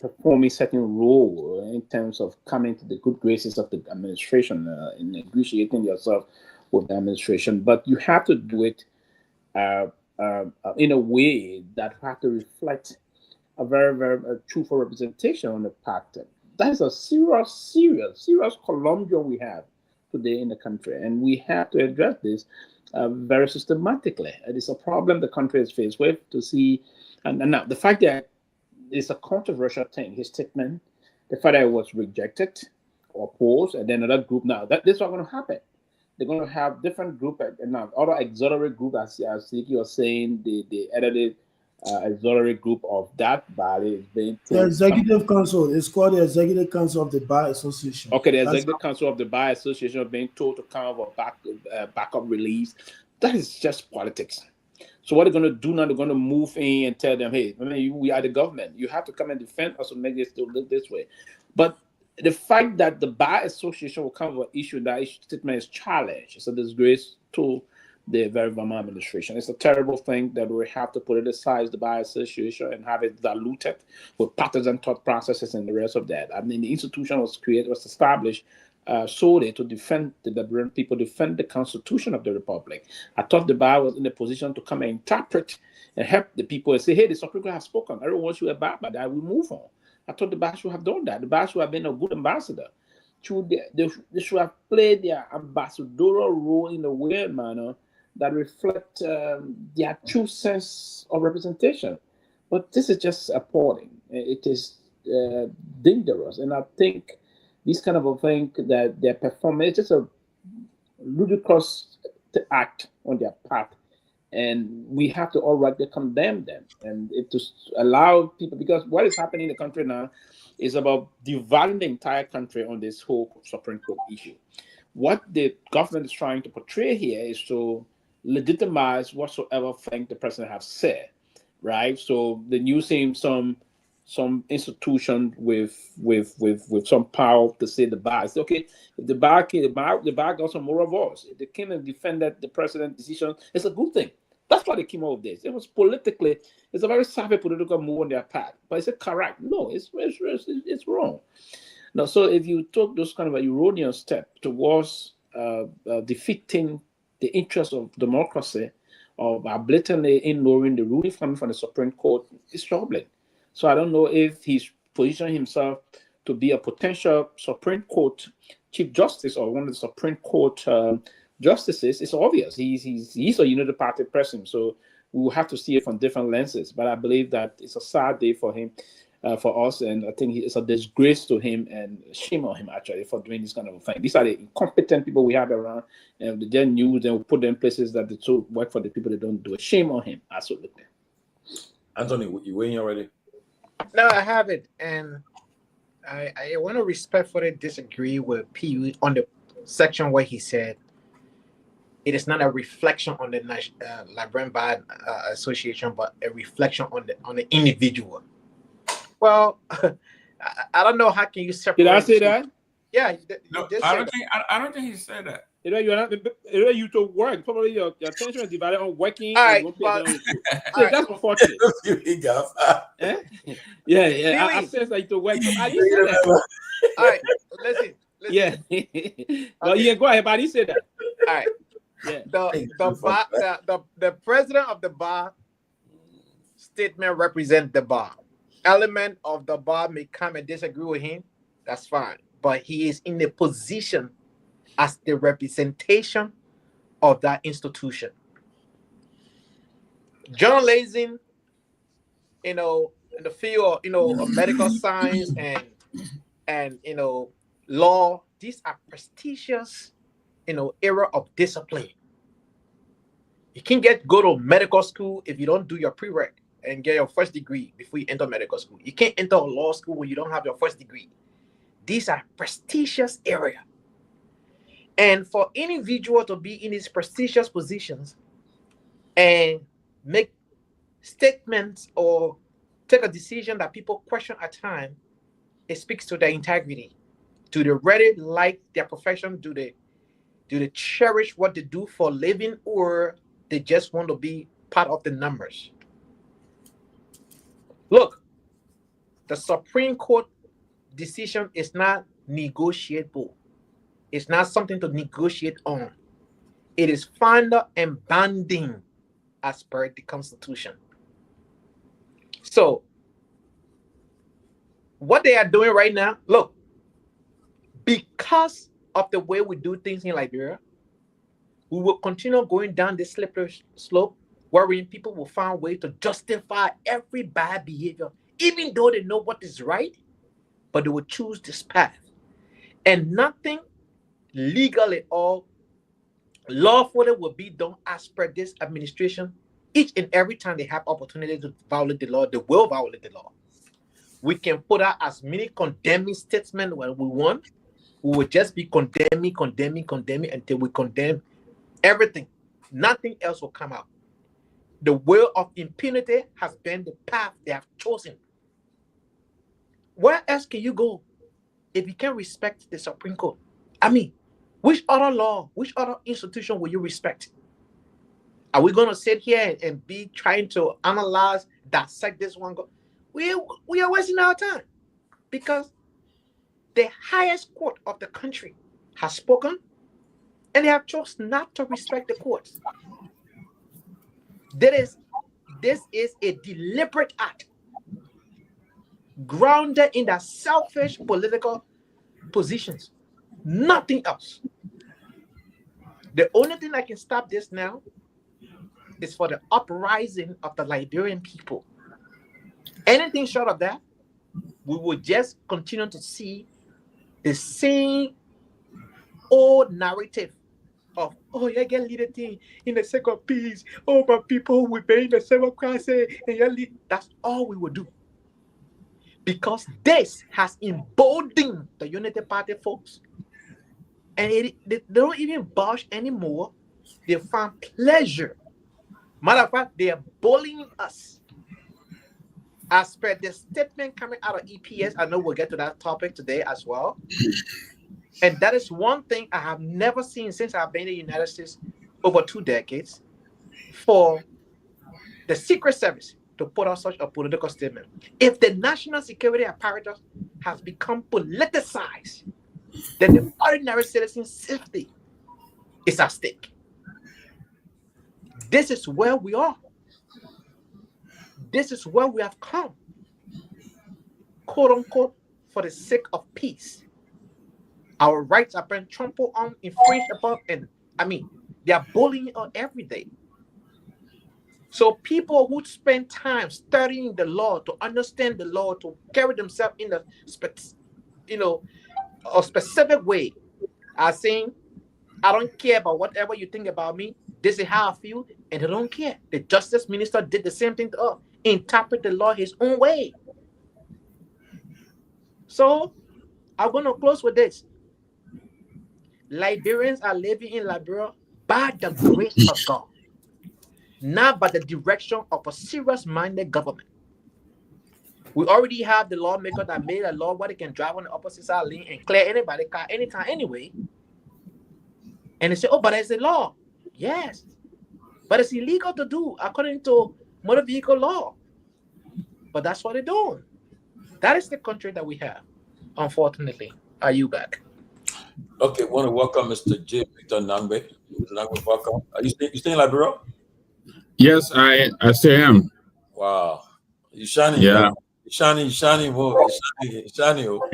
performing certain role in terms of coming to the good graces of the administration, in negotiating yourself with the administration, but you have to do it in a way that have to reflect a very, very truthful representation on the party. That is a serious conundrum we have today in the country, and we have to address this very systematically. It is a problem the country is faced with to see, and now the fact that it's a controversial thing, his statement, the fact that it was rejected or opposed, and then another group now, this is not going to happen. They're going to have different group, and now other auxiliary group, as Siki was saying, the edited auxiliary group of that body is being the executive council. It's called the executive council of the Bar Association. Okay, the executive council of the Bar Association are being told to come up with backup release. That is just politics. So what they're going to do now, they're going to move in and tell them, hey, we are the government. You have to come and defend us and make this to look this way. But the fact that the Bar Association will come with an issue, that statement is challenged. It's a disgrace to the very Vermont administration. It's a terrible thing that we have to politicize the Bar Association and have it diluted with partisan thought processes and the rest of that. I mean, the institution was established solely to defend the Liberian people, defend the Constitution of the Republic. I thought the Bar was in a position to come and interpret and help the people and say, hey, the Supreme Court has spoken. Everyone should abide by that. We move on. I thought the Bar should have done that. The Bar should have been a good ambassador. They should have played their ambassadorial role in a weird manner that reflect their true sense of representation. But this is just appalling. It is dangerous. And I think this kind of a thing that they're performing, it's just a ludicrous act on their part. And we have to all rightly condemn them. And it to allow people, because what is happening in the country now is about dividing the entire country on this whole Supreme Court issue. What the government is trying to portray here is to legitimize whatsoever thing the president has said, right? So they're using some institution with some power to say the Bar. It's okay, if the Bar got some moral voice. If they came and defended the president's decision, it's a good thing. That's why they came out with this. It was politically, it's a very savvy political move on their part. But is it correct? No, it's wrong. Now, so if you took those kind of an erroneous step towards defeating the interest of democracy, or by blatantly ignoring the ruling coming from the Supreme Court, it's troubling. So I don't know if he's positioned himself to be a potential Supreme Court Chief Justice or one of the Supreme Court justices. It's obvious he's a United Party president, so we will have to see it from different lenses. But I believe that it's a sad day for him, for us, and I think it's a disgrace to him and shame on him actually for doing this kind of thing. These are the incompetent people we have around, and they then use them, put them in places that they so work for the people they don't do it. Shame on him, absolutely. Anthony, you waiting already? No, I haven't, and I want to respectfully disagree with Pewee on the section where he said it is not a reflection on the Liberian Bar Association, but a reflection on the individual. Well, I don't know how can you separate. Did I say that? Yeah, No, I don't think he said that. You know, you're not. You to work. Probably your attention is divided on working. All right, that's unfortunate. Yeah. I said that you to work. I didn't say that. All right, listen. Yeah. Well, yeah, go ahead. But I didn't say that. All right. Yeah. The president of the Bar statement represents the Bar. Element of the Bar may come and disagree with him. That's fine. But he is in a position as the representation of that institution. Journalism, the field of, of medical science and law, these are prestigious, area of discipline. You can't go to medical school if you don't do your prereq and get your first degree before you enter medical school. You can't enter a law school when you don't have your first degree. These are prestigious area. And for any individual to be in these prestigious positions and make statements or take a decision that people question at time, it speaks to their integrity. Do they really like their profession? Do they cherish what they do for a living, or they just want to be part of the numbers? Look, the Supreme Court decision is not negotiable. It's not something to negotiate on. It is final and binding as per the Constitution. So, what they are doing right now, look, because of the way we do things in Liberia, we will continue going down this slippery slope wherein people will find a way to justify every bad behavior, even though they know what is right, but they will choose this path. And nothing legal at all, lawfully will be done as per this administration. Each and every time they have opportunity to violate the law, they will violate the law. We can put out as many condemning statements when we want. We will just be condemning until we condemn everything. Nothing else will come out. The way of impunity has been the path they have chosen. Where else can you go if you can't respect the Supreme Court? I mean, which other law, which other institution will you respect? Are we going to sit here and be trying to analyze, dissect this one? We are wasting our time, because the highest court of the country has spoken, and they have chosen not to respect the courts. This is a deliberate act, grounded in their selfish political positions. Nothing else. The only thing that can stop this now is for the uprising of the Liberian people. Anything short of that, we will just continue to see the same old narrative of, oh, you get leader thing in the sake of peace. Oh, my people will be in the civil crisis. And that's all we will do. Because this has emboldened the Unity Party folks. And they don't even budge anymore. They find pleasure. Matter of fact, they are bullying us. As per the statement coming out of EPS, I know we'll get to that topic today as well. And that is one thing I have never seen since I've been in the United States over 2 decades, for the Secret Service to put out such a political statement. If the national security apparatus has become politicized, then the ordinary citizen's safety is at stake. This is where we are. This is where we have come, quote unquote, for the sake of peace. Our rights are being trampled on, infringed upon, and they are bullying us every day. So people who spend time studying the law, to understand the law, to carry themselves in a specific way, are saying, I don't care about whatever you think about me. This is how I feel, and they don't care. The Justice Minister did the same thing to us, interpret the law his own way. So I'm going to close with this. Liberians are living in Liberia by the grace of God, not by the direction of a serious-minded government. We already have the lawmaker that made a law where they can drive on the opposite side lane and clear anybody's car anytime, anyway. And they say, oh, but it's a law. Yes, but it's illegal to do according to motor vehicle law. But that's what they're doing. That is the country that we have, unfortunately. Are you back? Okay, want to welcome Mr. J. Victor Nangbe. Mr. Nangbe, welcome. Are you staying in Liberia? Yes, I still am. Wow. You shining. Yeah. Shiny. You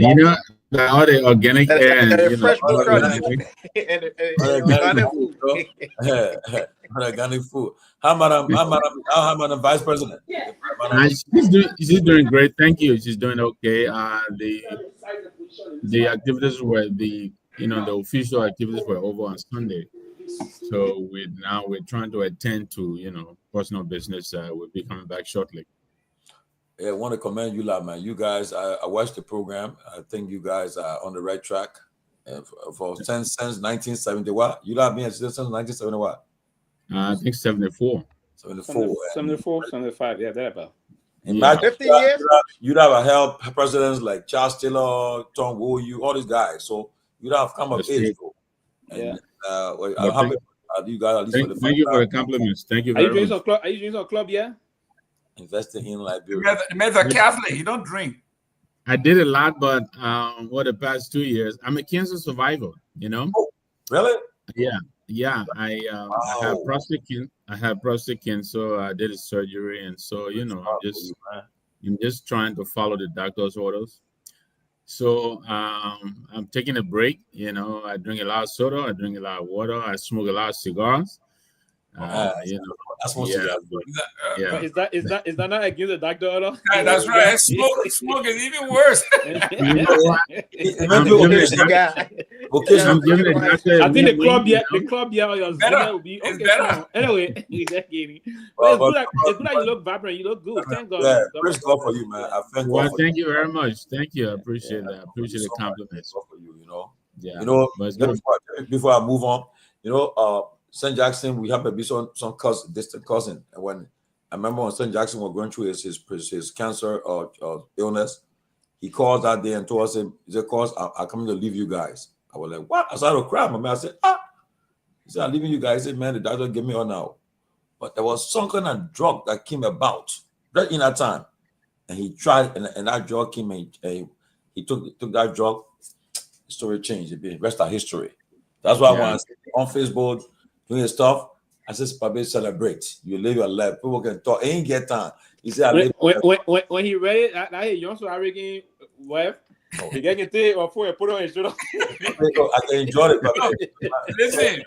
know, all the organic air and the you know, fresh all meat the product and Organic organic food, food. bro. Organic food. How about the vice president? she's doing great. Thank you. She's doing okay. The activities were the official activities were over on Sunday. So we're trying to attend to personal business. We'll be coming back shortly. Yeah, I want to commend you, man. You guys, I watched the program. I think you guys are on the right track. Since 1970, what? You have been since 1970, what? I think 74. 74. 74, 75. Yeah, that about. Imagine 50 years. You'd have helped presidents like Charles Taylor, Tom Woolu, all these guys. So you'd have come of That's age. true. And, Yeah. I'm happy you guys at least for the Thank you for the compliments. Thank you Are you very doing much. some club? Are you doing some club? Yeah. investing in Liberia. The man's a Catholic. You don't drink. I did a lot, but for the past 2 years, I'm a cancer survivor. Oh, really? Yeah. I have Wow. prostate cancer. I did a surgery, and so I'm just trying to follow the doctor's orders. So I'm taking a break. I drink a lot of soda. I drink a lot of water. I smoke a lot of cigars. That's what yeah. Yeah. Is that not against the doctor order? That's right. Smoke is even worse. You know what? I'm giving the doctor. I think the club yeah. or your Better. Zona will be It's okay. better. Fine. Anyway, exactly. But it's good that you look vibrant. You look good. Thank God. Yeah, praise God for you, man. I thank Well, God for thank you very much. Thank you. I appreciate that. I appreciate the so much. compliments. God for you, Yeah. But it's good. before I move on, St. Jackson, we have a some distant cousin, and when I remember when St. Jackson was going through his cancer or illness, he called that day and told us, he said, "Cause I'm coming to leave you guys." I was like, "What?" I started to cry. My man, I said, He said, "I'm leaving you guys." He said, "Man, the doctor gave me all now." But there was some kind of drug that came about right in that time. And he tried, and that drug came and he took that drug. The story changed. It rest our history. That's why when I see on Facebook doing his stuff, I said, "Papi, celebrate. You live your life. People can talk. Ain't get time." He said, when he read it, I you also American wife. He get it or put it on his shoulder. I can enjoy it. But Listen,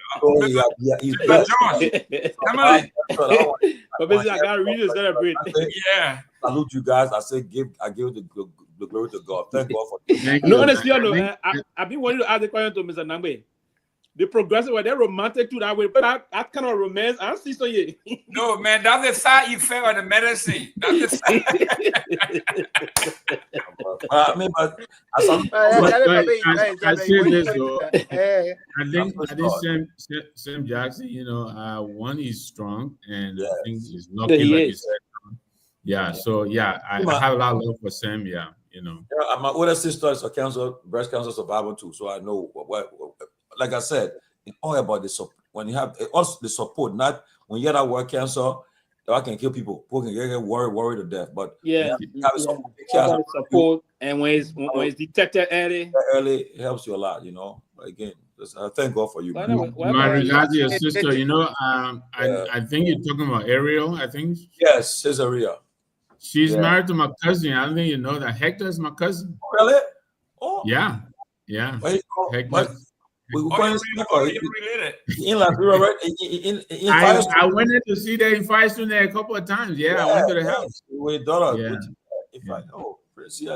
he's John, Tomalin. But basically, I gotta read to celebrate. Yeah. Salute you guys. I say, I give the glory to God. Thank God for this. Thank No, you. honestly, I've been wanting to ask the question to Mr. Nambe. The progressive, were they romantic to that way? But that kind of romance, I don't see so yet. No, man, that's the side effect of the medicine. That's the side. I mean, but I say this though. I think Sam Jackson, one is strong, and I think he's lucky, He like is. you said. Yeah. So I have a lot of love for Sam. Yeah. my older sister is a breast cancer survivor too, so I know what like I said, it's all about the support. When you have also the support, not when you get that word cancer, that can kill people. People can get worried to death. But Yeah, support, and when it's detected early, it helps you a lot. But again, I thank God for you. Well, Man. anyway, My regards to your sister. I think you're talking about Ariel. I think. Yes, Caesarea. She's married to my cousin. I don't think you know that. Hector is my cousin. Really? Oh. Yeah. Hector. We related. In Liberia, right? I went in to see them in Firestone there a couple of times. Yeah, I went to the house. With daughter.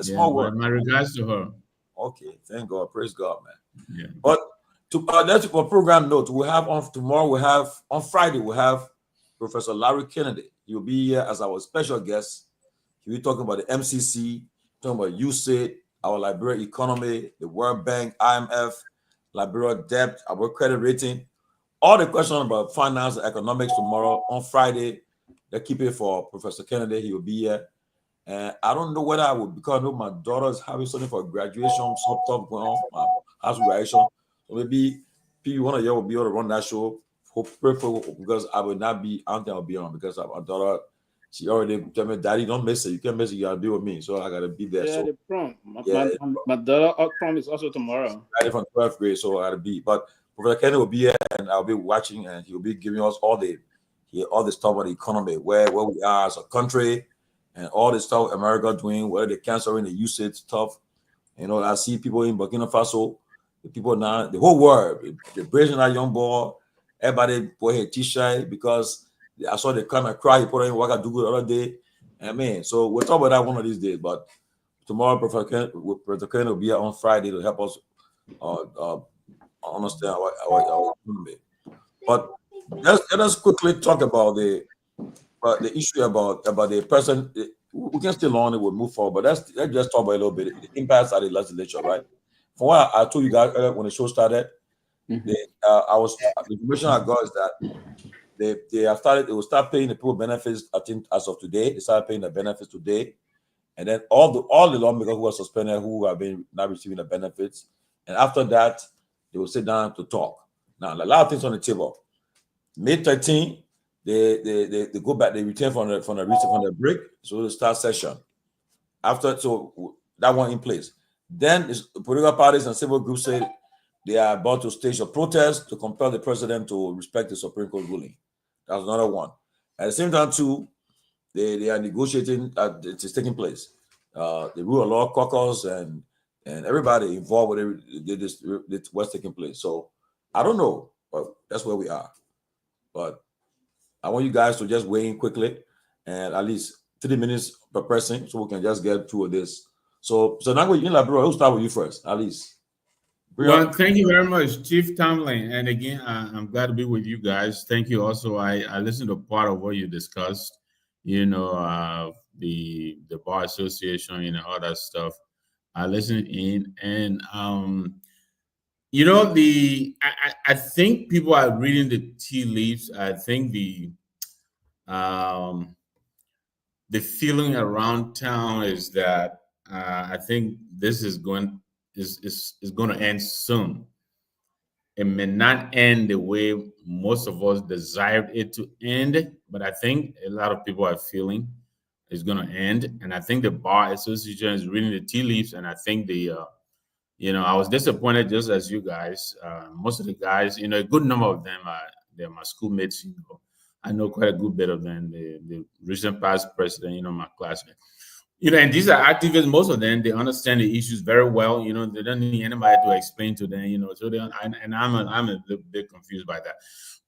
Small word. My regards to her. Okay, thank God. Praise God, man. Yeah. But that's for program note. We have on Friday, we have Professor Larry Kennedy. He'll be here as our special guest. He'll be talking about the MCC, talking about USAID, our Liberia economy, the World Bank, IMF, Liberia debt, our credit rating, all the questions about finance and economics tomorrow. On Friday, they keep it for Professor Kennedy. He will be here. And I don't know whether I would, because I know my daughter is having something for graduation, some stuff going on, my house graduation. So maybe one of you will be able to run that show. Because I will not be, I don't think I'll be on because my daughter, she already told me, "Daddy, don't miss it. You can't miss it. You gotta be with me." So I gotta be there. Yeah, so the prom. My daughter prom is also tomorrow. From 12th grade, so I gotta be. But Professor Kennedy will be here, and I'll be watching, and he'll be giving us all the stuff about the economy, where we are as a country, and all the stuff America doing, where the cancer and the usage stuff, You know, I see people in Burkina Faso, the people now, the whole world, they're praising that young boy. Everybody put a t-shirt because I saw the kind of cry he put in Ouagadougou the other day. I mean, so we'll talk about that one of these days. But tomorrow, Professor Ken will be here on Friday to help us understand our economy. But let us quickly talk about the issue about the person. We can still on it, we'll move forward. But let's just talk about a little bit the impacts at the legislature, right? From what I told you guys earlier when the show started, the information I got is that they will start paying the people benefits. I think as of today, they started paying the benefits today, and then all the lawmakers who are suspended, who have been not receiving the benefits, and after that, they will sit down to talk. Now, a lot of things on the table. May 13, they go back, they return from the break, so they start session. After, so that one in place. Then political parties and civil groups say they are about to stage a protest to compel the president to respect the Supreme Court ruling. That's another one. At the same time, too, they are negotiating. It is taking place. The rule of law caucus and everybody involved with what's taking place. So I don't know, but that's where we are. But I want you guys to just weigh in quickly and at least 3 minutes per person so we can just get through this. So now in Liberia, we'll start with you first, at least. Well, thank you very much, Chief Tomalin. And again, I'm glad to be with you guys. Thank you. Also, I listened to part of what you discussed, you know, the Bar Association, all that stuff. I listened in, and you know, I think people are reading the tea leaves. I think the feeling around town is that I think this is going to end soon. It may not end the way most of us desired it to end, but I think a lot of people are feeling it's going to end. And I think the Bar Association is reading the tea leaves, and I think I was disappointed just as you guys. Most of the guys, a good number of them they're my schoolmates. I know quite a good bit of them. The recent past president, my classmate. And these are activists. Most of them, they understand the issues very well. They don't need anybody to explain to them. So I'm a little bit confused by that.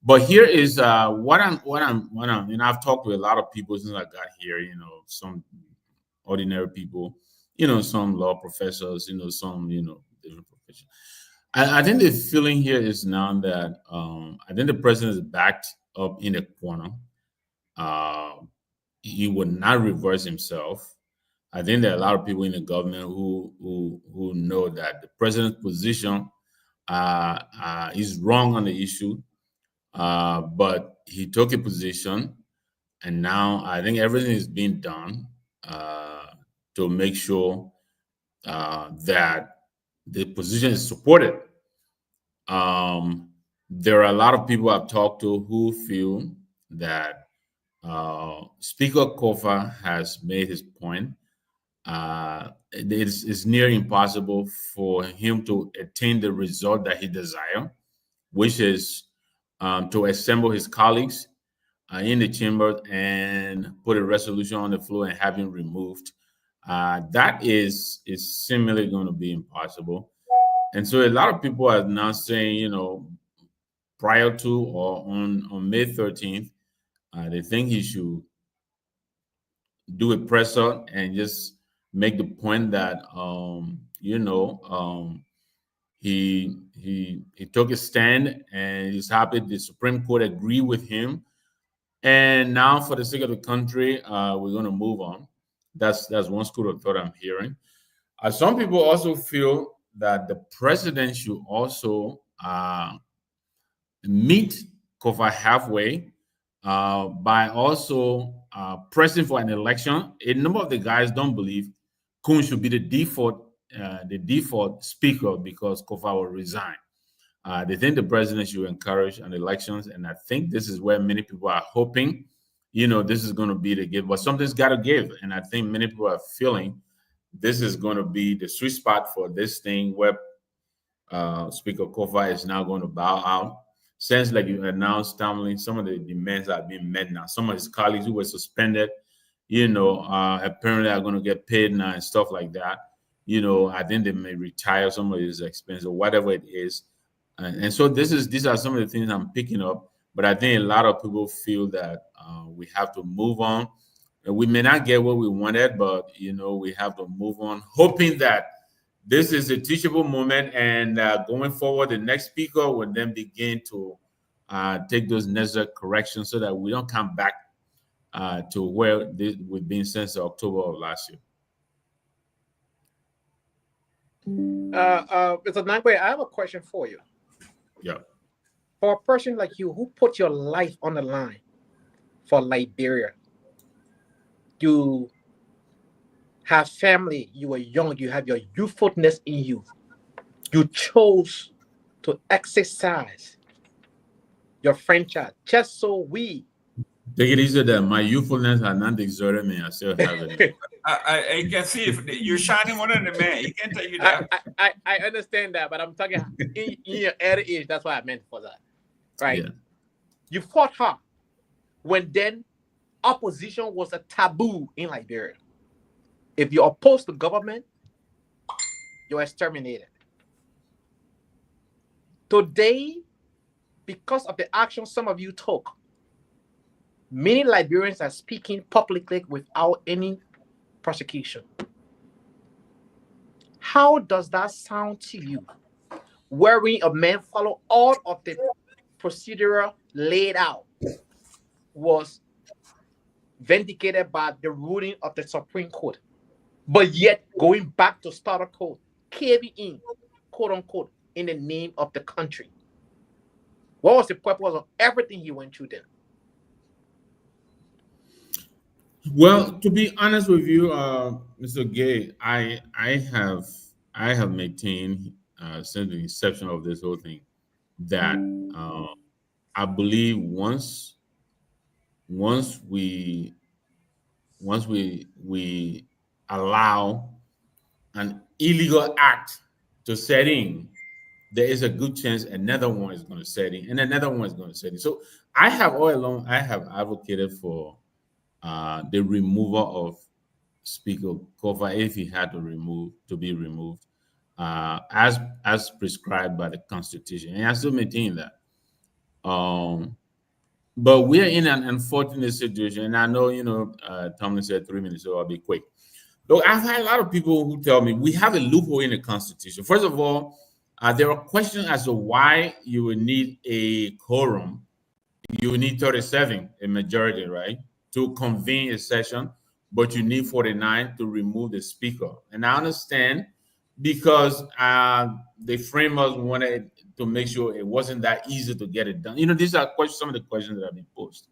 But here is what I'm. I've talked to a lot of people since I got here. Some ordinary people. Some law professors. Some different professions. I think the feeling here is now that I think the president is backed up in a corner. He would not reverse himself. I think there are a lot of people in the government who know that the president's position is wrong on the issue, but he took a position, and now I think everything is being done to make sure that the position is supported. There are a lot of people I've talked to who feel that Speaker Kofa has made his point. It's near impossible for him to attain the result that he desires, which is to assemble his colleagues in the chamber and put a resolution on the floor and have him removed. That is similarly going to be impossible. And so a lot of people are now saying, prior to or on May 13th, they think he should do a presser and just make the point that he took a stand and he's happy the Supreme Court agreed with him, and now for the sake of the country we're going to move on. That's one school of thought I'm hearing. Some people also feel that the president should also meet Kofa halfway by also pressing for an election. A number of the guys don't believe Kun should be the default speaker because Kofa will resign. They think the president should encourage an elections, and I think this is where many people are hoping, this is going to be the give, but something's got to give, and I think many people are feeling this is going to be the sweet spot for this thing where Speaker Kofa is now going to bow out. Since, like you announced, Tomalin, some of the demands are being met now. Some of his colleagues who were suspended, apparently are going to get paid now and stuff like that. I think they may retire some of his expense or whatever it is. And so these are some of the things I'm picking up. But I think a lot of people feel that we have to move on. And we may not get what we wanted, but we have to move on, hoping that this is a teachable moment, and going forward, the next speaker will then begin to take those necessary corrections so that we don't come back to where we've been since October of last year. Mr. Nangwe, I have a question for you. Yeah. For a person like you who put your life on the line for Liberia, you have family, you were young, you have your youthfulness in you. You chose to exercise your franchise just so we. Take it easy that my youthfulness has not exerted me. I still have it. I can see if you're shining more than the man. He can tell you that. I understand that, but I'm talking in your early age. That's what I meant for that. Right? Yeah. You fought hard when then opposition was a taboo in Liberia. If you oppose the government, you're exterminated. Today, because of the action some of you took, many Liberians are speaking publicly without any prosecution. How does that sound to you? Wherein a man follow all of the procedure laid out was vindicated by the ruling of the Supreme Court, but yet going back to starter code, caving in, quote unquote, in the name of the country. What was the purpose of everything he went through then? Well, to be honest with you, Mr. Gay, I have maintained since the inception of this whole thing that I believe once we allow an illegal act to set in, there is a good chance another one is going to set in, and another one is going to set in. So I have all along advocated for the removal of Speaker Kofa if he had to be removed, as prescribed by the Constitution, and I still maintain that. But we are in an unfortunate situation, and I know Tomalin said 3 minutes, so I'll be quick. Look, I've had a lot of people who tell me we have a loophole in the Constitution. First of all, there are questions as to why you would need a quorum. You would need 37, a majority, right, to convene a session, but you need 49 to remove the speaker. And I understand because the framers wanted to make sure it wasn't that easy to get it done. These are some of the questions that have been posed.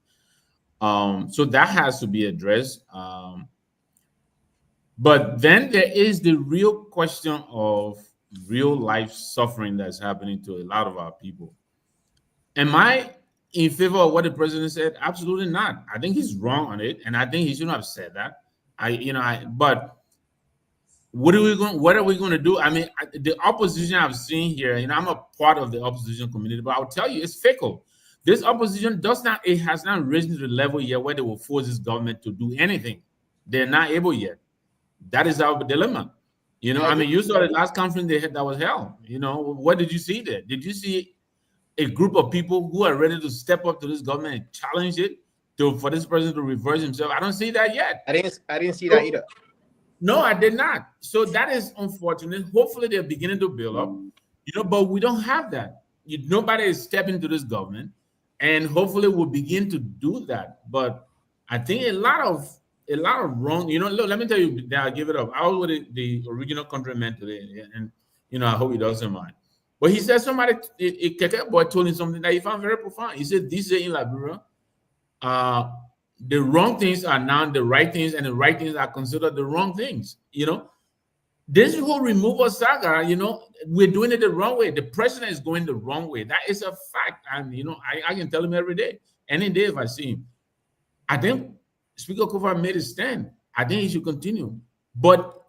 So that has to be addressed. But then there is the real question of real life suffering that's happening to a lot of our people. Am I in favor of what the president said? Absolutely not. I think he's wrong on it, and I think he shouldn't have said that. But what are we going to do? I mean, the opposition I've seen here, I'm a part of the opposition community, but I'll tell you, it's fickle. This opposition has not risen to the level yet where they will force this government to do anything. They're not able yet. That is our dilemma. You saw the last conference they had that was held. What did you see there? Did you see a group of people who are ready to step up to this government and challenge it for this president to reverse himself? I don't see that yet. I didn't see that either. No, I did not. So that is unfortunate. Hopefully they're beginning to build up, but we don't have that. Nobody is stepping to this government, and hopefully we'll begin to do that. But I think a lot of wrong, look, let me tell you, I'll give it up. I was with the original countryman today, and I hope he doesn't mind. But he said a Kehleboe told him something that he found very profound. He said, this is in Liberia, the wrong things are now the right things, and the right things are considered the wrong things. This whole removal saga, we're doing it the wrong way. The president is going the wrong way. That is a fact. And, I can tell him every day, any day if I see him. I think Speaker Kofa made a stand. I think he should continue. But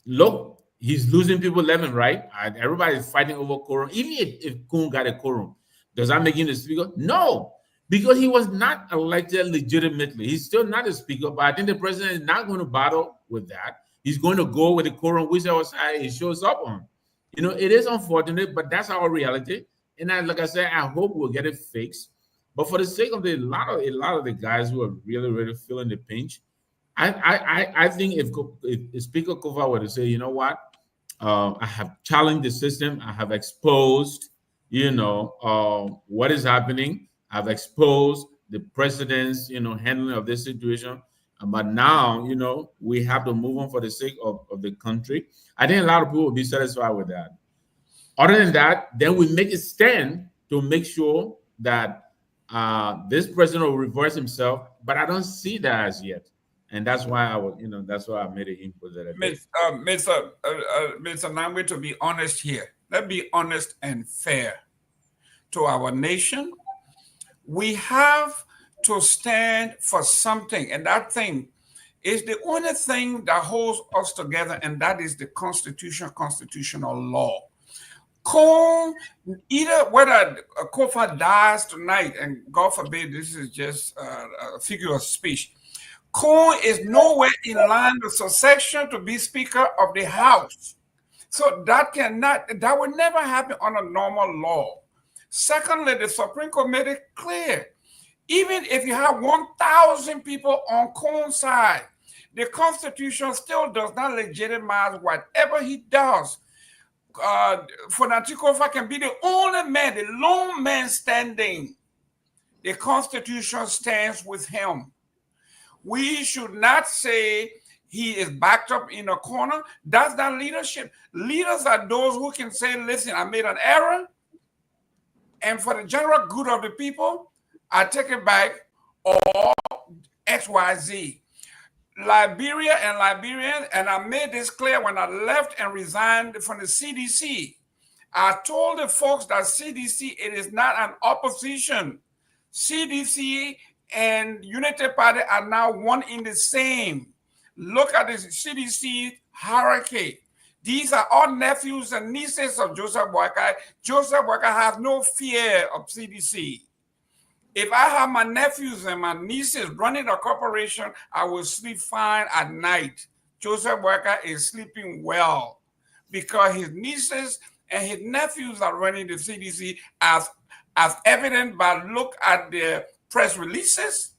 look, he's losing people left and right. Everybody's fighting over quorum. Even if Kun got a quorum, does that make him the speaker? No, because he was not elected legitimately. He's still not a speaker, but I think the president is not going to battle with that He's going to go with the quorum whichever side it shows up on. You know, it is unfortunate, but that's our reality. And like I said, I hope we'll get it fixed. But for the sake of a lot of the guys who are really feeling the pinch, I think if Speaker Kova were to say, you know what, I have challenged the system, I have exposed, what is happening, I've exposed the president's, handling of this situation. But now, we have to move on for the sake of the country. I think a lot of people will be satisfied with that. Other than that, then we make a stand to make sure that this president will reverse himself. But I don't see that as yet, and that's why that's why I made an input that I did. Mr. Nyenwolo, to be honest here, let's be honest and fair to our nation. We have to stand for something, and that thing is the only thing that holds us together, and that is the constitutional law. Either whether Kofa dies tonight, and God forbid, this is just a figure of speech, Cone is nowhere in line with succession to be Speaker of the House. So that will never happen on a normal law. Secondly, the Supreme Court made it clear, even if you have 1,000 people on Cone's side, the Constitution still does not legitimize whatever he does. Fonatikofa can be the only man, the lone man standing. The Constitution stands with him. We should not say he is backed up in a corner. That's not leadership. Leaders are those who can say, listen, I made an error, and for the general good of the people, I take it back, or XYZ. Liberia and Liberians, and I made this clear when I left and resigned from the CDC. I told the folks that CDC, it is not an opposition. CDC and Unity Party are now one in the same. Look at the CDC hierarchy. These are all nephews and nieces of Joseph Boakai. Joseph Boakai has no fear of CDC. If I have my nephews and my nieces running a corporation, I will sleep fine at night. Joseph Boakai is sleeping well because his nieces and his nephews are running the CDC, as evident by look at the press releases,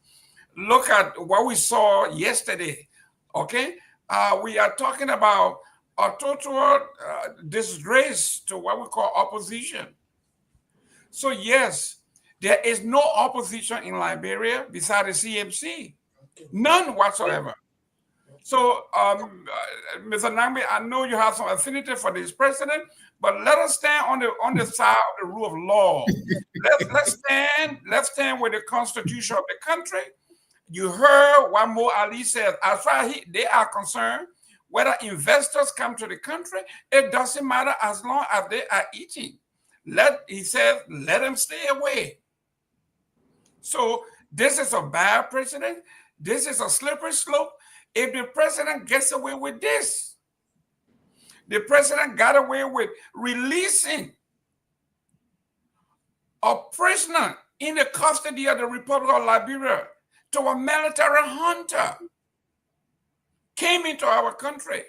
look at what we saw yesterday. Okay, we are talking about a total disgrace to what we call opposition. So yes, there is no opposition in Liberia besides the CMC, none whatsoever. So, Mr. Nyenwolo, I know you have some affinity for this president, but let us stand on the side of the rule of law. Let's stand with the Constitution of the country. You heard what Mo Ali said. As far as they are concerned, whether investors come to the country, it doesn't matter as long as they are eating. He said, let them stay away. So this is a bad precedent. This is a slippery slope. If the president gets away with this, the president got away with releasing a prisoner in the custody of the Republic of Liberia to a military junta, came into our country,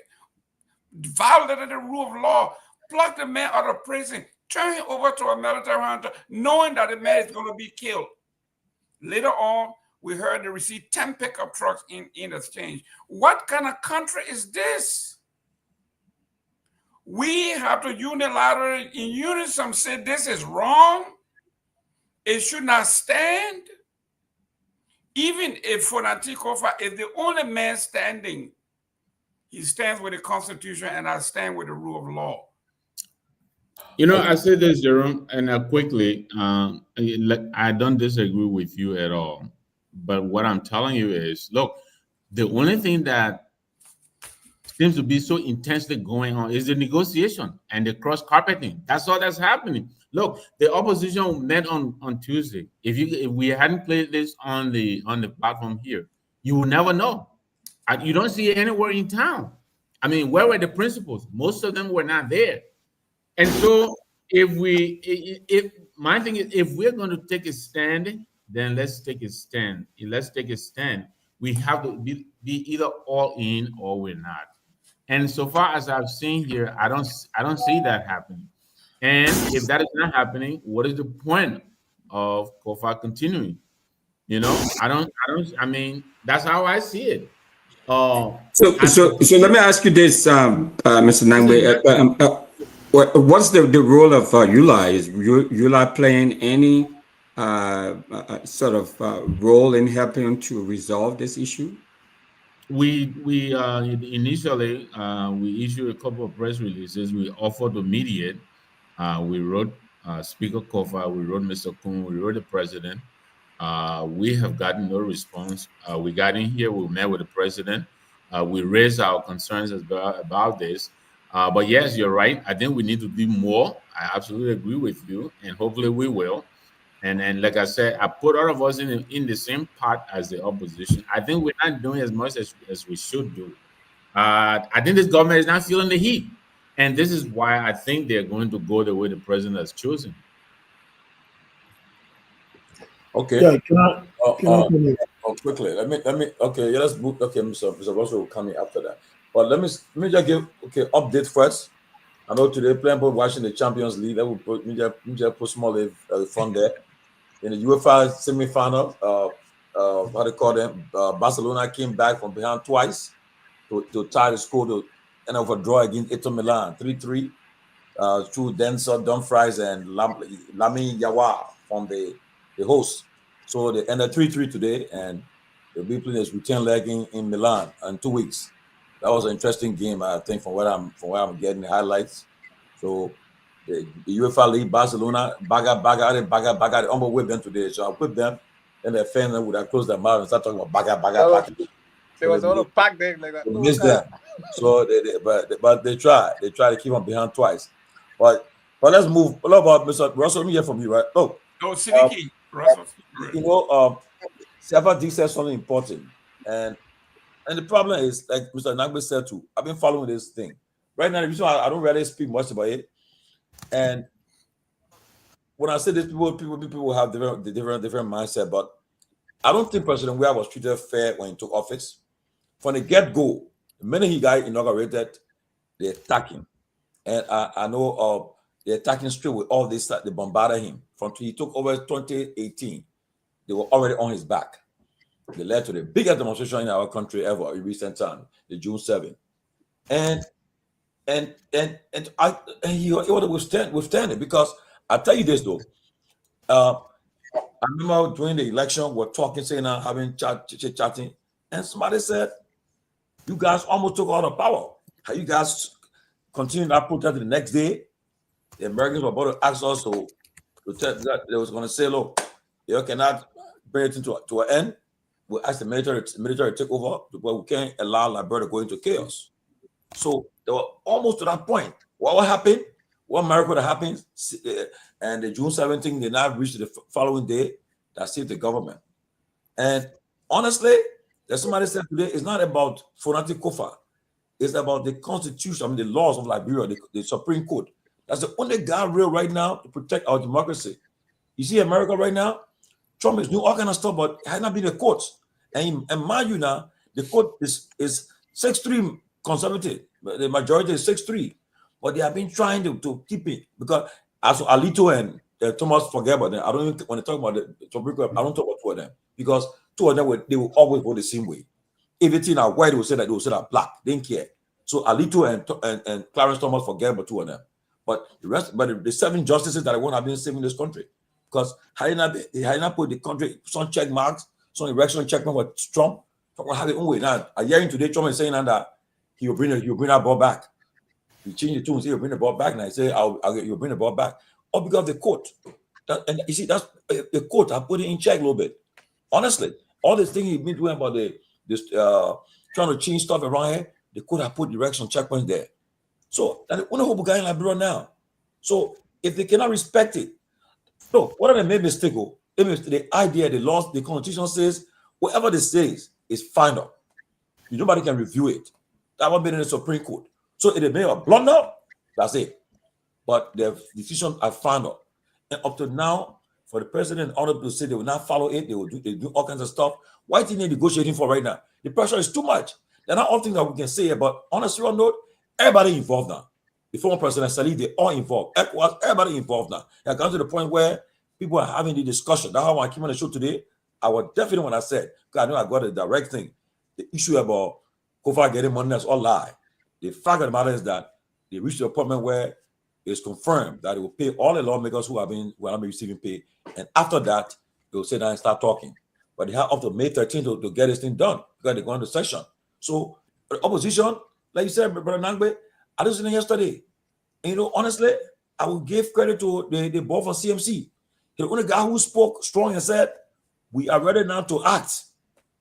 violated the rule of law, plucked the man out of prison, turned him over to a military junta, knowing that the man is going to be killed. Later on, we heard they received 10 pickup trucks in exchange. What kind of country is this? We have to unilaterally, in unison, say this is wrong. It should not stand. Even if Fonati Kofa is the only man standing, he stands with the Constitution, and I stand with the rule of law. I say this, Jerome, and quickly, I don't disagree with you at all. But what I'm telling you is, look, the only thing that seems to be so intensely going on is the negotiation and the cross-carpeting. That's all that's happening. Look, the opposition met on Tuesday. If we hadn't played this on the platform here, you will never know. You don't see it anywhere in town. I mean, where were the principals? Most of them were not there. And so my thing is, if we're going to take a stand, then let's take a stand. Let's take a stand. We have to be either all in or we're not. And so far as I've seen here, I don't see that happening. And if that is not happening, what is the point of Kofa continuing? You know, I mean, that's how I see it. So let me ask you this, Mr. Nangwe. What's the role of ULA? Is ULA playing any sort of role in helping to resolve this issue? We initially we issued a couple of press releases. We offered to mediate. We wrote Speaker Kofa, we wrote Mr. Kun, we wrote the president. We have gotten no response. We got in here, we met with the president. We raised our concerns about this. But yes, you're right. I think we need to do more. I absolutely agree with you, and hopefully we will. And like I said, I put all of us in the same pot as the opposition. I think we're not doing as much as we should do. I think this government is not feeling the heat. And this is why I think they're going to go the way the president has chosen. Okay. Yeah, can I quickly. Let me. Okay, yeah, let's move. Okay, Mr. Russell will come in after that. But let me just give update first. I know today playing for watching the Champions League. That will put me just put small fun there. In the UEFA semi-final, what they call them, Barcelona came back from behind twice to tie the score to end up a draw against Inter Milan, 3-3, through Denzel Dumfries and Lamine Yawa from the host. So they ended 3-3 today, and they'll be playing this return leg in Milan in 2 weeks. That was an interesting game, I think, from where I'm getting the highlights. So the UEFA League, Barcelona, Baga, almost whipped them today. So I whipped them, and the fans would have closed their mouth and start talking about Baga. There was all a pack there like that. They missed them. So but they try to keep them behind twice. But let's move. What about Mr. Russell? Let me hear from you, right? Look, Siddiqui, Russell. Several said something important, and the problem is, like Mr. Nangbe said too, I've been following this thing. Right now, the reason I don't really speak much about it. And when I say this, people have different mindset, but I don't think President Weah was treated fair when he took office. From the get-go, the minute he got inaugurated, they attacked him. And I know they attacked him straight with all this, they bombarded him. From he took over 2018, they were already on his back. They led to the biggest demonstration in our country ever in recent time, the June 7th. And he ought to withstand it, because I tell you this though, I remember during the election we're talking, saying having chatting, and somebody said, "You guys almost took all the power. How you guys continue that protest the next day?" The Americans were about to ask us to tell that they was going to say, "Look, you cannot bring it to an end. We ask the military to take over, but we can't allow Liberia to go into chaos." So they were almost to that point. What happened? What miracle that happened? And the June 17th, they now reached the following day that saved the government. And honestly, as somebody said today, it's not about Fonati Kofa. It's about the Constitution, the laws of Liberia, the Supreme Court. That's the only guardrail right now to protect our democracy. You see America right now, Trump is doing all kind of stuff, but it has not been the courts. And mind you now, the court is 6-3 conservative. The majority is 6-3. But they have been trying to keep it, because as Alito and Thomas forget about them. I don't even, when they talk about the Supreme Court, I don't talk about two of them, because two of them they will always vote the same way. Everything are white, they will say that black. They didn't care. So Alito and Clarence Thomas forget about two of them. But the rest, but the 7 justices that I want have been saving this country, because had not put the country some check marks, some election check mark for Trump. Trump will have it own way. Now, a hearing today, Trump is saying that he'll bring that ball back. He changed the tune, say he'll bring the ball back, and I say you'll bring the ball back. All because of the court. And you see, that's the court. I put it in check a little bit. Honestly, all this thing he's been doing about this trying to change stuff around here, the court have put direction checkpoints there. So that the only hope guy in Liberia now. So if they cannot respect it, no, whatever made mistake, the idea, the laws, the constitution says whatever they say is final. Nobody can review it. That won't be in the Supreme Court. So if they made a blunder, that's it. But their decisions are final. And up to now, for the president and other people to say they will not follow it, they do all kinds of stuff. Why are they negotiating for right now? The pressure is too much. They're not all things that we can say, but on a serious note, everybody involved now. The former president, Salih, they all involved. ECOWAS, everybody involved now. It comes to the point where people are having the discussion. That's how I came on the show today. I was definitely when I said, because I know I got a direct thing. The issue about Kofa getting money, that's all lie. The fact of the matter is that they reached a point where it's confirmed that it will pay all the lawmakers who are not receiving pay. And after that, they will sit down and start talking. But they have up to May 13th to get this thing done because they're going to session. So the opposition, like you said, Brother Nangbe, I listened yesterday. And, honestly, I will give credit to the board from CMC. The only guy who spoke strong and said, we are ready now to act.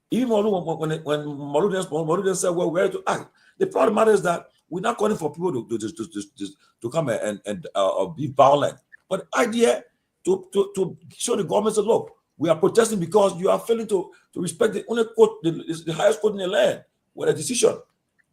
Even when Malu said, well, we're ready to act. The problem matter is that we're not calling for people to come and be violent. But the idea to show the government that, look, we are protesting because you are failing to respect the only court, the highest court in the land with a decision.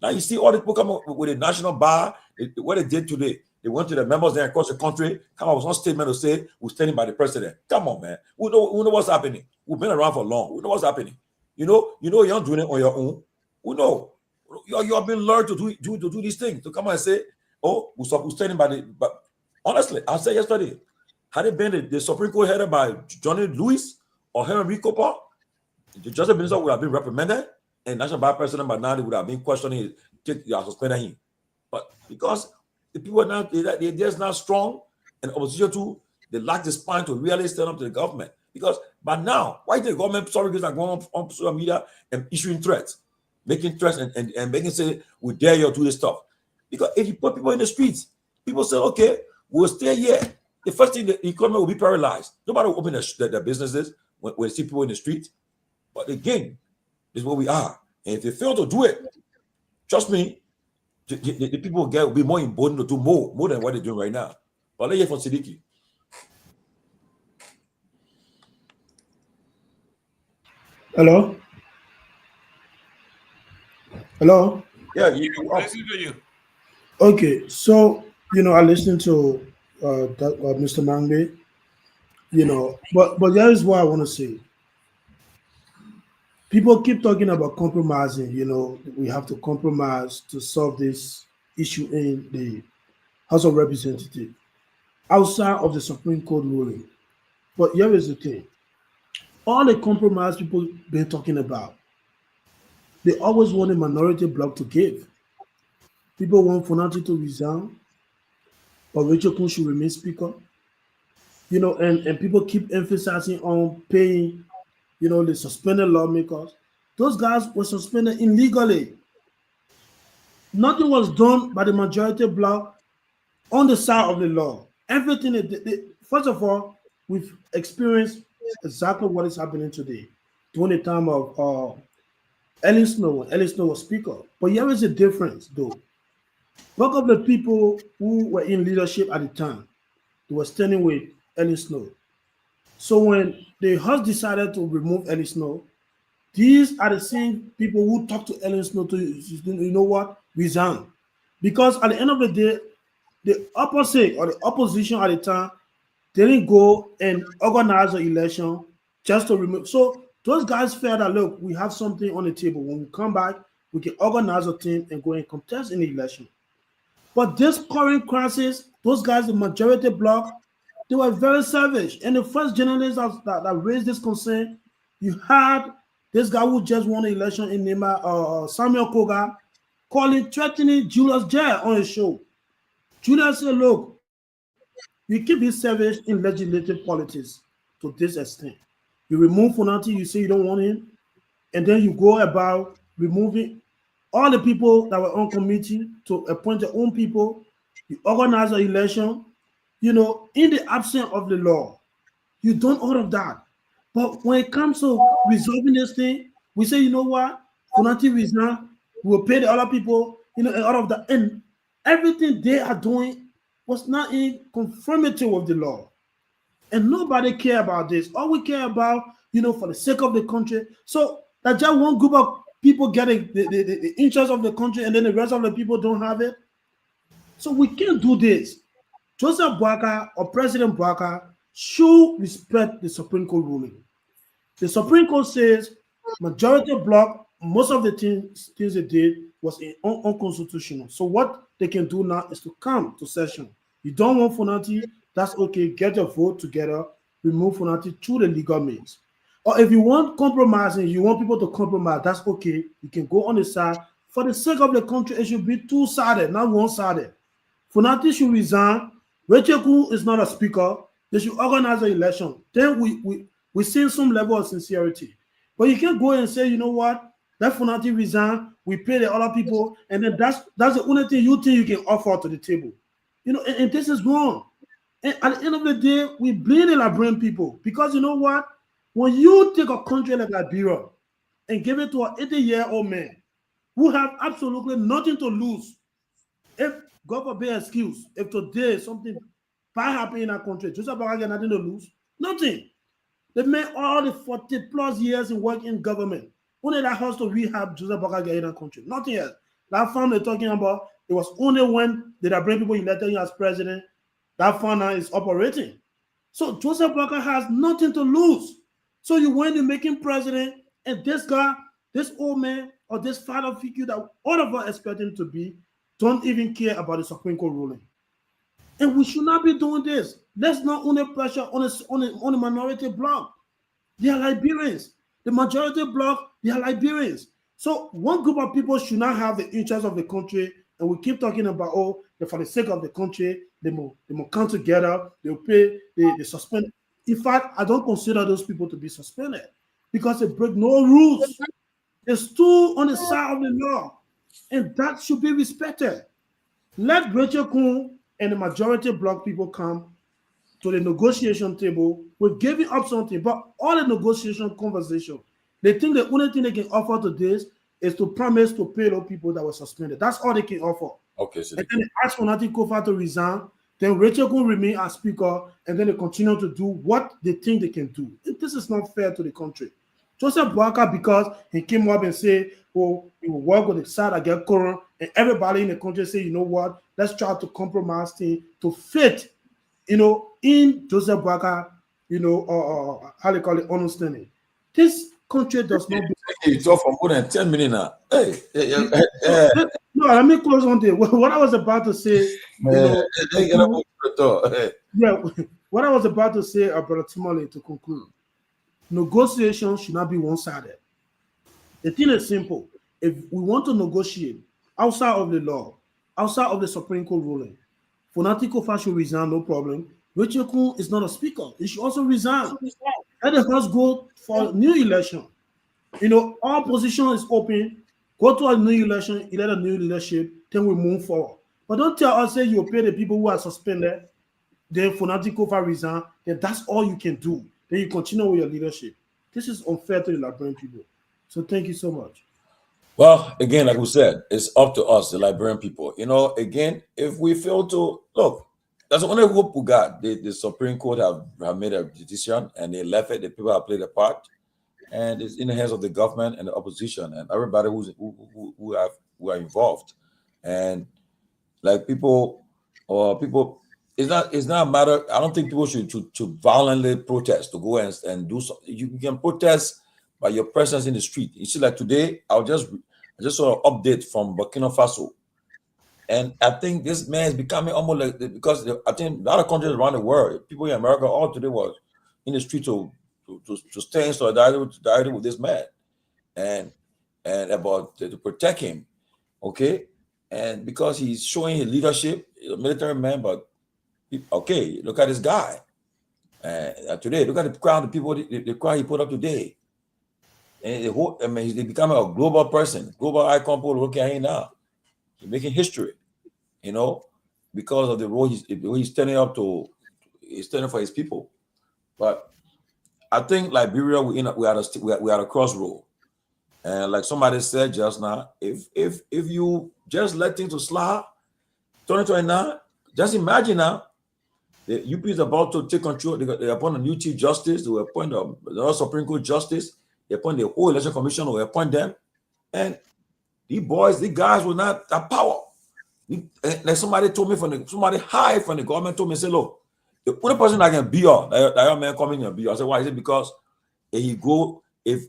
Now you see all the people come up with a national bar. What they did today, they went to the members there across the country, come up with some statement to say we're standing by the president. Come on, man. We know what's happening. We've been around for long. We know what's happening. You know you're not doing it on your own. We know. You have been learned to do these things. To come and say, oh, we're standing by the. But honestly, I said yesterday, had it been the Supreme Court headed by Johnny Lewis or Henry Cooper, the Justice Minister would have been reprimanded, and National Vice President by now would have been questioning suspending him. But because the people are now they're just not strong, and opposition too, they lack the spine to really stand up to the government. Because by now, why the government surrogates are going on social media and issuing threats, making threats and making say we dare you to do this stuff? Because if you put people in the streets, people say, okay, we'll stay here. The first thing, the economy will be paralyzed. Nobody will open their businesses when they see people in the street. But again, this is what we are. And if they fail to do it, trust me, the people will be more emboldened to do more than what they're doing right now. But let's hear from Siddiqui. Hello? Hello? Yeah, listen to you. Okay, so, I listened to Mr. Mangbe, but that is what I want to say. People keep talking about compromising, we have to compromise to solve this issue in the House of Representatives outside of the Supreme Court ruling. But here is the thing. All the compromise people been talking about, they always want a minority bloc to give. People want Fonati to resign, but Rachel Kun should remain speaker. And people keep emphasizing on paying, the suspended lawmakers. Those guys were suspended illegally. Nothing was done by the majority bloc on the side of the law. Everything, first of all, we've experienced exactly what is happening today during the time of Ellen Snow, when Ellen Snow was speaker. But here is the difference, though. Both of the people who were in leadership at the time, they were standing with Ellen Snow. So when the House decided to remove Ellen Snow, these are the same people who talked to Ellen Snow to, resign. Because at the end of the day, the opposite or the opposition at the time, they didn't go and organize an election just to remove. So those guys felt that, look, we have something on the table. When we come back, we can organize a team and go and contest in the election. But this current crisis, those guys, the majority bloc, they were very savage. And the first journalist that raised this concern, you had this guy who just won the election in Nema, Samuel Koga, threatening Julius Jair on his show. Julius said, look, you keep this savage in legislative politics to this extent. You remove Fonati, you say you don't want him, and then you go about removing all the people that were on committee to appoint their own people. You organize an election, in the absence of the law. You done all of that. But when it comes to resolving this thing, we say, you know what? Fonati resign, we'll pay the other people, and all of that. And everything they are doing was not in conformity with the law. And nobody care about this. All we care about, for the sake of the country. So that just one group of people getting the interest of the country and then the rest of the people don't have it. So we can't do this. Joseph Boakai or President Boakai should respect the Supreme Court ruling. The Supreme Court says majority bloc most of the things they did was unconstitutional. So what they can do now is to come to session. You don't want Funati, that's okay. Get your vote together, remove Funati through the legal means. Or if you want compromising, you want people to compromise, that's okay. You can go on the side. For the sake of the country, it should be two-sided, not one-sided. Funati should resign. Recheku is not a speaker. They should organize an election. Then we see some level of sincerity. But you can't go and say, you know what, let Funati resign, we pay the other people, and then that's the only thing you think you can offer to the table. You know, and this is wrong. And at the end of the day, we blame the Liberian people because you know what? When you take a country like Liberia and give it to an 80-year-old man who have absolutely nothing to lose, if God forbid excuse, if today something bad happen in our country, Joseph Boakai got nothing to lose, nothing. They made all the 40+ years in work in government. Only that has to rehab Joseph Boakai in our country, nothing else. That fund they're talking about, it was only when the Liberian people elected you as president, that fund now is operating. So Joseph Boakai has nothing to lose. So you went to make him president, and this guy, this old man, or this father figure that all of us expect him to be, don't even care about the Supreme Court ruling. And we should not be doing this. Let's not only pressure on the minority bloc. They are Liberians. The majority bloc, they are Liberians. So one group of people should not have the interest of the country, and we keep talking about, oh, for the sake of the country, they will come together, they'll pay, they suspend. In fact, I don't consider those people to be suspended because they break no rules. They stood on the side of the law, and that should be respected. Let Rachel Kuhn and the majority bloc people come to the negotiation table with giving up something, but all the negotiation conversation, they think the only thing they can offer to this is to promise to pay those people that were suspended. That's all they can offer. Okay, so and then they ask for Nati Kofa to resign, then Rachel Kuhn remain as speaker, and then they continue to do what they think they can do. And this is not fair to the country. Joseph Boakai, because he came up and said, oh, he will work with the side against Quran, and everybody in the country say, you know what, let's try to compromise things to fit, in Joseph Boakai, how they call it, understanding. This country does not. You talk for more than 10 minutes now. Hey. No, let me close on this. What I was about to say, what I was about to say, Brother Tomalin, to conclude. Negotiations should not be one-sided. The thing is simple. If we want to negotiate outside of the law, outside of the Supreme Court ruling, Funati Kofa should resign, no problem. Rachel Kuhn is not a speaker. He should also resign. Let the House go for a new election. Our position is open. Go to a new election, elect a new leadership, then we move forward. But don't tell us, say you pay the people who are suspended, then Funati Kofa resign, then that's all you can do. Then you continue with your leadership. This is unfair to the Liberian people. So thank you so much. Well, again, like we said, it's up to us, the Liberian people. Again, if we fail to look, that's the only hope we got. The Supreme Court have made a decision, and they left it. The people have played a part, and it's in the hands of the government and the opposition and everybody who are involved. And like people. It's not a matter. I don't think people should to violently protest, to go and do so. You can protest by your presence in the street. You see, like today, I just saw an update from Burkina Faso, and I think this man is becoming almost like because I think a lot of countries around the world, people in America, all today was in the street to stay in solidarity with this man, and about to protect him, okay, and because he's showing his leadership, he's a military man, but. Okay, look at this guy. Today, look at the crowd of people, the crowd he put up today. And he's becoming a global person, global icon. People looking at him now. He's making history, because of the role he's standing up to. He's standing for his people. But I think Liberia, we are at a crossroad. And like somebody said just now, if you just let things slide, 2029, just imagine now. The UP is about to take control. They appoint a new Chief Justice. They will appoint the Supreme Court Justice. They appoint the whole Election Commission. Will appoint them, and these guys will not have power. Like somebody told me somebody high from the government told me, say, look, the only person that can be that young man coming and be. I said, why is it? Because he go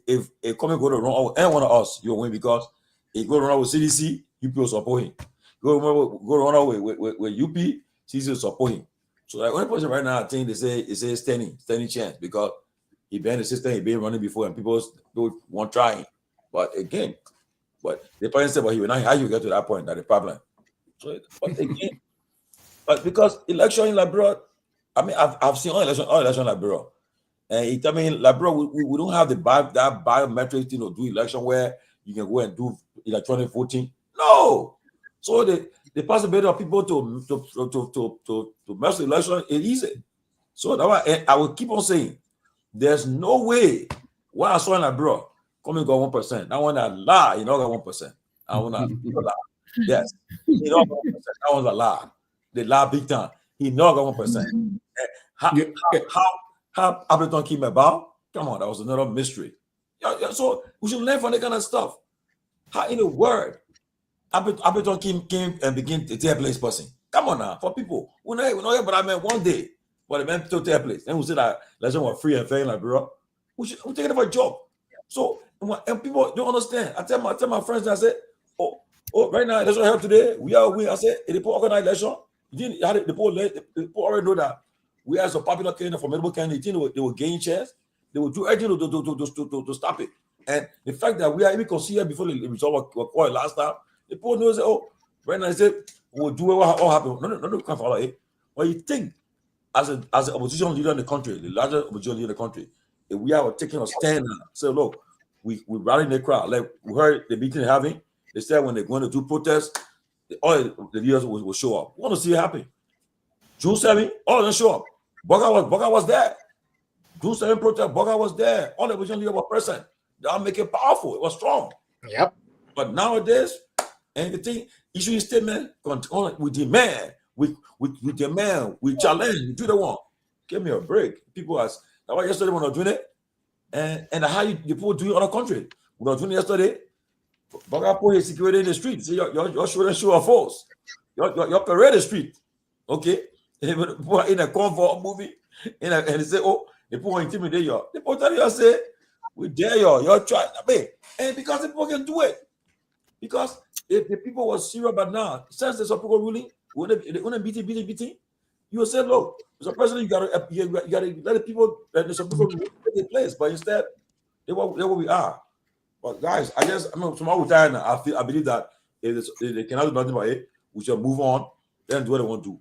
if a comment go to run any one of us, you'll win because if go run with CDC, UP will support him. Go run with UP, CDC will support him. So the only person right now, I think they say standing chance because he been in the system, he been running before, and people won't try him. But again, the president said, "But he will not how you get to that point, that the problem." So, but again, but because election in Liberia, I mean, I've seen all election in Liberia, and I mean, Liberia, we don't have that biometric thing to do election where you can go and do electronic voting. No, so the possibility of people to mess with election is easy. So that why I will keep on saying, there's no way. What I saw in Liberia, coming got 1%. That one that lie, you know, got 1%. I want to lie. Yes, you know, 1%. That one's a lie. They lie big time. He know got 1%. How Appleton came about? Come on, that was another mystery. So we should learn from that kind of stuff. How in the world Appleton came and began to take place person? Come on now, for people. We know, but I mean one day, but the man to take place. Then we say that election was free and fair in Liberia. We take it for a job. So and people don't understand. I tell my friends, I say, oh, right now, election held today. I say, the people organize election. The people already know that we have some popular candidate, formidable candidate. They will gain chance. They will do everything to stop it. And the fact that we are even considered before the result was quite last time, the people know say, oh, right now they say we'll do what all happen. No, can't follow it. But you think as an opposition leader in the country, the largest opposition leader in the country, if we are taking a stand now, say, look, we rallying the crowd. Like we heard the meeting they're having, they said when they're going to do protests, all the leaders will show up. We want to see it happen. June 7, all of them show up. Garguah was there. June 7 protest, Garguah was there. All the opposition leaders were present. That'll make it powerful. It was strong. Yep. But nowadays, and the thing, issue a statement, we demand, we demand, we challenge, we do the one. Give me a break. People ask, that's why yesterday when I was doing it, and how you people do it in other country. When I was doing it yesterday, Garguah put his security in the street. See, your show of force. Your parade the street. Okay? In a convoy movie, and they say, oh, they put on intimidate you. The people tell you, say, we dare you, you're trying. And because the people can do it. Because if the people were serious but now, since there's a people ruling, when they beating, you will say, look, Mr. President, you gotta let the people, there's some people take their place, but instead, they're what we are. But guys, tomorrow we're tired now. I believe that if they cannot do nothing about it, we should move on, then do what they want to do.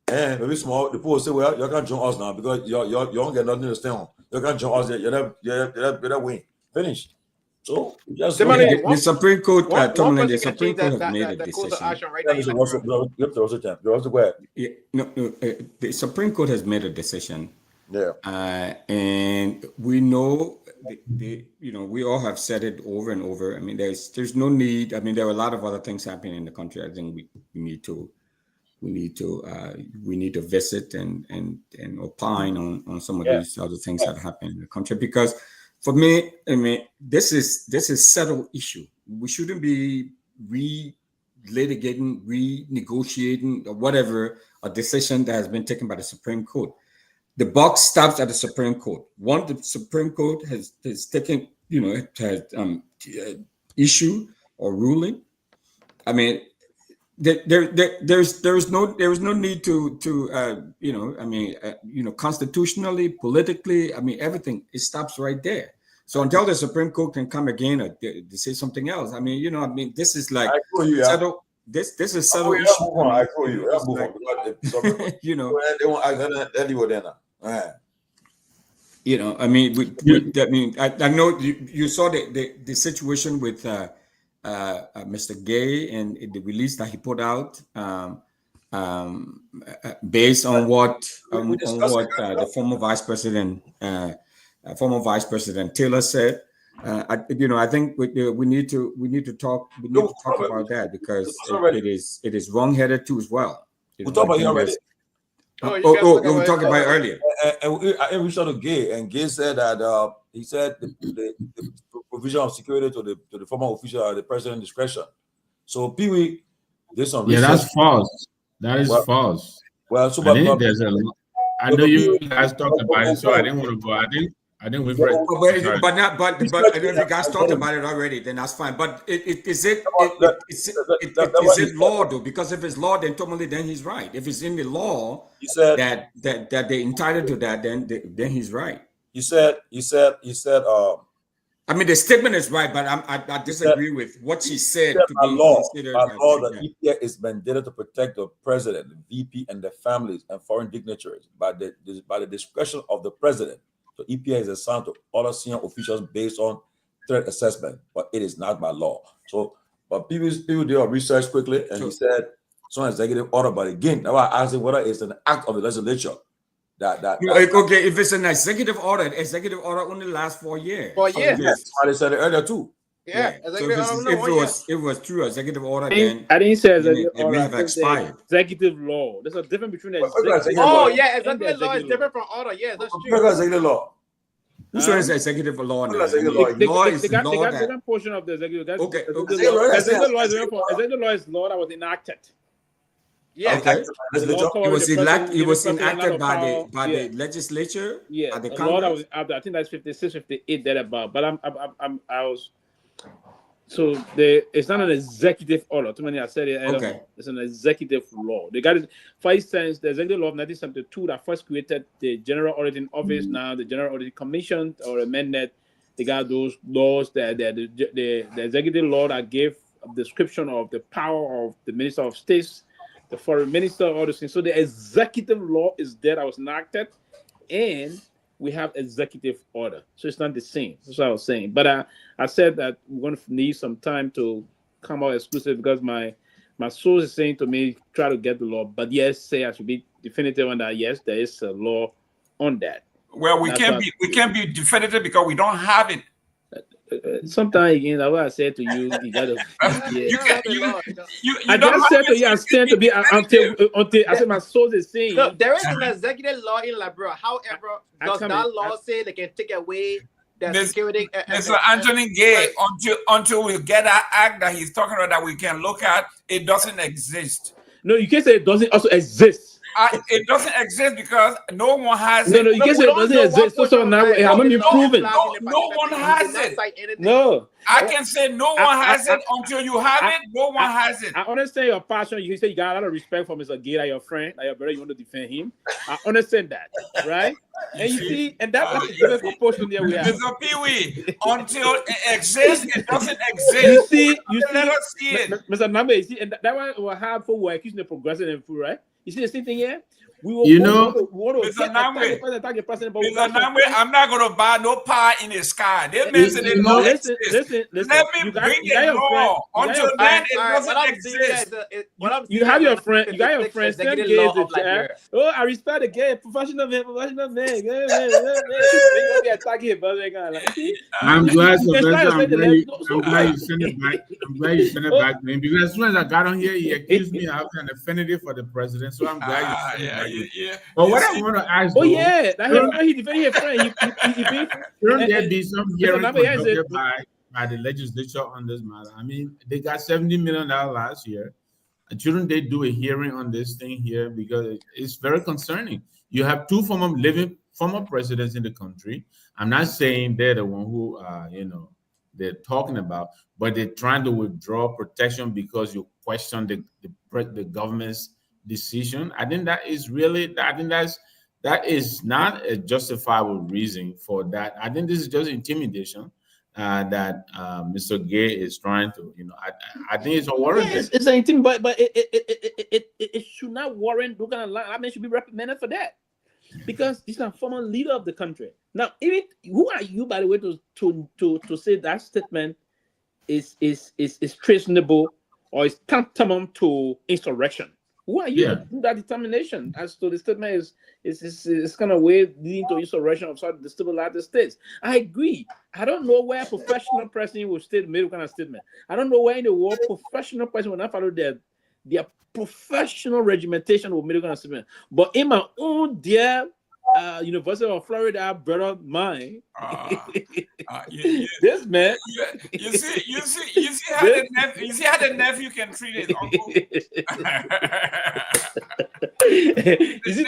And maybe small, the people will say, well, you can't join us now because you don't get nothing to stay on. You can't join us, you're win. Finish. So just the Supreme Court, Tomalin, the Supreme Court has made a decision. The Supreme Court has made a decision. Yeah. And we know, we all have said it over and over. I mean, there's no need. I mean, there are a lot of other things happening in the country. I think we need to visit and opine on some of these other things that happen in the country, because for me, I mean, this is settled issue. We shouldn't be relitigating, renegotiating, or whatever a decision that has been taken by the Supreme Court. The buck stops at the Supreme Court. Once the Supreme Court has taken, issue or ruling, I mean, there's no need to constitutionally, politically, I mean, everything, it stops right there. So until the Supreme Court can come again or to say something else, I mean, this is like settled. This is settled issue. I agree with you. They won't act anywhere there. I mean, I know you saw the situation with Mr. Gay and the release that he put out, based on what the former Vice President Taylor said. I think we need to talk about that, because it is wrong-headed too as well. We'll talk about it already. We were talking about it earlier. And we saw the Gay, and Gay said that he said the provision of security to the former official at the president's discretion. So Pewee, there's some research. That's false. That is false. Well, I know you guys talked about it, so I didn't want to go. I I think we've Yeah, read. But if you guys talked about it already, then that's fine. But is it law though? Because if it's law, then Tomalin, then he's right. If it's in the law You said that they're entitled to that, then he's right. you said I mean, the statement is right, but I disagree with what she said to by be law, considered. the EPA is mandated to protect the president, the VP, and their families and foreign dignitaries by the discretion of the president. The EPA is assigned to other senior officials based on threat assessment, but it is not by law. So, but people did a research quickly, and he said it's an executive order. But again, that's why I asked him whether it's an act of the legislature. Okay, if it's an executive order only lasts 4 years. 4 years. Yes, I said it earlier too. Yeah. So if it was true executive order, then I didn't say it may have expired. Executive law. There's a difference between the executive Oh law yeah, and the executive law is different from order. Yeah, that's true. Executive law. Who says executive law now? Executive law. Law is They got law that. different portion of the executive. That's, Okay, executive law is different from executive law is law that was enacted. Yeah. Okay. It was enacted by the legislature. Yeah, at the a law that Congress. was I think that's 56, 58 there about. But I was so it's not an executive order. Too many I said it. Okay. It's an executive law. They got it. For instance, the executive law of 1972 that first created the General Auditing Office. Now the General Auditing Commission or amended. They got those laws that the executive law that gave a description of the power of the Minister of States, the foreign minister, all those things. So the executive law is there that was enacted, and we have executive order. So it's not the same. That's what I was saying. But I said that we're going to need some time to come out exclusive because my source is saying to me, try to get the law. But yes, say I should be definitive on that. Yes, there is a law on that. Well, we can't be definitive because we don't have it. Sometimes again, that's what I said to you. You gotta. Yeah. I don't just said to you, I stand to be until I said my source is saying. No, there is an executive law in Liberia. However, does that law say they can take away the security? Mr. Anthony Gay, until we get that act that he's talking about that we can look at, it doesn't exist. No, you can't say it doesn't also exist. It doesn't exist because no one has it. No, you can't say it doesn't exist. So now it hasn't been proven. No one has it. No. I can say no one has it until you have it. No one has it. I understand your passion. You say you got a lot of respect for Mr. Gay, like your friend, like your brother. You want to defend him. I understand that, right? And you see, and that's the different proportion there we have. Mr. Pewee, until it exists, it doesn't exist. You let us see it. Mr. Nambe, you see, and that one will have for work using the progressive and food, right? You see the same thing here? Mr. Namwe, I'm not going to buy no pie in the sky. They mentioned it. Listen. Let me bring it law. Until then, it doesn't exist. You have your friend. You got your friend. Sam Gay is the chair. Oh, I respect the gay professional man. I'm glad, Sylvester. I'm glad you sent it back. I'm glad you sent it back to him because as soon as I got on here, he accused me of having an affinity for the president. So I'm glad you sent it back. Yeah. But what I want to ask, he defended his friend. Shouldn't there be some hearing conducted by the legislature on this matter? I mean, they got $70 million last year. Shouldn't they do a hearing on this thing here? Because it's very concerning. You have two former presidents in the country. I'm not saying they're the one who, they're talking about, but they're trying to withdraw protection because you question the government's decision. I think that is not a justifiable reason for that. I think this is just intimidation that Mr. Gay is trying to, I think it's unwarranted. Yes, it's an intimidation, but it should not warrant. I mean, should be reprimanded for that because he's a former leader of the country. Now, who are you, by the way, to say that statement is treasonable or is tantamount to insurrection? Who are you to do that determination as to the statement is kind of way leading to insurrection of sort of destabilize the states? I agree. I don't know where a professional person will state made kind of statement. I don't know where in the world professional person will not follow their professional regimentation will make kind of statement. But in my own dear University of Florida brother mine, this man. You see how the nephew can treat his uncle. You see,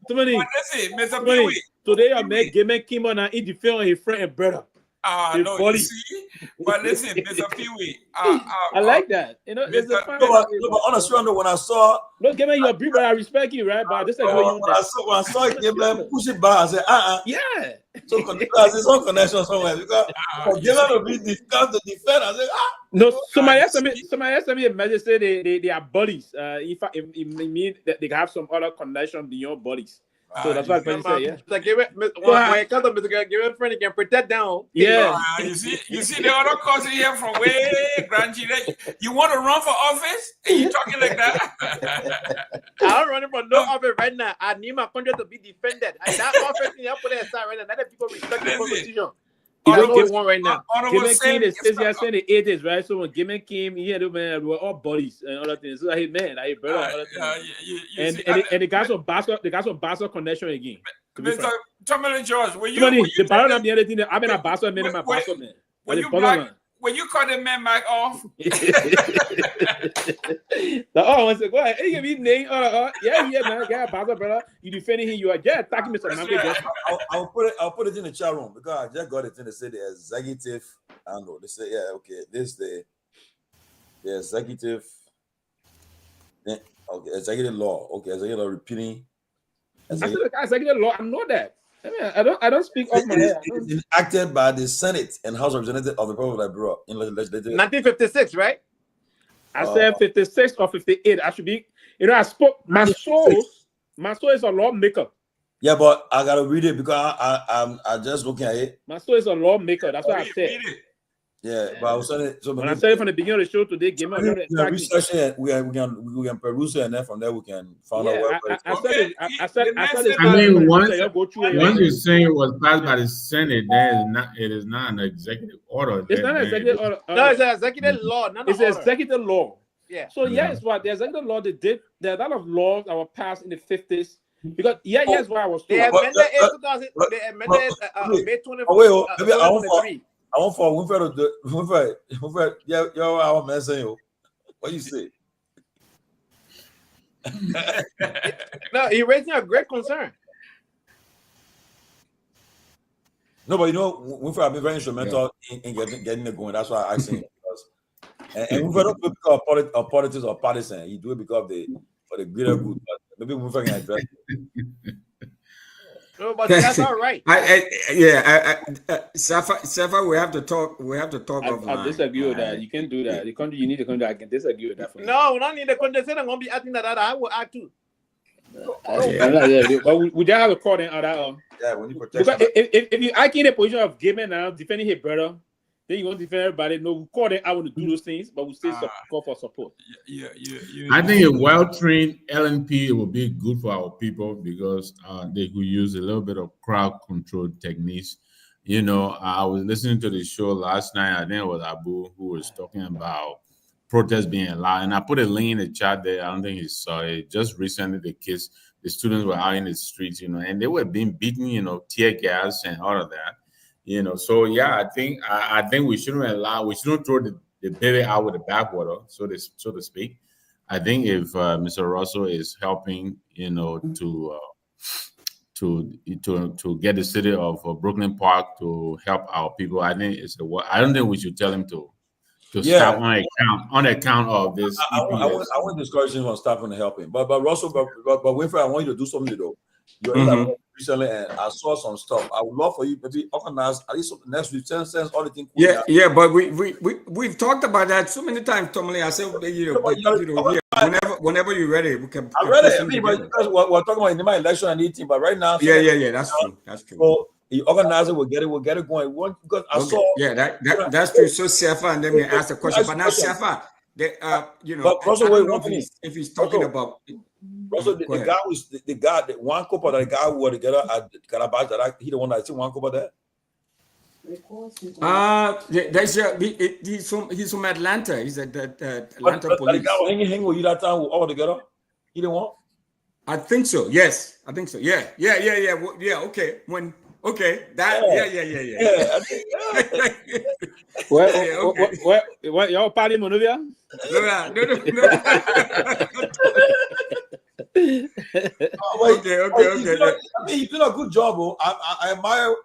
Tomalin. Listen, Mr. Pewee. Today I met Game came on and he defend on his friend and brother. No, you see, but listen, Mr. Pewee. I like that. You know, there's a fine. But honestly, when I saw Give me your brief, but I respect you, right? But this is when I saw Game push it back, I said, yeah. So there's some connection somewhere because for Game to be to defend, I said, No, somebody asked me a message say they are buddies. If it mean that they have some other connection beyond buddies. So that's what I say, yeah. Like when it comes to Mr. Give it friend, you can put that down. Yeah. You see the other cousin here from way grandchildren. You want to run for office? And you talking like that? I'm running for no office right now. I need my country to be defended. And that office you have put aside right now. Let people respect the constitution. You don't get one right now. Gimme Kim is in the 80s, right? So when Gimme Kim, he and man were all buddies and other things. So hey man, I brother. And they got some Basel connection again. Mr. Tomalin George, the battle of the other thing, I've been a Basel man, my Basel man. When you cut the man mic off, I said, go ahead. Hey, give me name. Yeah, man. Yeah, Basel brother. You defending him? You are attacking Mr. Manke. I'll put it in the chat room because I just got it in. They say the executive. I don't know. They say, yeah, okay. This the executive. Yeah, okay, executive law. Okay, executive law repeating. Executive law. I know that. I mean, I don't speak off my head. It's enacted by the Senate and House of Representatives of the Republic of Liberia in legislative. 1956, right? I said 56 or 58. I should be. You know, I spoke. My soul is a lawmaker. Yeah, but I gotta read it because I'm just looking at it. My soul is a lawmaker. That's what I said. Yeah, but I was saying it. So when I said it from the beginning of the show today, give me a research it. We can peruse it, and then from there we can find out where. I mean, once you say it was passed by the Senate, it is not an executive order. It's not an executive order. No, it's an executive law. It's an executive law. Yeah. So it's what the executive law they did. There are a lot of laws that were passed in the 50s. Because here's what I was told. They amended May 24th. I want for Winfred. Yeah, our man saying, what you say? No, you're raising a great concern. No, but you know, Winfred have been very instrumental in getting it going. That's why I say because and Winfred don't do it because of politics or partisan. He do it because for the greater good. Maybe Winfred can address it. No, but that's all right. Safa, we have to talk. I disagree with that. You can't do that. You need to come. I can disagree with that. No, we don't need the country. I'm gonna be acting that. I will act too. But we don't have a court in that. Yeah, when you protect. Because if you act in a position of giving now, defending his brother, then you won't defend everybody. No, we call them. I want to do those things, but we still call for support. Yeah. I think a well-trained LNP will be good for our people because they could use a little bit of crowd control techniques. You know, I was listening to the show last night. I think it was Abu who was talking about protests being allowed, and I put a link in the chat there. I don't think you saw it. Just recently, the students were out in the streets, you know, and they were being beaten, you know, tear gas and all of that. You know, so yeah, I think we shouldn't throw the baby out with the bathwater, so to speak. I think if Mr. Russell is helping, you know, to get the city of Brooklyn Park to help our people, I think I don't think we should tell him to stop on account of this. I want discourage him from stopping and helping, but Russell, but Winfred, I want you to do something though. You're recently, and I saw some stuff. I would love for you maybe organize at least next week. Send all the things. Yeah, but we've talked about that so many times, Tomalin. I said, whenever you're ready, we can. I'm ready. I mean, because we're talking about in my election and eating, but right now, yeah, that's true. So the organizer will get it going. Because I saw. Yeah, that's true. So Safa, and then we ask the question. But now Safa, you know, but Russell, if he's talking about. Russell, the guy, the one couple that the guy who were together at Calabash, he the one that I see one couple there. He's from Atlanta. He's at the Atlanta police. The guy was hanging with you that time all together. He the one. I think so. Yes, I think so. Yeah. Okay. What y'all party Monrovia? No. He did a good job. Oh. I admire.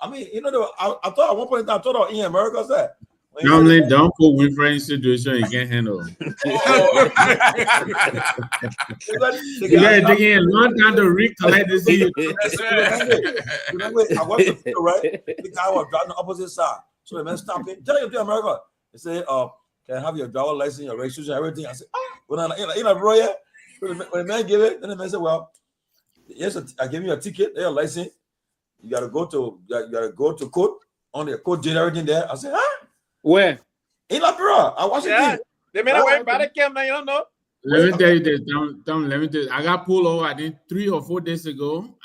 I mean, you know, I thought at one point I thought in America said. Normally, don't put Winfrey in situation you can't handle. You're taking a long time to recollect this. Remember, I watched the video, right? The guy was driving the opposite side. So the man stopped me. Tell you to America. They say, can I have your driver license, your registration, everything? I said, when I bro, yeah. When the man gave it, then the man said, well, yes, I gave you a ticket, your license. You gotta go to court on the court did everything there. I said, huh? Where? In Liberia. I watched it. They made away by the camera, you don't know. Let me tell you this, Tom, let me tell you, I got pulled over, I think 3 or 4 days ago.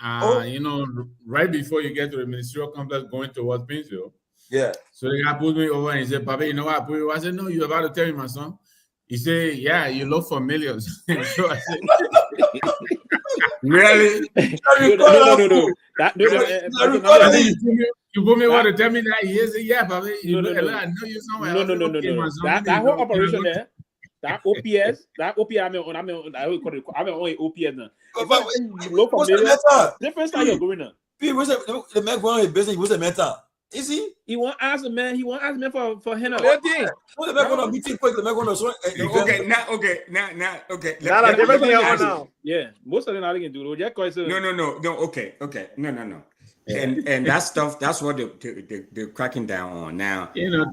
You know, right before you get to the ministerial complex going towards Painesville. Yeah. So the guy pulled me over and he said, Papa, you know what I pulled you? I said, no, you're about to tell me, my son. He said, yeah, you look familiar. So I said, really? No. You put me over to tell me that? He said, yeah, Papa. I know you somewhere. No. That whole operation there, that OPS, I'm on OPS now. Look familiar. Different style you're going on. The man going on his business, he was a mentor. Is he? He won't ask the man. He won't ask the man for Henna. What thing? The man going to meeting quick. The man going to Now, different thing now. Yeah, most of them are going to do. No. Okay. No. And that stuff, that's what they're cracking down on now. You know,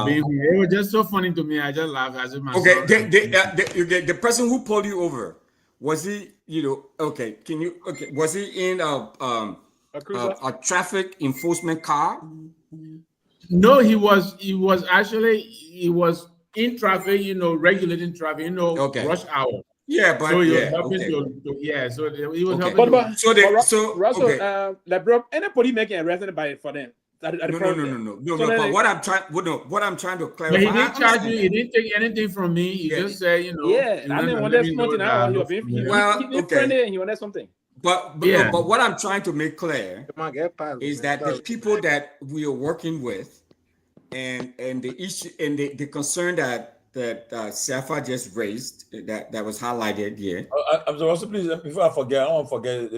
it was just so funny to me. I just laughed as if my the person who pulled you over, was he, was he in a traffic enforcement car? No, he was in traffic, regulating traffic, rush hour. Yeah, but so he was helping so he was helping. Russell, LeBron, anybody making arrested for them? No. But what I'm trying to clarify. But he didn't charge you. He didn't take anything from me. He just said, Yeah, I mean, when there's something out, he friendly and he wanted something. But what I'm trying to make clear is that the people that we are working with, and the issue and the concern that Safa just raised that was highlighted here. I'm sorry, please, before I forget, I don't want to forget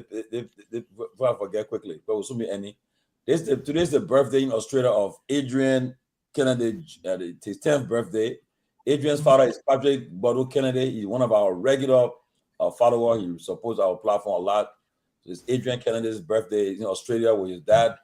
before I forget quickly. But also me any. Today's the birthday in Australia of Adrian Kennedy, his 10th birthday. Adrian's father is Patrick Bodo Kennedy. He's one of our regular followers. He supports our platform a lot. So it's Adrian Kennedy's birthday in Australia with his dad,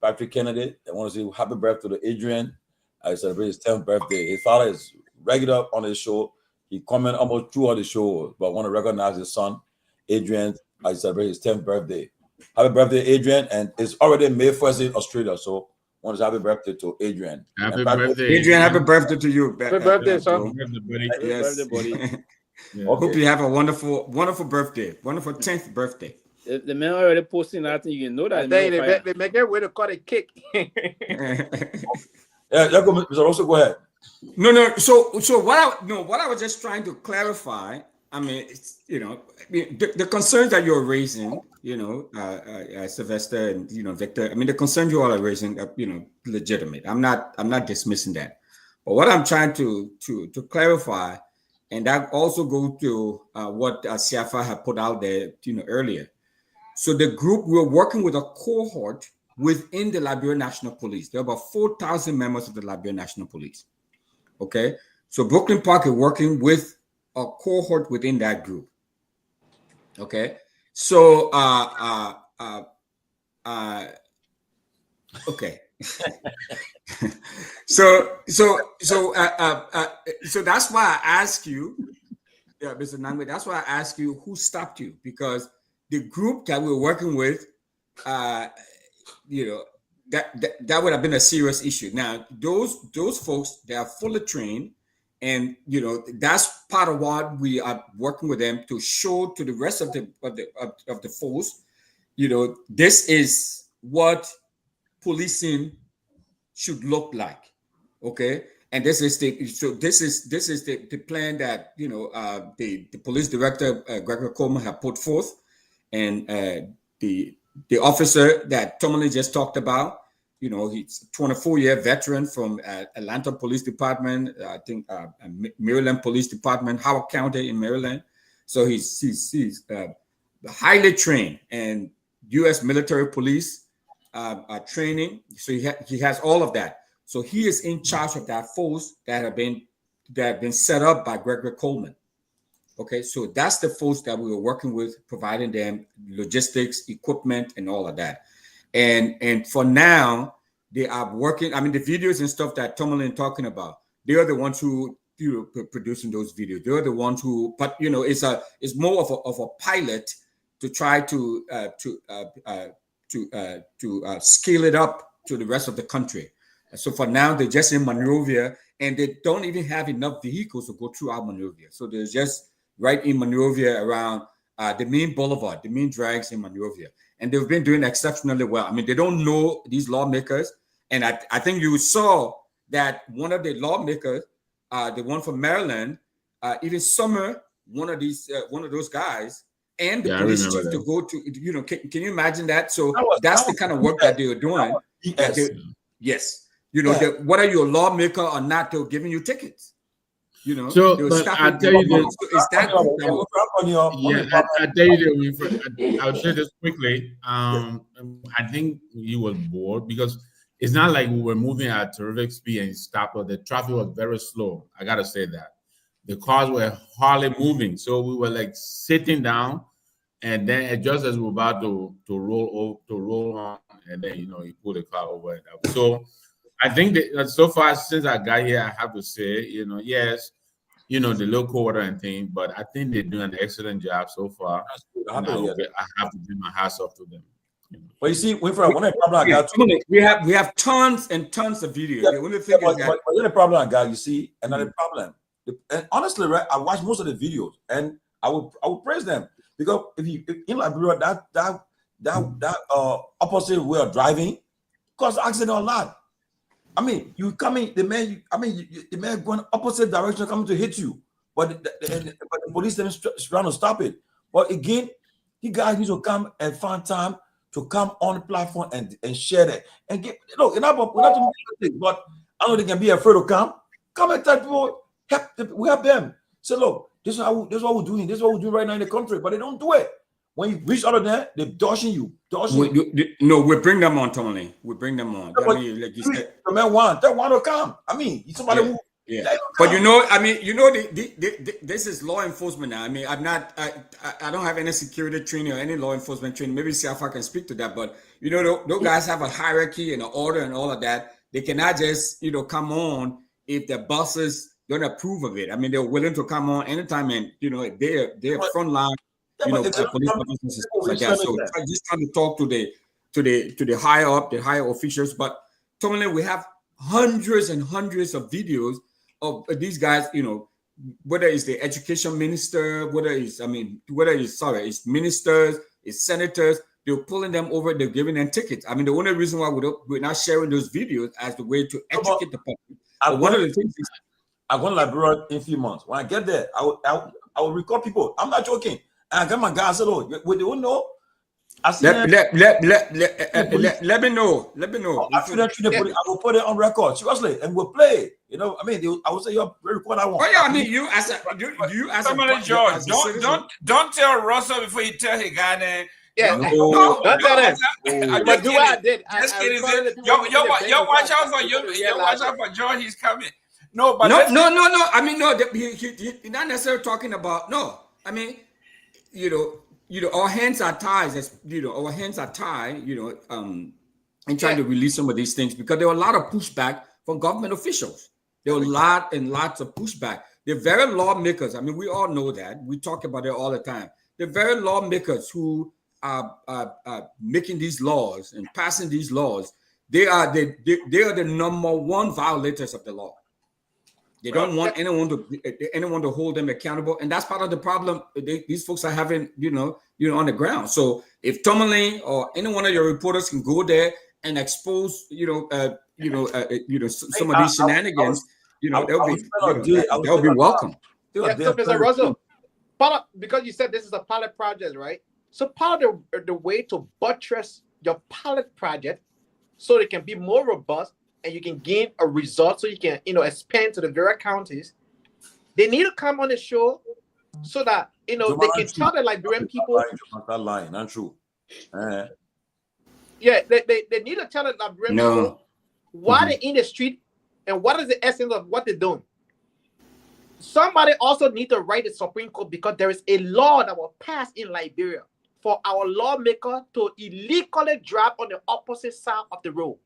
Patrick Kennedy. I want to say happy birthday to Adrian. I celebrate his 10th birthday. His father is regular on his show. He commented almost throughout the show, but I want to recognize his son, Adrian. I celebrate his 10th birthday. Happy birthday, Adrian. And it's already May 1st in Australia. So I want to say happy birthday to Adrian. Happy birthday. Adrian, happy birthday to you. Happy birthday, son. Yes. Hope you have a wonderful, wonderful birthday. Wonderful 10th birthday. The man already posting that, you can know that. They make their way to cut a cake. Mr. Russell, go ahead. No. So what I was just trying to clarify. I mean, the concerns that you're raising, Sylvester and Victor. I mean, the concerns you all are raising, legitimate. I'm not dismissing that. But what I'm trying to clarify, and that also goes to what Siafa had put out there, earlier. So the group, we're working with a cohort within the Liberia National Police. There are about 4,000 members of the Liberia National Police. Okay, so Brooklyn Park is working with a cohort within that group. Okay, so okay. So that's why I ask you, Mr. Nangwe, that's why I ask you who stopped you, because the group that we're working with, that would have been a serious issue. Now, those folks, they are fully trained, and that's part of what we are working with them to show to the rest of the force. This is what policing should look like. Okay, and this is the plan that the police director Garguah Coleman have put forth, and the officer that Tomalin just talked about, he's a 24-year veteran from Atlanta Police Department, I think Maryland Police Department, Howard County in Maryland. So he's highly trained, and U.S. military police are training. So he has all of that. So he is in charge of that force that have been set up by Gregory Coleman. Okay, so that's the force that we were working with, providing them logistics, equipment, and all of that. And for now, they are working. I mean, the videos and stuff that Tomalin talking about, they are the ones who producing those videos. They're the ones who, but it's more of a pilot to try to scale it up to the rest of the country. So for now, they're just in Monrovia, and they don't even have enough vehicles to go throughout Monrovia. So they're just right in Monrovia around the main boulevard, the main drags in Monrovia. And they've been doing exceptionally well. I mean, they don't know these lawmakers. And I think you saw that one of the lawmakers, the one from Maryland, even summer one of those guys and the police chief to go to, can you imagine that? So that's the kind of work that they were doing. Yes. Whether you're a lawmaker or not, they're giving you tickets. So, but I'll tell you this. I'll share this quickly. I think you were bored because it's not like we were moving at terrific speed and stopped. The traffic was very slow. I gotta say that the cars were hardly moving, so we were like sitting down, and then just as we were about to roll on, and then you pull the car over. So I think that so far since I got here, I have to say, yes, the local order and things, but I think they're doing an excellent job so far. I have to give my hats off to them. But you see, when I got we have tons and tons of videos. The only thing is that the problem I got, you see, another problem. And honestly, right, I watched most of the videos, and I would praise them because if in Liberia that opposite way of driving cause accident a lot. I mean, you coming, the man going opposite direction coming to hit you, but the police them trying to stop it. But again, you guys need to come and find time to come on the platform and share that and get we're not but I know they can be afraid to come and tell people help them. Say, look, this is what we're doing. This is what we're doing right now in the country, but they don't do it. When you reach out of there, they're dodging you. No, we bring them on, Tomalin. We bring them on. Yeah, like you said, the man want to come. I mean, somebody who. Yeah, but this is law enforcement now. I mean, I don't have any security training or any law enforcement training. Maybe Siafa can speak to that, but those guys have a hierarchy and an order and all of that. They cannot just come on if the bosses don't approve of it. I mean, they're willing to come on anytime, and they're front line. Police officers and stuff like that. So I just trying to talk to the higher up, the higher officials. But Tomalin, we have hundreds and hundreds of videos of these guys. Whether it's the education minister, whether it's ministers, it's senators. They're pulling them over. They're giving them tickets. I mean, the only reason why we're not sharing those videos as the way to educate the public. One of the things is, I'm going to Liberia in a few months. When I get there, I will record people. I'm not joking. And I got my guys. Hello, we don't know. Let me know. After that, I will put it on record seriously, and we'll play. I mean, I will say you record that one. Oh yeah, I mean, you as George, don't tell Russell before you tell his guy there. Yeah, no, don't tell him. But do what I did. Yo, watch out for watch out for George. He's coming. No. I mean, no. He's not necessarily talking about. No, I mean, our hands are tied. Our hands are tied. And trying to release some of these things because there were a lot of pushback from government officials. There were lots of pushback. They're very lawmakers. I mean, we all know that. We talk about it all the time. The very lawmakers who are making these laws and passing these laws, they are the number one violators of the law. They don't want anyone to hold them accountable, and that's part of the problem these folks are having, on the ground. So if Tomalin or any one of your reporters can go there and expose, some of these shenanigans, they'll be welcome. Yeah, so Mr. Russell, because you said this is a pilot project, right? So part of the way to buttress your pilot project so it can be more robust and you can gain a result so you can, expand to the various counties, they need to come on the show so that you know, they can tell the Liberian people. That line, not true. Yeah, they need to tell the Liberian people why they're in the street and what is the essence of what they're doing. Somebody also need to write the Supreme Court, because there is a law that was passed in Liberia for our lawmaker to illegally drive on the opposite side of the road.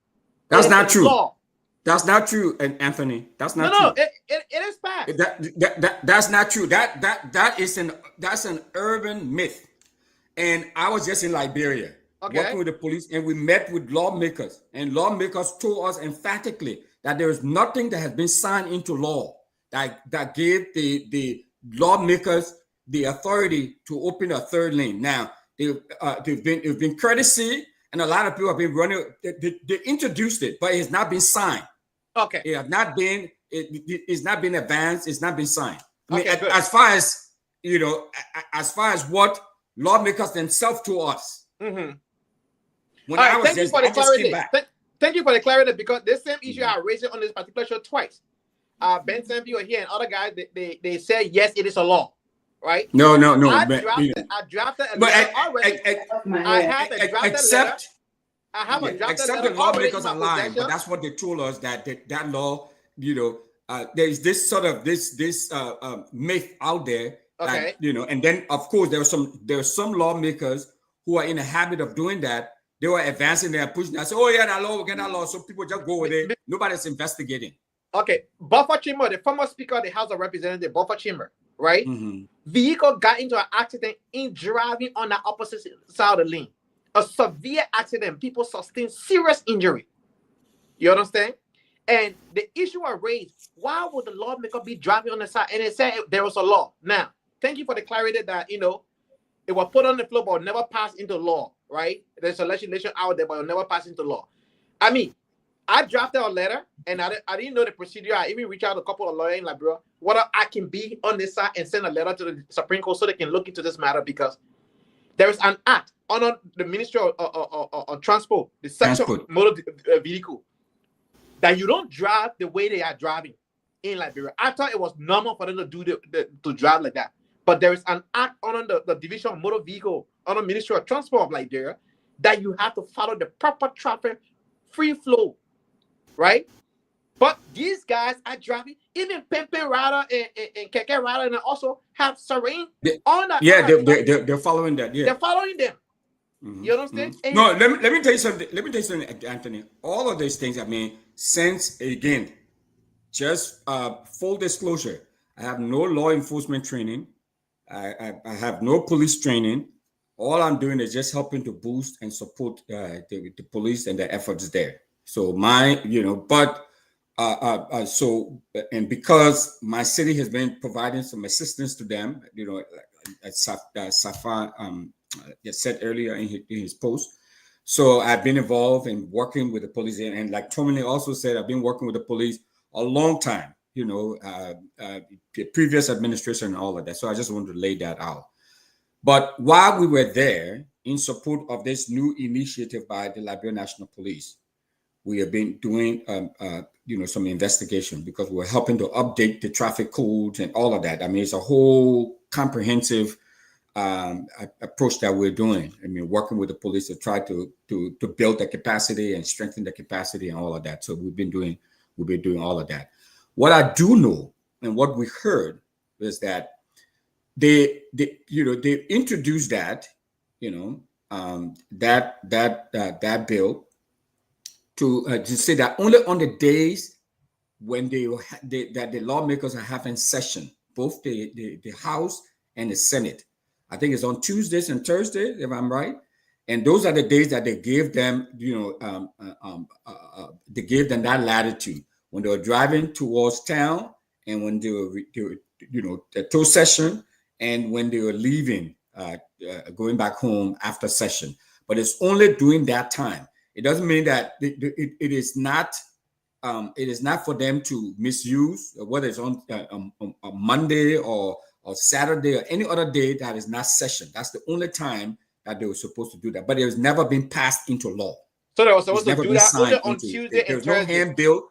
That's not true. Law. That's not true, Anthony. That's not true. No, it is passed. That's not true. That's an urban myth. And I was just in Liberia working with the police, and we met with lawmakers, and lawmakers told us emphatically that there is nothing that has been signed into law that gave the lawmakers the authority to open a third lane. Now, they've been courtesy, and a lot of people have been running. They introduced it, but it has not been signed. Okay. It has not been. It's not been advanced. It's not been signed. I mean, as far as you know, as far as what lawmakers themselves to us. Mm-hmm. When I was just came back. Thank you for the clarity, because this same issue I raised it on this particular show twice. Ben Sanvee were here, and other guys they said yes, it is a law, right? No. I drafted a letter already. I have a drafted letter. I have a drafted except letter the lawmakers already are lying, but that's what they told us, that law, you know, there's this sort of this myth out there, that, you know, and then of course there are some lawmakers who are in the habit of doing that. They were advancing there, pushing. I said, "Oh yeah, that law, we'll get that law." So people just go with it. Nobody's investigating. Okay, Buffer Chamber, the former Speaker of the House of Representatives, Buffer Chamber, right? Vehicle got into an accident in driving on the opposite side of the lane. A severe accident. People sustained serious injury. You understand? And the issue I raised: why would the lawmaker be driving on the side? And it said there was a law. Now, thank you for the clarity that you know it was put on the floor, but never passed into law. Right? There's a legislation out there, but it'll never pass into law. I mean, I drafted a letter, and I didn't know the procedure. I even reached out to a couple of lawyers in Liberia, whether I can be on this side and send a letter to the Supreme Court so they can look into this matter, because there is an act under the Ministry of Transport, the section of motor vehicle, that you don't drive the way they are driving in Liberia. I thought it was normal for them to do to drive like that. But there is an act under the Division of Motor Vehicle, under Ministry of Transport of Liberia, that you have to follow the proper traffic free flow, right? But these guys are driving, even Pimpin Rider and Keke Rider, and also have Serene on that. Yeah, they're following that. Yeah, they're following them. You understand? No, let me tell you something. Let me tell you something, Anthony. All of these things, I mean, since again, just full disclosure, I have no law enforcement training. I have no police training. All I'm doing is just helping to boost and support the police and their efforts there. So so because my city has been providing some assistance to them, you know, as Safa said earlier in his post. So I've been involved in working with the police, and like Tomalin also said, I've been working with the police a long time. You know, previous administration and all of that. So I just wanted to lay that out. But while we were there in support of this new initiative by the Liberia National Police, we have been doing, some investigation, because we're helping to update the traffic codes and all of that. I mean, it's a whole comprehensive approach that we're doing. I mean, working with the police to try to build the capacity and strengthen the capacity and all of that. So we've been doing all of that. What I do know, and what we heard, is that they introduced that, that bill to say that only on the days when that the lawmakers are having session, both the House and the Senate. I think it's on Tuesdays and Thursdays, if I'm right. And those are the days that they gave them, they gave them that latitude when they were driving towards town, and when they were the tow session, and when they were leaving, going back home after session. But it's only during that time. It doesn't mean that it is not for them to misuse, whether it's on a Monday or Saturday or any other day that is not session. That's the only time that they were supposed to do that. But it has never been passed into law. So they were supposed to do that only on Tuesday and Thursday. There's no handbill.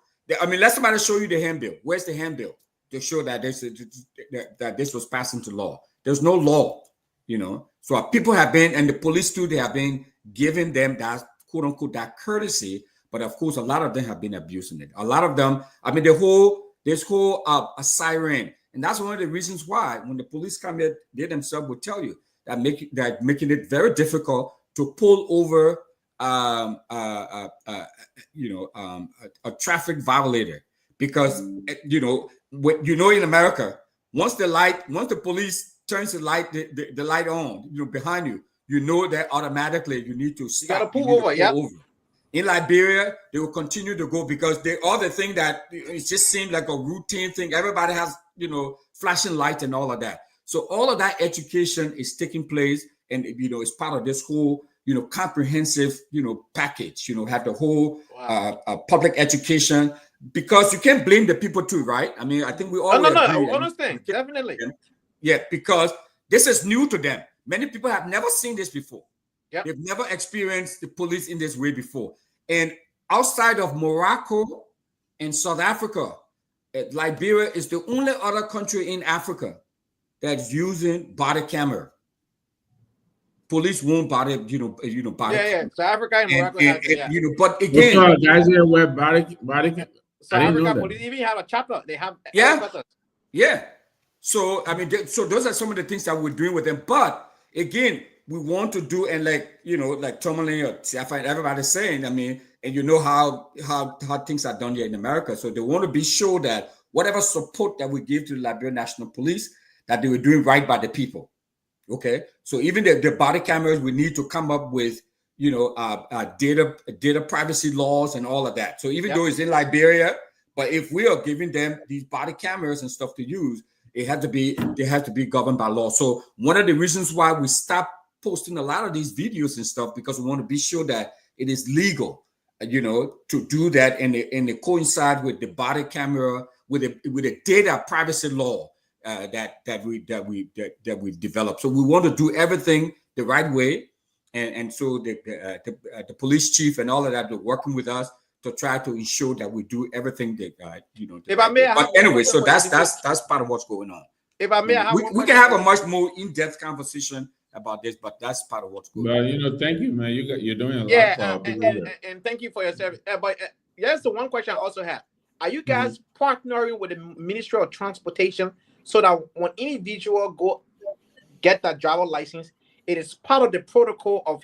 I mean, let somebody show you the handbill. Where's the handbill to show that this was passed into law? There's no law, you know. So people have been, and the police too, they have been giving them that quote unquote that courtesy, but of course a lot of them have been abusing it. A lot of them, I mean, this whole a siren, and that's one of the reasons why when the police come here, they themselves will tell you that making it very difficult to pull over a traffic violator, because in America, once the police turns the light on, behind you, that automatically you need to stop. You gotta pull over, yeah. In Liberia, they will continue to go because they are the thing that it just seemed like a routine thing. Everybody has, flashing light and all of that. So all of that education is taking place, and it's part of this whole, comprehensive, package. Have the whole public education, because you can't blame the people too, right? I mean, I think we all I understand, definitely. Yeah, because this is new to them. Many people have never seen this before. Yep. They've never experienced the police in this way before. And outside of Morocco and South Africa, Liberia is the only other country in Africa that's using body camera. Police won't body, body. Yeah. South Africa and Morocco have, but again, guys here wear body. South Africa police even have a chapter. They have Yeah. So I mean, so those are some of the things that we're doing with them. But again, we want to do, and like Tomalin or Siafa and everybody's saying, I mean, and how things are done here in America. So they want to be sure that whatever support that we give to the Liberia National Police, that they were doing right by the people. Okay. So even the body cameras, we need to come up with, data privacy laws and all of that. So even though it's in Liberia, but if we are giving them these body cameras and stuff to use, they have to be governed by law. So one of the reasons why we stopped posting a lot of these videos and stuff, because we want to be sure that it is legal, to do that, and it coincide with the body camera, with the data privacy law that we've developed. So we want to do everything the right way, and so the police chief and all of that, they're working with us to try to ensure that we do everything that If I may, but anyway, so that's part of what's going on. If I may, we can have a much more in-depth conversation about this, but that's part of what's going on. But thank you, man. You're doing a lot. Yeah, and thank you for your service. But here's the one question I also have: are you guys partnering with the Ministry of Transportation so that when individual go get that driver license, it is part of the protocol of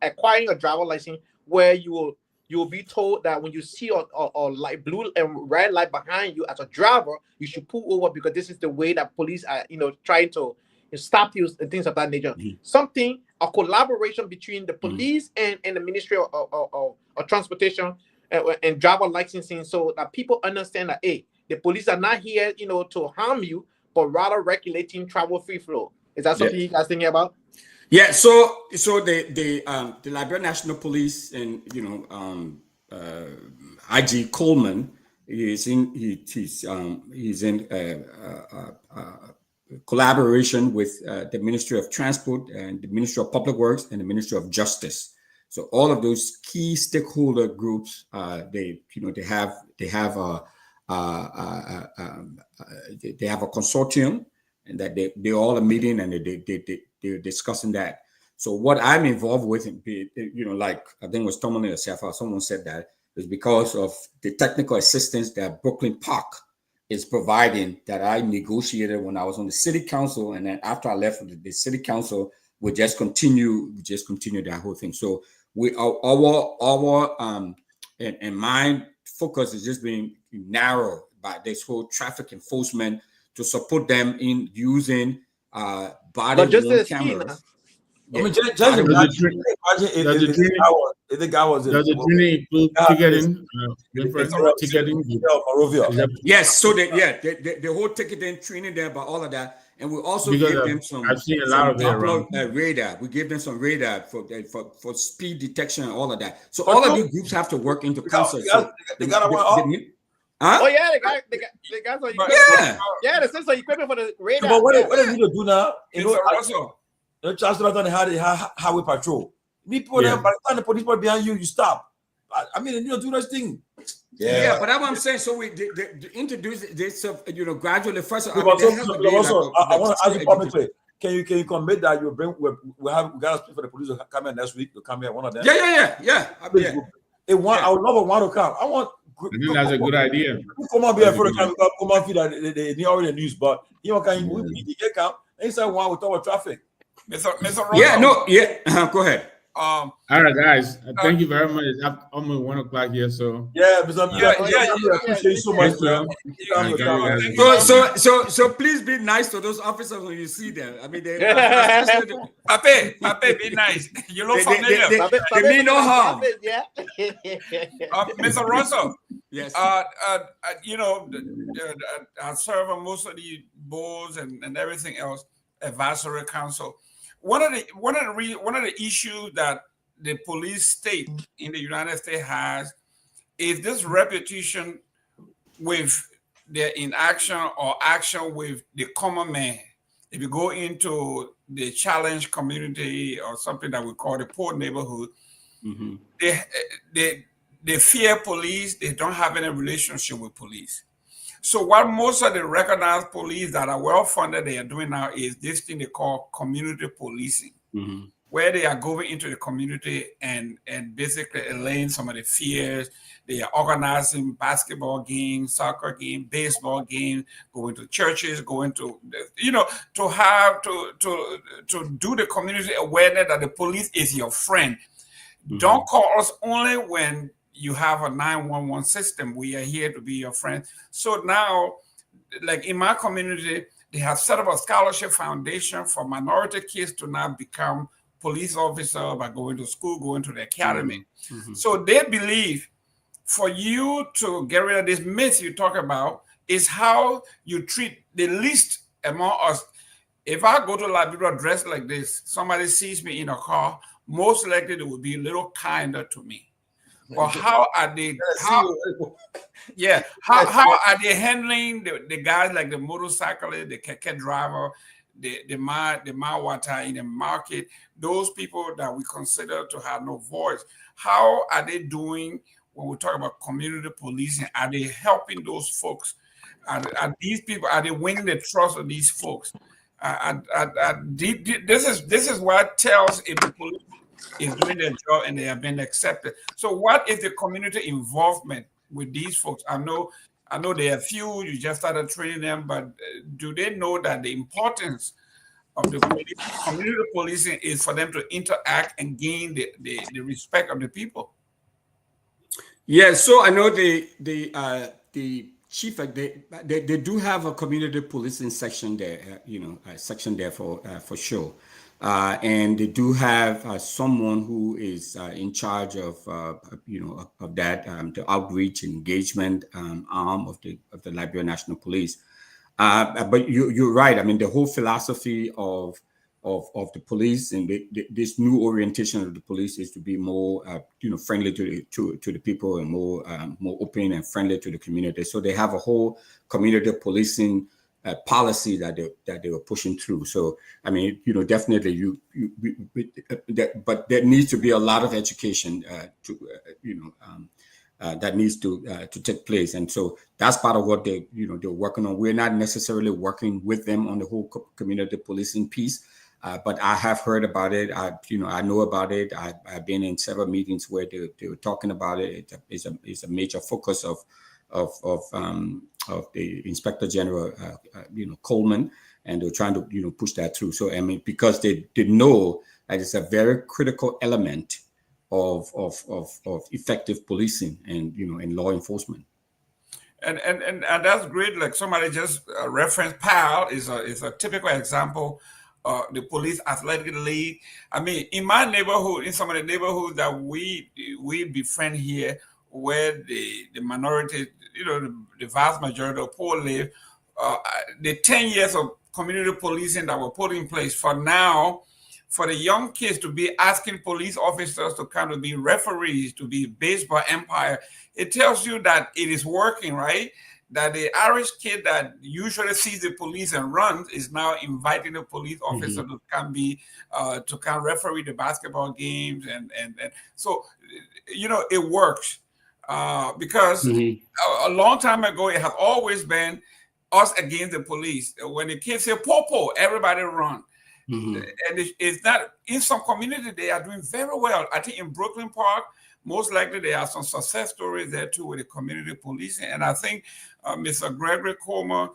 acquiring a driver license, where you will be told that when you see a light, blue and red light behind you as a driver, you should pull over, because this is the way that police are, trying to stop you and things of that nature. A collaboration between the police and the Ministry of Transportation and driver licensing, so that people understand that, hey, the police are not here, to harm you, but rather regulating travel free flow. Is that something you guys thinking about? Yeah, so the Liberia National Police and IG Coleman he's in collaboration with the Ministry of Transport and the Ministry of Public Works and the Ministry of Justice. So all of those key stakeholder groups, they have a consortium, and that they all are meeting and they're discussing that. So what I'm involved with, like I think it was Tomalin or Siafa, someone said that is because of the technical assistance that Brooklyn Park is providing, that I negotiated when I was on the city council, and then after I left the city council, we just continue that whole thing. So our and my focus is just being narrow by this whole traffic enforcement to support them in using body cameras. I mean, just imagine if the guy was in. Does the training include ticketing? Yes, so the whole ticketing training there, but all of that, and we also give them some. I've seen a lot of it radar. We give them some radar for speed detection and all of that. So all of these groups have to work into concert. They got one. Huh? Oh yeah, they got some equipment. Yeah, the sensor equipment for the radar. But what do you do now? The Chancellor done highway patrol. People there, by the time the police were behind you, you stop. I mean, do this thing. Yeah, but that's what I'm saying. So we introduce this, gradually. First, I want to ask you publicly. Can you commit that you bring we gotta speak for the police to come here next week to come here, one of them? Yeah. I mean, I would love one to come. I want I think that's a good idea. come on here for the time come on that they already news, but you know can we get come inside one with our traffic. Mr. Go ahead. All right, guys. Thank you very much. It's almost 1 o'clock here, so I appreciate you so much, man. So please be nice to those officers when you see them. I mean, Pape, be nice. You look familiar. They mean no harm. Yeah. Mr. Russell. Yes. You know, I serve on most of the boards and everything else, advisory council. One of the issues that the police state in the United States has is this reputation with their inaction or action with the common man. If you go into the challenged community or something that we call the poor neighborhood, they fear police. They don't have any relationship with police. So what most of the recognized police that are well-funded they are doing now is this thing they call community policing, where they are going into the community and basically allaying some of the fears. They are organizing basketball games, soccer games, baseball games, going to churches, going to, to have to do the community awareness that the police is your friend. Don't call us only when you have a 911 system. We are here to be your friend. So now, like in my community, they have set up a scholarship foundation for minority kids to now become police officers by going to school, going to the academy. So they believe for you to get rid of this myth you talk about is how you treat the least among us. If I go to Liberia dressed like this, somebody sees me in a car, most likely they will be a little kinder to me. Or how are they? How are they handling the guys like the motorcyclist, the keke driver, the mawata in the market? Those people that we consider to have no voice. How are they doing when we talk about community policing? Are they helping those folks? Are these people? Are they winning the trust of these folks? This is what tells if the police is doing their job and they have been accepted. So what is the community involvement with these folks? I know there are few, you just started training them, but do they know that the importance of the community policing is for them to interact and gain the respect of the people? Yeah, so I know the chief, they do have a community policing section there, section there for sure. And they do have someone who is in charge of that, the outreach engagement arm of the Liberia National Police. But you're right. I mean, the whole philosophy of the police and this new orientation of the police is to be more friendly to the people and more open and friendly to the community. So they have a whole community policing policy that they were pushing through. So I mean, definitely but there needs to be a lot of education that needs to take place, and so that's part of what they're working on. We're not necessarily working with them on the whole community policing piece, but I have heard about it. I know about it. I've been in several meetings where they were talking about it. It's a major focus of the Inspector General, Coleman, and they're trying to push that through. So I mean, because they know that it's a very critical element of effective policing and and law enforcement. And that's great. Like somebody just referenced, PAL is a typical example. The police athletic league. I mean, in my neighborhood, in some of the neighborhoods that we befriend here, where the minority, the vast majority of poor live, the 10 years of community policing that were put in place for now, for the young kids to be asking police officers to kind of be referees, to be baseball umpire, it tells you that it is working, right? That the Irish kid that usually sees the police and runs is now inviting the police officer to come referee the basketball games, and so it works because a long time ago it has always been us against the police. When the kids say "popo," everybody run. And it's not in some community they are doing very well. I think in Brooklyn Park, most likely there are some success stories there too with the community policing. And I think Mr. Gregory Comer,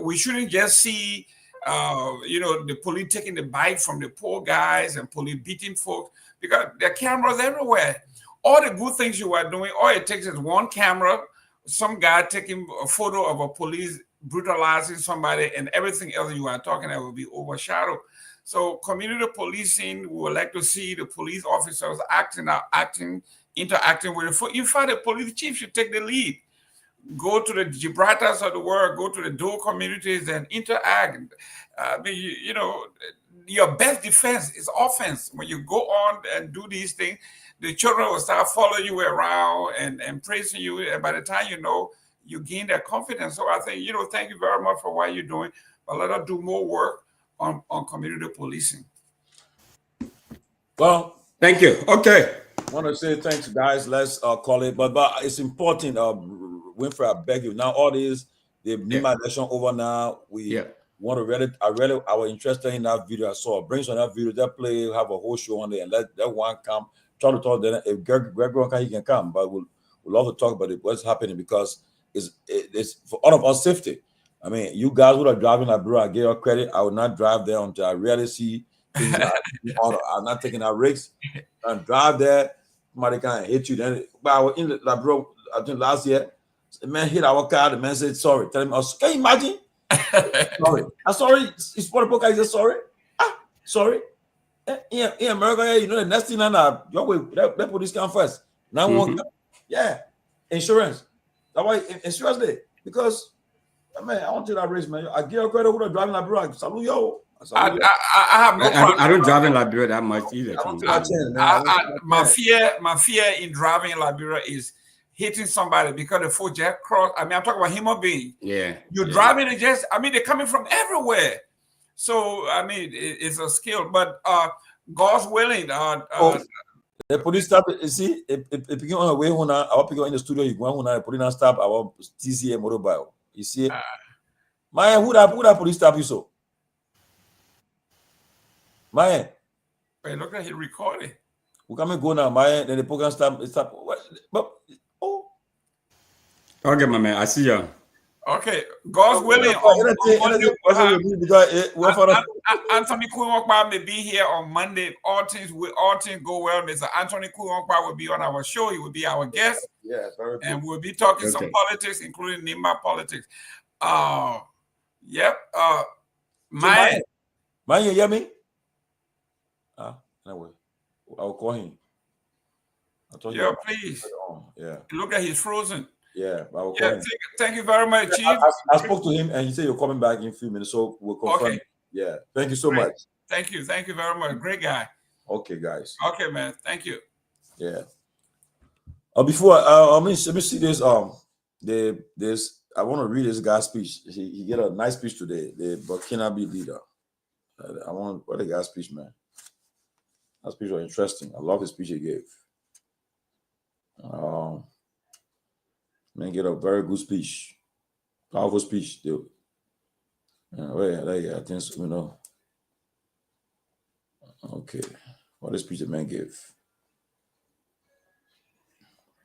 we shouldn't just see the police taking the bite from the poor guys and police beating folks, because there are cameras everywhere. All the good things you are doing, all it takes is one camera, some guy taking a photo of a police brutalizing somebody, and everything else you are talking about will be overshadowed. So community policing, we would like to see the police officers interacting with the. In fact, the police chief should take the lead. Go to the Gibraltars of the world, go to the Dole communities and interact. Your best defense is offense. When you go on and do these things, the children will start following you around and praising you. And by the time you gain their confidence. So I think, thank you very much for what you're doing. But let us do more work on community policing. Well, thank you. Okay. I want to say thanks, guys. Let's call it. But it's important, Winfrey, I beg you. Now, all this, the NEMA election over now. We want to read it. I was interested in that video. I saw brings on that video. That play, have a whole show on there, and let that one come. Try to talk. Then if Garguah can, he can come. But we'll love to talk about it. What's happening, because it's for all of our safety. I mean, you guys who are driving Liberia, I give you credit. I will not drive there until I really see things. I'm not taking that risk. And drive there, somebody can hit you. Then, but I was in Liberia, I think last year. The man hit our car. The man said sorry. Tell him, can you imagine? Sorry. I'm sorry. It's for the book. I said sorry. Sorry. In America, the next thing now, your way, let police come first. Now, insurance. That's why insurance day. Because, man, I want to that race, man. I give you credit who are driving Liberia. Salute yo. I have no problem. I don't drive in Liberia that much either. My fear in driving in Liberia is hitting somebody because the full jack cross. I mean, I'm talking about human being. Yeah. You're driving it just, they're coming from everywhere. So, it's a skill. But God's willing. The police stop, you see, if you on the way, our people in the studio, you go on, the police stop our TCA mobile. You see, Myean, who that police stop you so? Myean. Hey, look at he recording. We come go now, Myean, then the program stop. Okay, my man, I see you. Okay, God's willing. Anthony Kuiwokpa may be here on Monday. All things go well. Mr. Anthony Kuiwokpa will be on our show. He will be our guest. Yeah, very good. And we'll be talking some politics, including NEMA politics. Myean, you hear me? Anyway, I'll call him. Please. Yeah. Look at he's frozen. Yeah, thank you very much, Chief. I spoke to him and he said you're coming back in a few minutes, so we'll confirm. Okay. Yeah, thank you so much. Thank you very much. Great guy. Okay, guys. Okay, man. Thank you. Yeah. Before let me see this. This I want to read this guy's speech. He get a nice speech today. The Burkinabe leader. What a guy's speech, man. That speech was interesting. I love the speech he gave. Man, get a very good speech, powerful speech. I think Okay, what the speech the man gave.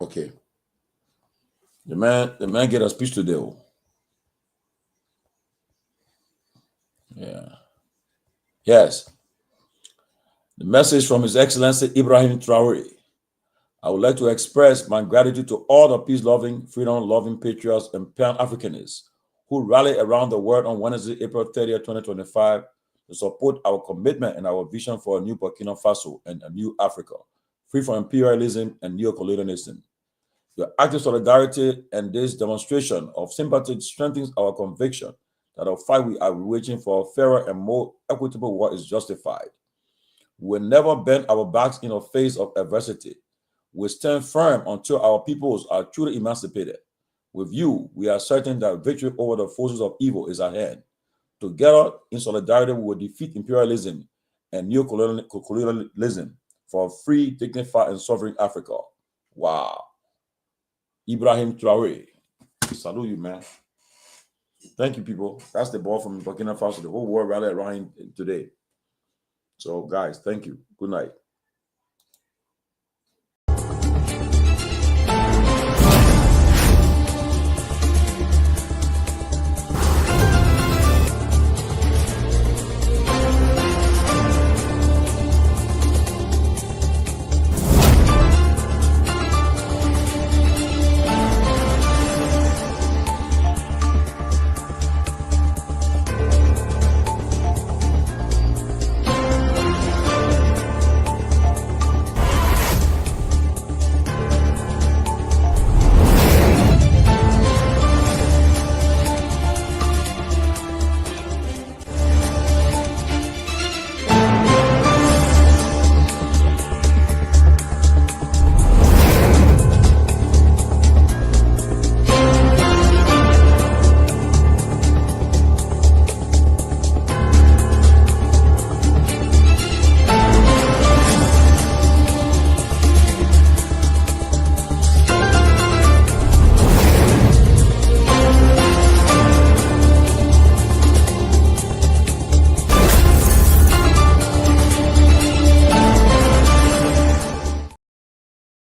Okay, the man get a speech today. Yeah. Yes. The message from His Excellency Ibrahim Traore. I would like to express my gratitude to all the peace-loving, freedom-loving patriots and Pan-Africanists who rallied around the world on Wednesday, April 30th, 2025, to support our commitment and our vision for a new Burkina Faso and a new Africa, free from imperialism and neocolonialism. Your active solidarity and this demonstration of sympathy strengthens our conviction that the fight we are waging for a fairer and more equitable world is justified. We will never bend our backs in the face of adversity. We stand firm until our peoples are truly emancipated. With you, we are certain that victory over the forces of evil is at hand. Together, in solidarity, we will defeat imperialism and neocolonialism for a free, dignified, and sovereign Africa. Wow. Ibrahim Traore. Salute you, man. Thank you, people. That's the ball from Burkina Faso. The whole world rallied around him today. So, guys, thank you. Good night.